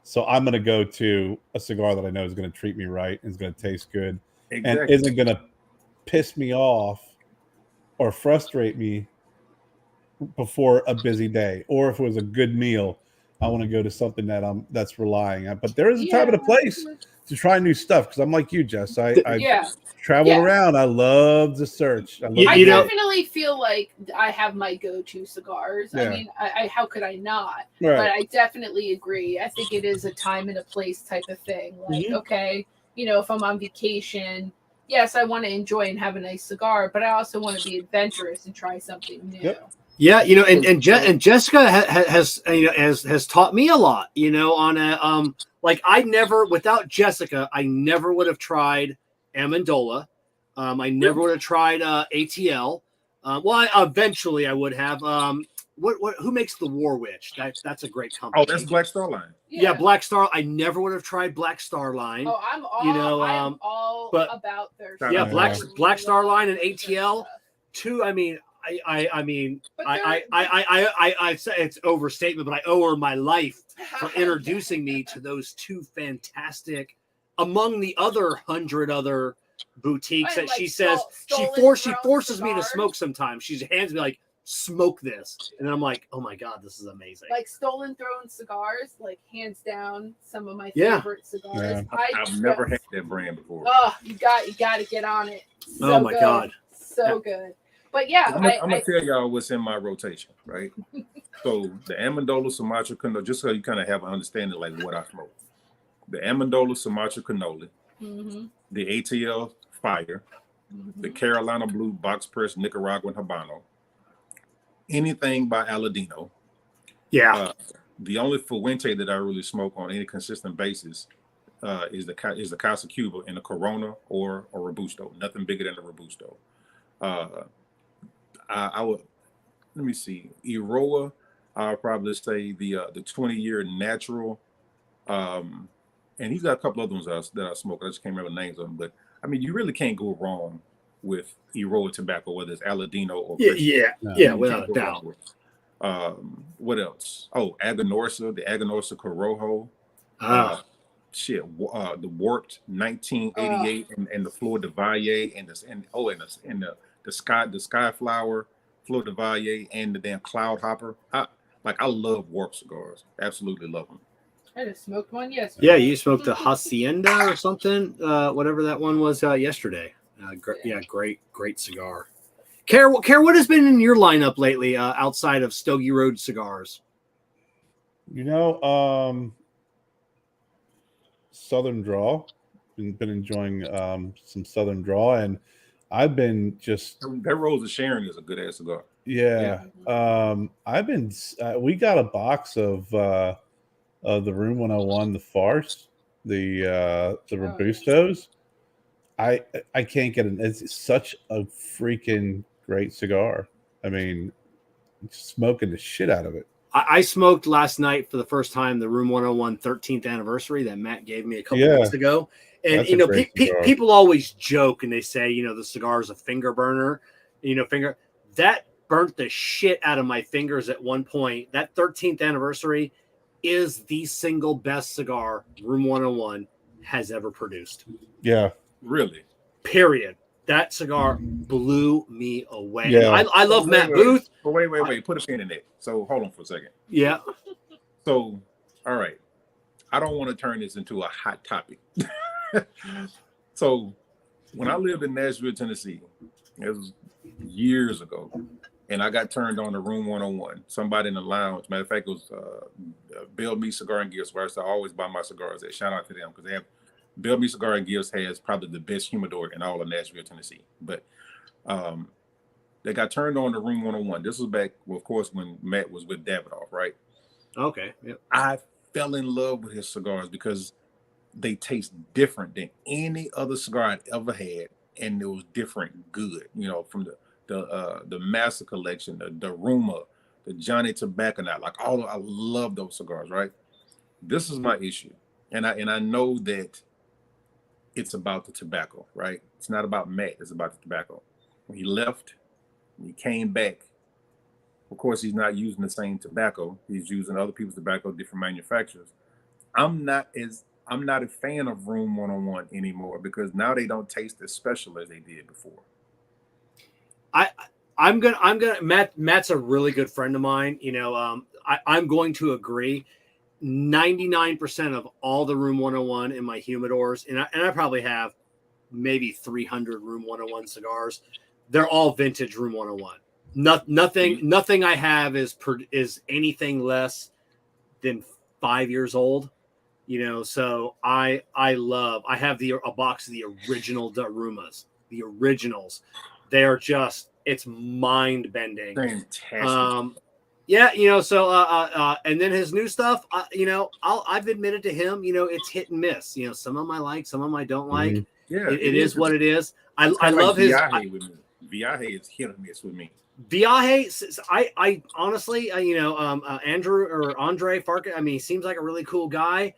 So I'm going to go to a cigar that I know is going to treat me right and is going to taste good and isn't going to piss me off or frustrate me before a busy day. Or if it was a good meal, I want to go to something that's relying on. But there is a time and a place to try new stuff, because I'm like you, Jess. I traveled around. I love to search. I definitely feel like I have my go-to cigars. I mean, how could I not? Right. But I definitely agree. I think it is a time and a place type of thing. Like, okay, if I'm on vacation, yes, I want to enjoy and have a nice cigar, but I also want to be adventurous and try something new. Yep. Yeah, and Jessica has taught me a lot. On a like, I never, without Jessica, I never would have tried Amendola. I never would have tried ATL. Eventually I would have. who makes the War Witch? That's a great company. Oh, that's Black Star Line. Yeah, Black Star. I never would have tried Black Star Line. Oh, I'm all about their Black Star Line and ATL. Two. I mean, I say it's overstatement, but I owe her my life for introducing me to those two fantastic, among the other 100 other boutiques that she says she forces me to smoke sometimes. She hands me like, smoke this, and then I'm like, oh my god, this is amazing. Like Stolen Throne Cigars, like hands down some of my favorite cigars. Yeah. I've never had that brand before. Oh, you got to get on it. So oh my god, so good. But yeah, I'm gonna tell y'all what's in my rotation, right? So the Amendola Sumatra Cannoli, just so you kind of have an understanding like what I smoke. The Amendola Sumatra Cannoli, the ATL Fire, the Carolina Blue Box Press Nicaraguan Habano, anything by Aladino. Yeah. The only Fuente that I really smoke on any consistent basis is the Casa Cuba in a Corona or a Robusto. Nothing bigger than a Robusto. I would, let me see, Eroa. I'll probably say the 20-year natural, and he's got a couple other ones that I smoke. I just can't remember the names of them, but I mean, you really can't go wrong with Eroa tobacco, whether it's Aladino or without a doubt. What else? Oh, Aganorsa, the Aganorsa Corojo. The Warped 1988 and the Flor de Valle and the Skyflower, Flor de Valle, and the damn Cloud Hopper. I love Warped cigars. Absolutely love them. I just smoked one yesterday. Yeah, you smoked the Hacienda or something, whatever that one was yesterday. Great cigar. Kerr, what has been in your lineup lately outside of Stogie Road cigars? You know, Southern Draw. Been enjoying some Southern Draw, and I've been just that Rose of Sharon is a good ass cigar. Yeah. I've been. We got a box of the Room 101, the Farce, the Robustos. I can't get it. It's such a freaking great cigar. I mean, smoking the shit out of it. I smoked last night for the first time the Room 101 13th anniversary that Matt gave me a couple weeks ago. And, people always joke and they say, the cigar is a finger burner. That burnt the shit out of my fingers at one point. That 13th anniversary is the single best cigar Room 101 has ever produced. Yeah. Really? Period. That cigar blew me away. Yeah. I love Matt Booth. But wait. Put a pin in it. So hold on for a second. Yeah. So, all right. I don't want to turn this into a hot topic. So when I lived in Nashville, Tennessee, it was years ago, and I got turned on to Room 101. Somebody in the lounge, matter of fact, it was Bill Me Cigar and Gifts, where I always buy my cigars there. Shout out to them because they have Bill Me Cigar and Gifts has probably the best humidor in all of Nashville, Tennessee. But they got turned on to Room 101. This was back, well, of course, when Matt was with Davidoff, right? Okay. Yep. I fell in love with his cigars because they taste different than any other cigar I'd ever had, and it was different, good. From the Master Collection, the Ruma, the Johnny Tobacco Night, I love those cigars, right? This is my issue, and I know that it's about the tobacco, right? It's not about Matt, it's about the tobacco. When he left, when he came back, of course, he's not using the same tobacco. He's using other people's tobacco, different manufacturers. I'm not a fan of Room 101 anymore because now they don't taste as special as they did before. Matt's a really good friend of mine. I'm going to agree. 99% of all the Room 101 in my humidors, and I probably have maybe 300 Room 101 cigars. They're all vintage Room 101. Nothing I have is anything less than 5 years old. So I have a box of the original Darumas, the originals. They are it's mind bending. Fantastic. And then his new stuff, I've admitted to him, it's hit and miss. Some of them I like, some of them I don't like. Yeah, it is what it is. I love his Viaje with me. Viaje is hit or miss with me. Viaje, I honestly, Andrew or Andre Farkas, I mean, he seems like a really cool guy.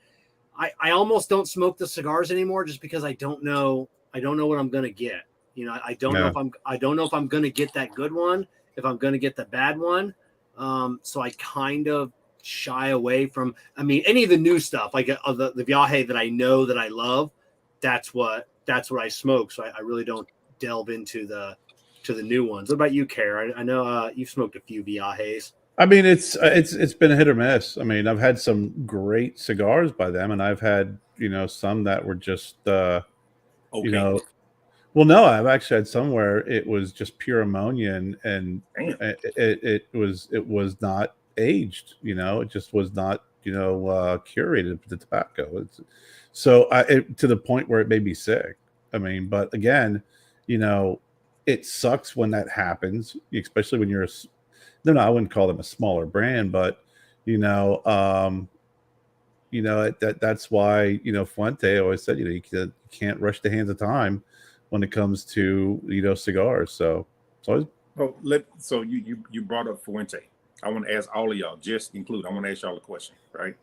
I almost don't smoke the cigars anymore just because I don't know what I'm gonna get. I don't know if I'm gonna get that good one, if I'm gonna get the bad one. So I kind of shy away from, any of the new stuff, like the Viaje that I know that I love. That's what I smoke. So I really don't delve into the new ones. What about you, Kerr? I know you've smoked a few Viajes. I mean, it's been a hit or miss. I mean, I've had some great cigars by them, and I've had some that were just Okay. Well, no, I've actually had some where it was just pure ammonia, and it was not aged. It just was not curated the tobacco. So to the point where it made me sick. I mean, but again, it sucks when that happens, especially when you're I wouldn't call them a smaller brand, but that's why Fuente always said you can't rush the hands of time when it comes to cigars. So always. So you brought up Fuente. I want to ask all of y'all, just include. I want to ask y'all a question, right?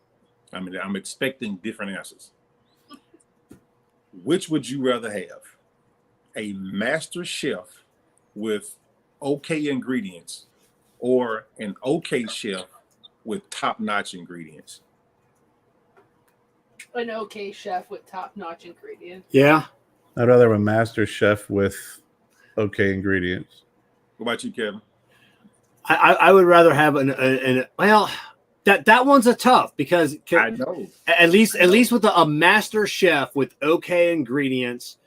I mean, I'm expecting different answers. Which would you rather have? A master chef with okay ingredients, or an okay chef with top-notch ingredients? An okay chef with top-notch ingredients. Yeah. I'd rather have a master chef with okay ingredients. What about you, Kevin? I would rather have that one's a tough, because I know. At least with a master chef with okay ingredients,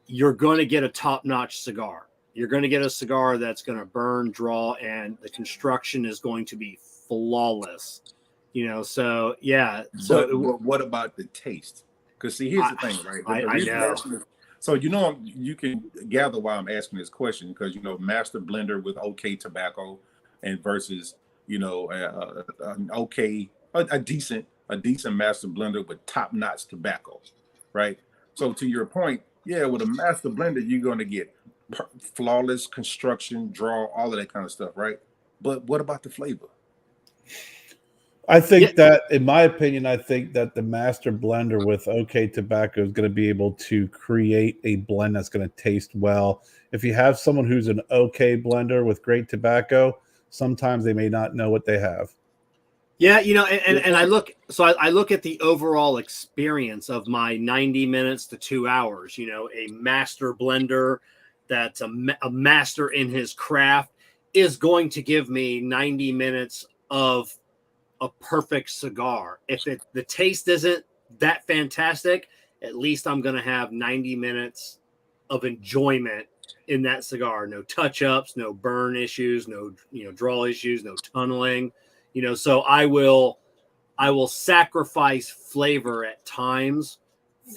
you're going to get a top-notch cigar. You're going to get a cigar that's going to burn, draw, and the construction is going to be flawless. So yeah. So what about the taste? Because see, here's the thing, right? I know. So you can gather why I'm asking this question, because master blender with okay tobacco, and versus a decent master blender with top-notch tobacco, right? So to your point, yeah, with a master blender you're going to get flawless construction, draw, all of that kind of stuff, right? But what about the flavor? I think that, in my opinion, the master blender with okay tobacco is going to be able to create a blend that's going to taste well. If you have someone who's an okay blender with great tobacco, sometimes they may not know what they have. Yeah, and I look at the overall experience of my 90 minutes to 2 hours. A master blender that's a master in his craft is going to give me 90 minutes of a perfect cigar. If the taste isn't that fantastic, at least I'm going to have 90 minutes of enjoyment in that cigar. No touch-ups, no burn issues, no draw issues, no tunneling. So I will sacrifice flavor at times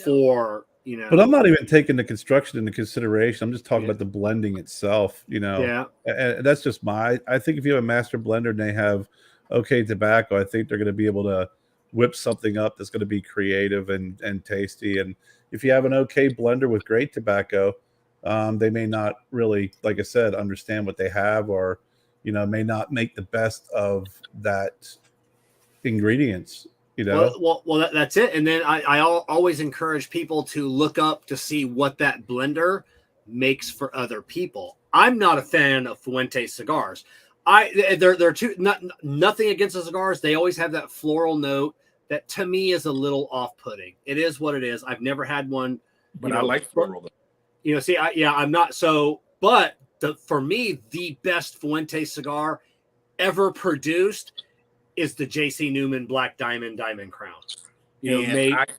for But I'm not even taking the construction into consideration. I'm just talking about the blending itself. Yeah. And that's just I think if you have a master blender and they have okay tobacco, I think they're going to be able to whip something up that's going to be creative and tasty. And if you have an okay blender with great tobacco, they may not really, like I said, understand what they have, or may not make the best of that ingredients. Well, that's it. And then I always encourage people to look up to see what that blender makes for other people. I'm not a fan of Fuente cigars. They're too, nothing against the cigars. They always have that floral note that to me is a little off-putting. It is what it is. I've never had one, but I like floral. I'm not so. But for me, the best Fuente cigar ever produced is the J.C. Newman Black Diamond Crown. If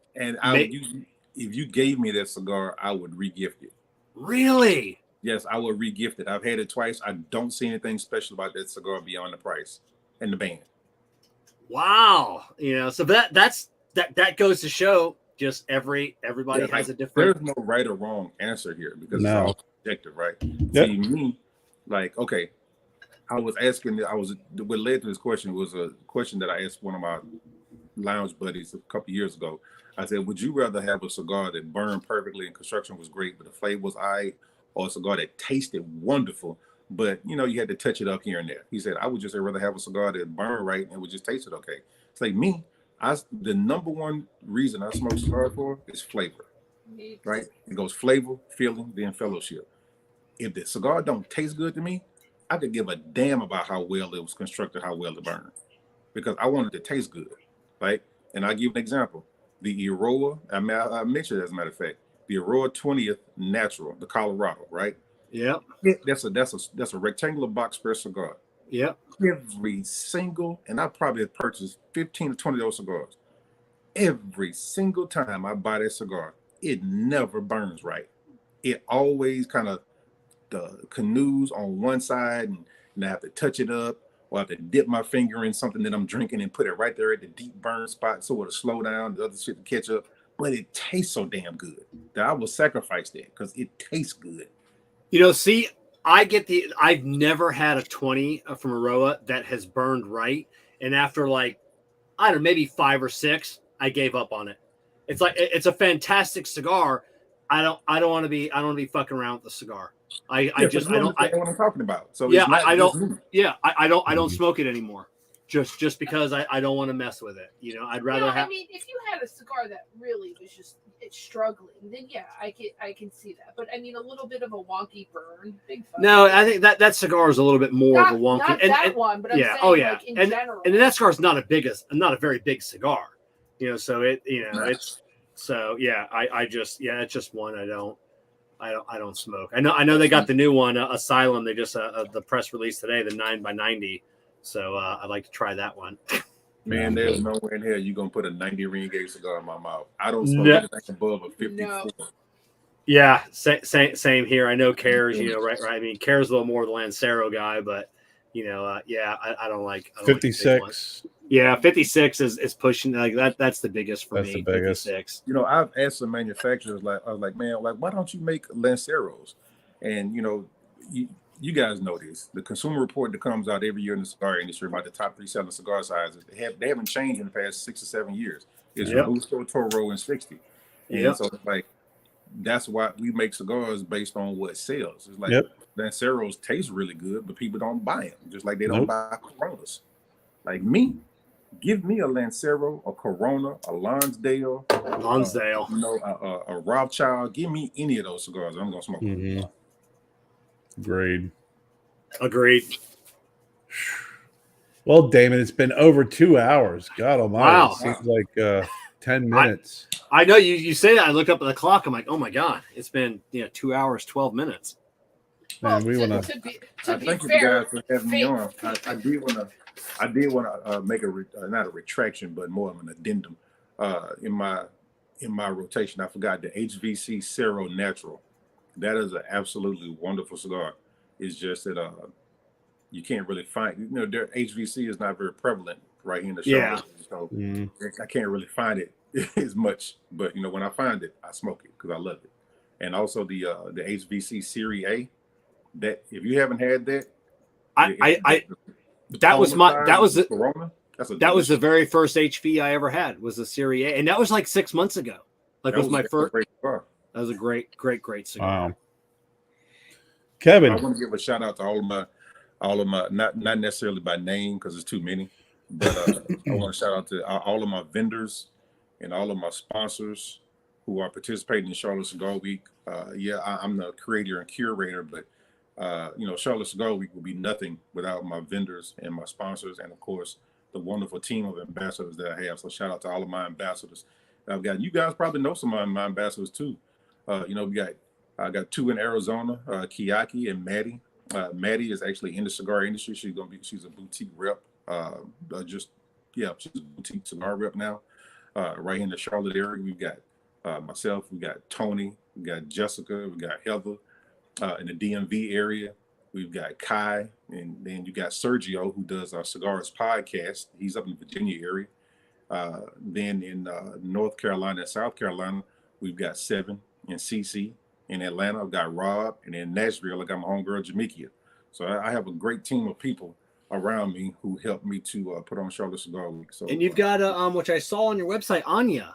you gave me that cigar, I would regift it. Really? Yes, I would regift it. I've had it twice. I don't see anything special about that cigar beyond the price and the band. Wow. So that goes to show just everybody has a different. There's no right or wrong answer here, because it's all subjective, right? Yep. See, me, okay, what led to this question was a question that I asked one of my lounge buddies a couple of years ago. I said, would you rather have a cigar that burned perfectly and construction was great, but the flavor was aight, or a cigar that tasted wonderful, but you know, you had to touch it up here and there. He said, I would just rather have a cigar that burn right and would just taste it okay. It's like me, the number one reason I smoke cigars for is flavor, right? It goes flavor, feeling, then fellowship. If the cigar don't taste good to me, I could give a damn about how well it was constructed, how well it burned, because I want it to taste good, right? And I'll give you an example. The Aroa, I mentioned it as a matter of fact, the Aroa 20th Natural, the Colorado, right? Yep. That's a rectangular box press cigar. Yep. Every single, and I probably have purchased 15 to 20 of those cigars. Every single time I buy that cigar, it never burns right. It always kind of the canoes on one side, and I have to touch it up, or I have to dip my finger in something that I'm drinking and put it right there at the deep burn spot so it'll slow down, the other shit to catch up. But it tastes so damn good that I will sacrifice that because it tastes good. You know, see, I've never had a 20 from Aroa that has burned right. And after like, I don't know, maybe 5 or 6, I gave up on it. It's like, it's a fantastic cigar. I don't want to be fucking around with the cigar. I don't what I'm talking about. So yeah, I don't smoke it anymore. Just because I don't want to mess with it. You know, I'd rather have. I mean, if you had a cigar that really was just struggling, then yeah, I can see that. But I mean, a little bit of a wonky burn, big fun. No, I think that cigar is a little bit more of a wonky. Not that one, but I'm saying, like, in general. And that cigar is not a very big cigar. You know, so it's so yeah. It's just one I don't smoke. I know they got the new one, Asylum. They just the press release today, the 9x90. So I'd like to try that one. Man, there's nowhere in here you're gonna put a 90 ring gauge cigar in my mouth. I don't smoke anything above a 54. No. Yeah, same here. I know Kerr's, right. I mean, Kerr's a little more the Lancero guy, but I don't like 56. Yeah, 56 is pushing like that. That's the biggest for me. The biggest. 56. You know, I've asked some manufacturers, I was like, man, why don't you make Lanceros? And you know, you guys know this. The consumer report that comes out every year in the cigar industry about the top 3 selling cigar sizes, they haven't changed in the past 6 or 7 years. It's Robusto, Toro, and 60. And so it's like, that's why we make cigars based on what sells. It's like Lanceros taste really good, but people don't buy them, just like they don't buy Coronas. Like me, give me a Lancero, a Corona, a Lonsdale, a Rothschild. Give me any of those cigars, I'm gonna smoke them. Mm-hmm. Agreed. Well, Damon, it's been over 2 hours. God almighty. Wow. It seems like 10 minutes. I know you say that. I look up at the clock. I'm like, oh my God, it's been 2 hours, 12 minutes. Man, we want to be thank you fair, guys for having me on. I did want to make not a retraction, but more of an addendum. In my rotation, I forgot the HVC Cero Natural. That is an absolutely wonderful cigar. It's just that you can't really find, their HVC is not very prevalent right here in the show. So I can't really find it as much. But when I find it, I smoke it because I love it. And also the HVC Series A. That if you haven't had that, that was the very first HV I ever had was the Series A, and that was like 6 months ago. Like, was my first. That was a great cigar. Wow. Kevin, I want to give a shout out to all of my not necessarily by name because it's too many, but I want to shout out to all of my vendors and all of my sponsors who are participating in Charlotte Cigar Week. I'm the creator and curator, but Charlotte Cigar Week would be nothing without my vendors and my sponsors, and of course the wonderful team of ambassadors that I have. So shout out to all of my ambassadors. I've got, you guys probably know some of my ambassadors too. I got 2 in Arizona, Kiyaki and Maddie. Maddie is actually in the cigar industry. She's a boutique rep. She's a boutique cigar rep now. Right in the Charlotte area, we've got myself, we got Tony, we got Jessica, we got Heather. In the DMV area, we've got Kai, and then you got Sergio, who does our Cigars podcast. He's up in the Virginia area. Then in North Carolina and South Carolina, we've got 7 and CC. In Atlanta, I've got Rob, and in Nashville, I got my homegirl Jamekia. So I have a great team of people around me who helped me to put on Charlotte Cigar Week. So, and you've got which I saw on your website, Anya.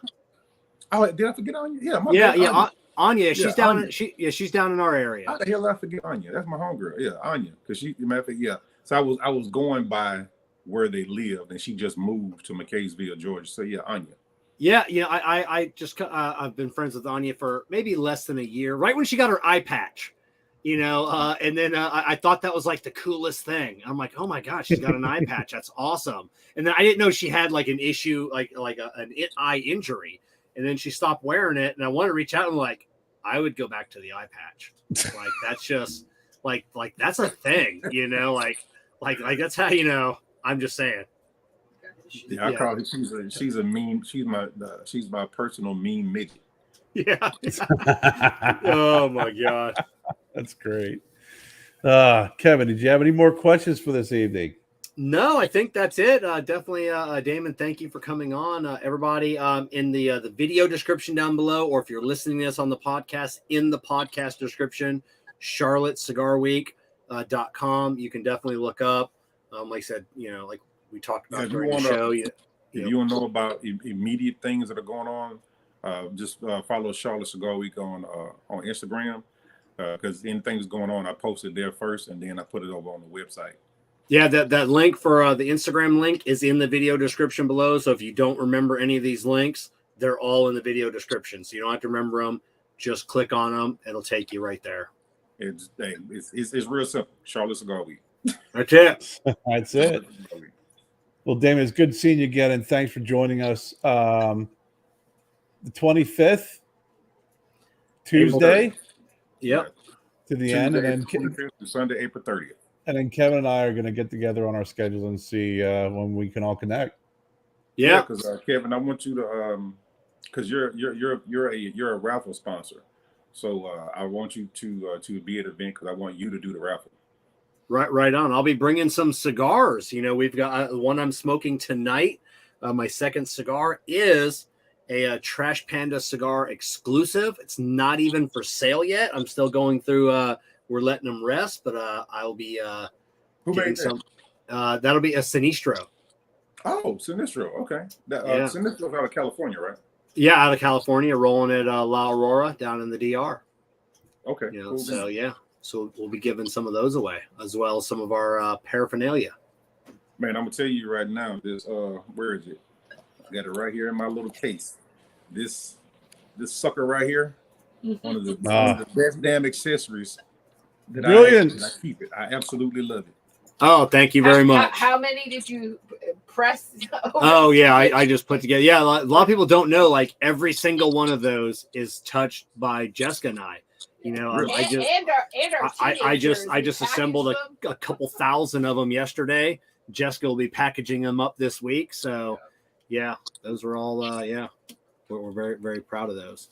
Oh, did I forget Anya? Yeah, Anya, she's down. Anya. She's down in our area. How the hell did I forget Anya? That's my homegirl. Yeah, Anya. Because matter of fact, yeah. So I was going by where they lived, and she just moved to McCaysville, Georgia. So yeah, Anya. Yeah, I just I've been friends with Anya for maybe less than a year. Right when she got her eye patch, and then I thought that was like the coolest thing. I'm like, oh my gosh, she's got an eye patch. That's awesome. And then I didn't know she had like an issue, like an eye injury. And then she stopped wearing it, and I wanted to reach out and like, I would go back to the eye patch. Like that's just like that's a thing, like that's how I'm just saying. Yeah, I call her. She's a meme. She's my personal meme midget. Yeah. Oh my god, that's great. Kevin, did you have any more questions for this evening? No, I think that's it. Definitely, Damon, thank you for coming on. Everybody, in the video description down below, or if you're listening to this on the podcast, in the podcast description, charlottecigarweek.com. You can definitely look up. Like I said, like we talked about during the show. If you want to know about immediate things that are going on, just follow Charlotte Cigar Week on Instagram, because anything's going on, I post it there first, and then I put it over on the website. Yeah, that link for the Instagram link is in the video description below. So if you don't remember any of these links, they're all in the video description. So you don't have to remember them. Just click on them. It'll take you right there. It's real simple. Charlotte Cigar Week. That's it. That's it. Well, Damon, it's good seeing you again, and thanks for joining us. The 25th, Tuesday. Yep. To the Tuesday, end, and then 25th to Sunday, April 30th. And then Kevin and I are going to get together on our schedules and see when we can all connect. Yeah, because Kevin, I want you to because you're a raffle sponsor, so I want you to be at the event because I want you to do the raffle. Right on. I'll be bringing some cigars. We've got one I'm smoking tonight. My second cigar is a Trash Panda cigar exclusive. It's not even for sale yet. I'm still going through. We're letting them rest, but I'll be Who made some. That'll be a Sinistro. Oh, Sinistro. Okay. Sinistro's out of California, right? Yeah, out of California, rolling at La Aurora down in the DR. Okay. Cool. So yeah, so we'll be giving some of those away as well as some of our paraphernalia. Man, I'm gonna tell you right now. This where is it? I got it right here in my little case. This sucker right here, one of the best damn accessories. Brilliant. I keep it. I absolutely love it. Oh, thank you very much. How many did you press? Oh yeah, I just put together. Yeah, a lot of people don't know. Like every single one of those is touched by Jessica and I. I just assembled a couple thousand of them yesterday. Jessica will be packaging them up this week. So yeah, those are all we're very, very proud of those.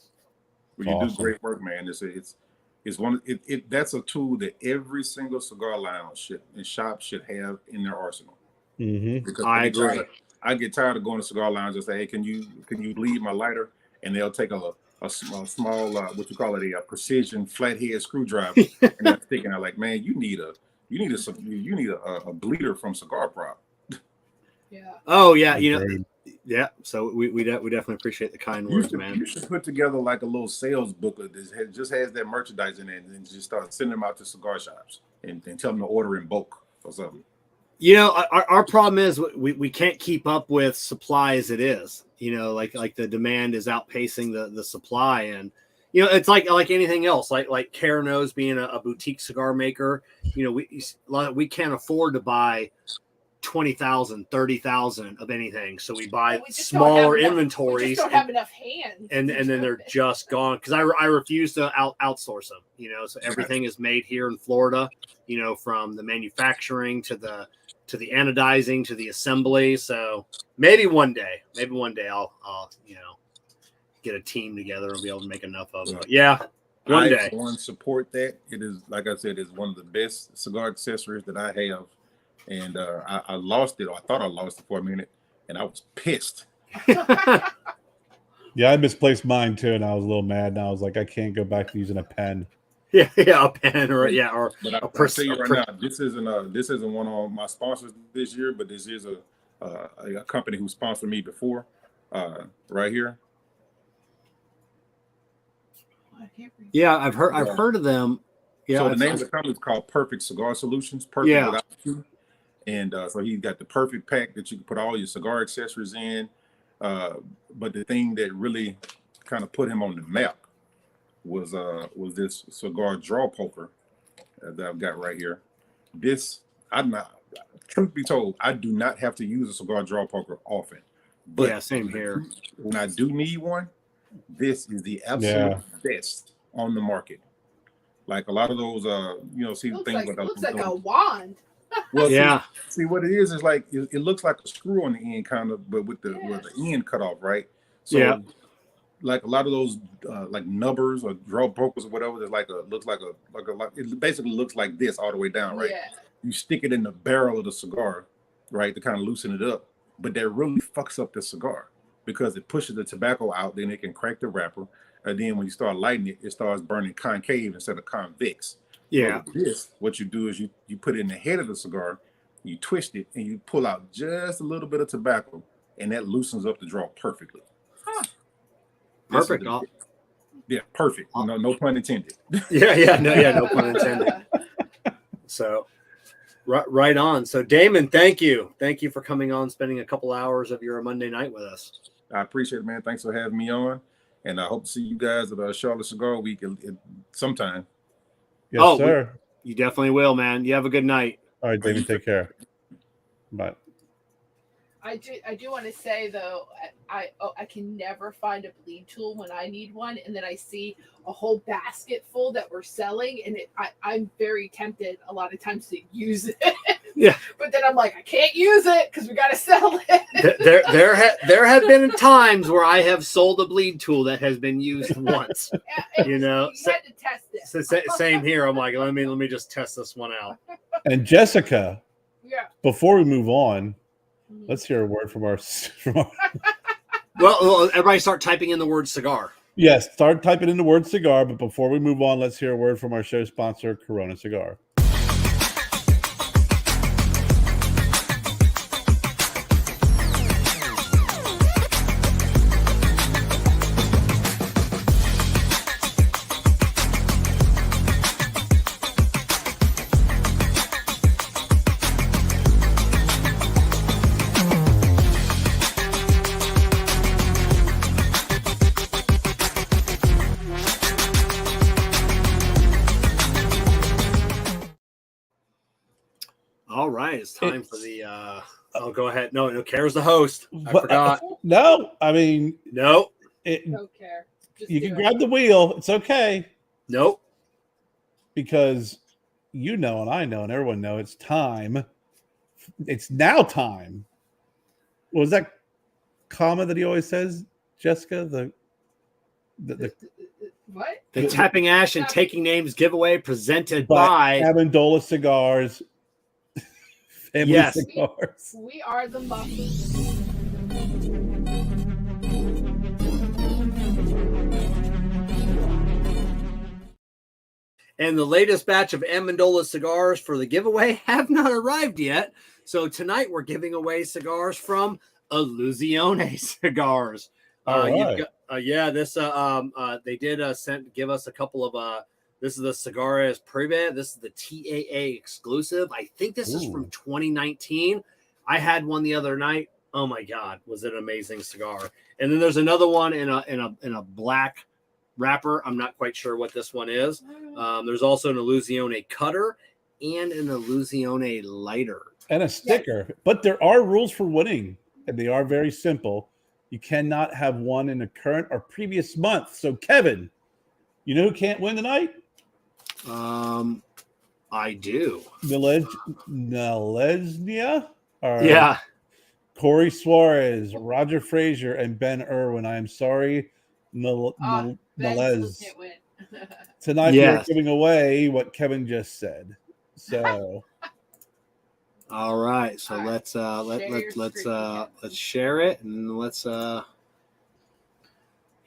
Well, you do great work, man. It's one. That's a tool that every single cigar lounge and shop should have in their arsenal. Mm-hmm. Because I agree. I get tired of going to cigar lounge and say, "Hey, can you bleed my lighter?" And they'll take a small what you call it, a precision flathead screwdriver, and they're sticking out like, man, you need a bleeder from Cigar Prop. Yeah. Oh yeah, yeah. So we definitely appreciate the kind words, man. You should put together like a little sales booklet that just has that merchandise in it, and just start sending them out to cigar shops and tell them to order in bulk or something. Our problem is we can't keep up with supply as it is. Like the demand is outpacing the supply, and it's like anything else. Like Kerr knows, being a boutique cigar maker, we can't afford to buy 20,000, 30,000 of anything. So we buy smaller inventories. We just don't have enough hands. And then they're just gone. Because I refuse to outsource them, so everything is made here in Florida, from the manufacturing to the anodizing to the assembly. So maybe one day I'll get a team together and be able to make enough of them. Yeah. One day. I support that. It is, like I said, it's one of the best cigar accessories that I have. And I lost it. Or I thought I lost it for a minute, and I was pissed. Yeah, I misplaced mine too, and I was a little mad. And I was like, I can't go back to using a pen. Yeah, a pen or But I'll tell you right now, this isn't one of my sponsors this year, but this is a company who sponsored me before, right here. I can't read. Yeah, I've heard of them. Yeah. So the name of the company is called Perfect Cigar Solutions. Perfect without you. And so he's got the perfect pack that you can put all your cigar accessories in. But the thing that really kind of put him on the map was this cigar draw poker that I've got right here. This, truth be told, I do not have to use a cigar draw poker often. But yeah, same here. When I do need one, this is the absolute best on the market. Like a lot of those, see the things looks like a wand. Well, yeah. See what it is like it looks like a screw on the end, kind of, but with the end cut off, right? So, like a lot of those, like nubbers or draw pokers or whatever, there's it basically looks like this all the way down, right? Yeah. You stick it in the barrel of the cigar, right, to kind of loosen it up, but that really fucks up the cigar because it pushes the tobacco out. Then it can crack the wrapper, and then when you start lighting it, it starts burning concave instead of convex. Yeah. So this, what you do is you put it in the head of the cigar, you twist it, and you pull out just a little bit of tobacco, and that loosens up the draw perfectly. Huh. Perfect. Yeah, perfect. No pun intended. No pun intended. So, right on. So, Damon, thank you for coming on, spending a couple hours of your Monday night with us. I appreciate it, man. Thanks for having me on, and I hope to see you guys at Charlotte Cigar Week sometime. Yes, sir. You definitely will, man. You have a good night. All right, David, take care. Bye. I do want to say though, I can never find a bleed tool when I need one, and then I see a whole basket full that we're selling, and I'm very tempted a lot of times to use it. Yeah, but then I'm like, I can't use it because we got to sell it. There have been times where I have sold a bleed tool that has been used once. You had to test it. So same here. I'm like, let me just test this one out. And Jessica, before we move on, let's hear a word from our. Well, everybody start typing in the word cigar. Yes, start typing in the word cigar. But before we move on, let's hear a word from our show sponsor, Corona Cigar. All right, it's time for the. Oh, go ahead. No, Kerr's the host. I forgot. No, I mean, no. Don't care. You can grab the wheel. It's okay. Nope. Because and I know, and everyone know it's time. It's now time. What was that comma that he always says, Jessica? The what? The Tapping Ash and Taking Names giveaway presented by Amendola Cigars. Family Cigars. We are the muffins. And the latest batch of Amendola cigars for the giveaway have not arrived yet. So tonight we're giving away cigars from Illusione Cigars. Right. They did give us a couple of this is the Cigares Privé. This is the TAA exclusive. I think this is from 2019. I had one the other night. Oh my God, was it an amazing cigar? And then there's another one in a black wrapper. I'm not quite sure what this one is. There's also an Illusione cutter and an Illusione lighter. And a sticker. Yes. But there are rules for winning, and they are very simple. You cannot have one in a current or previous month. So, Kevin, you know who can't win tonight? I do. Nalesnia? Yeah. Corey Suarez, Roger Frazier, and Ben Irwin. I am sorry, Nalez. Tonight we're giving away what Kevin just said. So all right. So let's share it and let's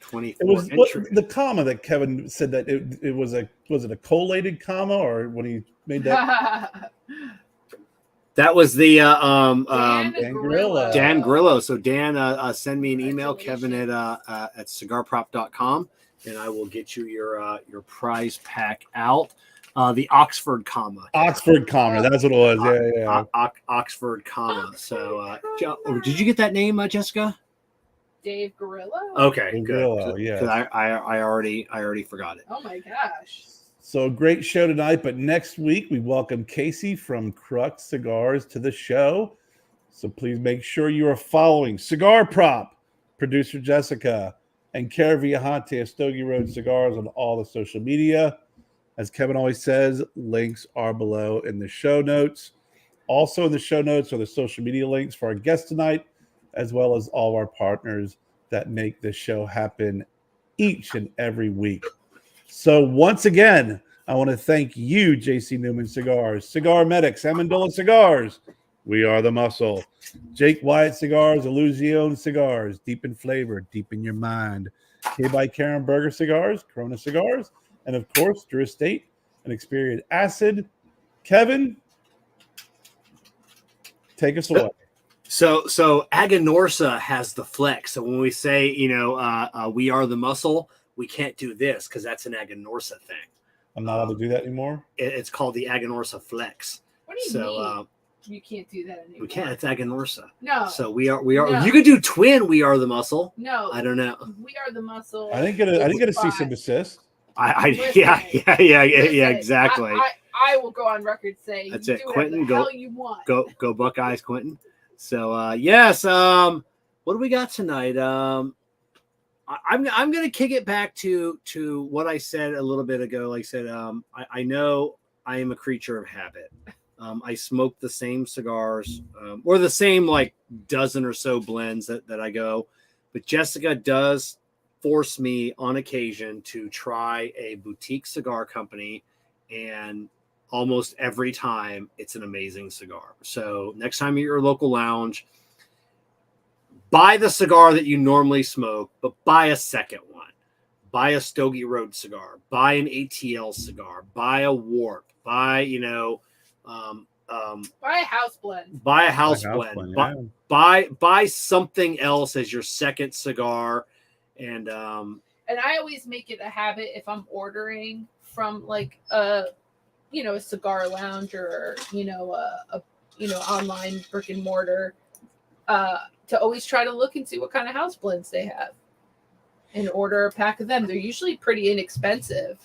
24 it was the comma that Kevin said that it was it a collated comma, or when he made that That was the Dan Grillo. Dan Grillo. So Dan, send me an email, Kevin at cigarprop.com, and I will get you your prize pack out. The Oxford comma. Oxford comma. That's what it was. Yeah. Oxford comma. So did you get that name, Jessica? Dave Gorillo. Okay, Dave good. Grillo, Because I already forgot it. Oh my gosh. So great show tonight, but next week we welcome Casey from Crux Cigars to the show. So please make sure you are following Cigar Prop, producer Jessica, and Kerr Viajante of Stogie Road Cigars on all the social media. As Kevin always says, links are below in the show notes. Also in the show notes are the social media links for our guest tonight, as well as all of our partners that make this show happen each and every week. So once again, I want to thank you, JC Newman Cigars, CigarMedics, Amendola Cigars, We Are the Muscle, Jake Wyatt Cigars, Illusione Cigars, deep in flavor, deep in your mind, K by Karen Berger Cigars, Corona Cigars, and of course, Drew Estate and Experienced Acid. Kevin, take us away. So Aganorsa has the flex. So when we say, we are the muscle, we can't do this because that's an Aganorsa thing. I'm not allowed to do that anymore. It's called the Aganorsa flex. What do you mean? You can't do that anymore. We can't. It's Aganorsa. No. So we are. No. You could do twin. We are the muscle. No. I don't know. We are the muscle. I didn't get a cease and desist. Yeah, exactly. I will go on record saying that's you it. Do Quentin, the hell you want. Go Buckeyes, Quentin. So yes. What do we got tonight? I'm going to kick it back to what I said a little bit ago. Like I said, I know I am a creature of habit. I smoke the same cigars or the same like dozen or so blends that I go. But Jessica does force me on occasion to try a boutique cigar company, and almost every time it's an amazing cigar. So next time you're at your local lounge, buy the cigar that you normally smoke, but buy a second one. Buy a Stogie Road cigar. Buy an ATL cigar. Buy a Warp. Buy, buy a house blend. Buy a house blend. Yeah. Buy something else as your second cigar. And I always make it a habit if I'm ordering from like a cigar lounge or online brick and mortar, to always try to look and see what kind of house blends they have and order a pack of them. They're usually pretty inexpensive.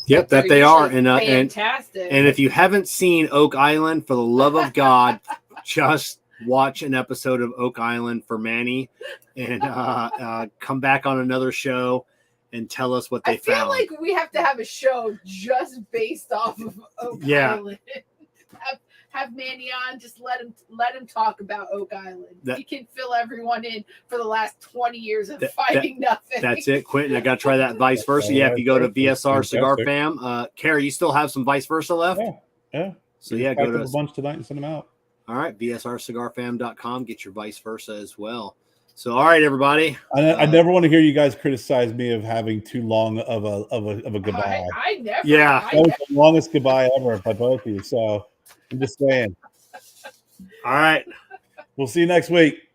Yep, that they are. And fantastic. And if you haven't seen Oak Island, for the love of God, just watch an episode of Oak Island for Manny and come back on another show and tell us what they found. I feel like we have to have a show just based off of Oak Island. Have Manny on, just let him talk about Oak Island. He can fill everyone in for the last 20 years of fighting nothing. That's it, Quentin. I got to try that vice versa. Yeah, if you go to VSR Cigar Fam, Kerr, you still have some vice versa left? Yeah. So yeah, go to a bunch tonight and send them out. All right, VSRCigarFam.com. Get your vice versa as well. So all right, everybody. I never want to hear you guys criticize me of having too long of a goodbye. I never. Yeah, that was the longest goodbye ever by both of you. So I'm just saying. All right. We'll see you next week.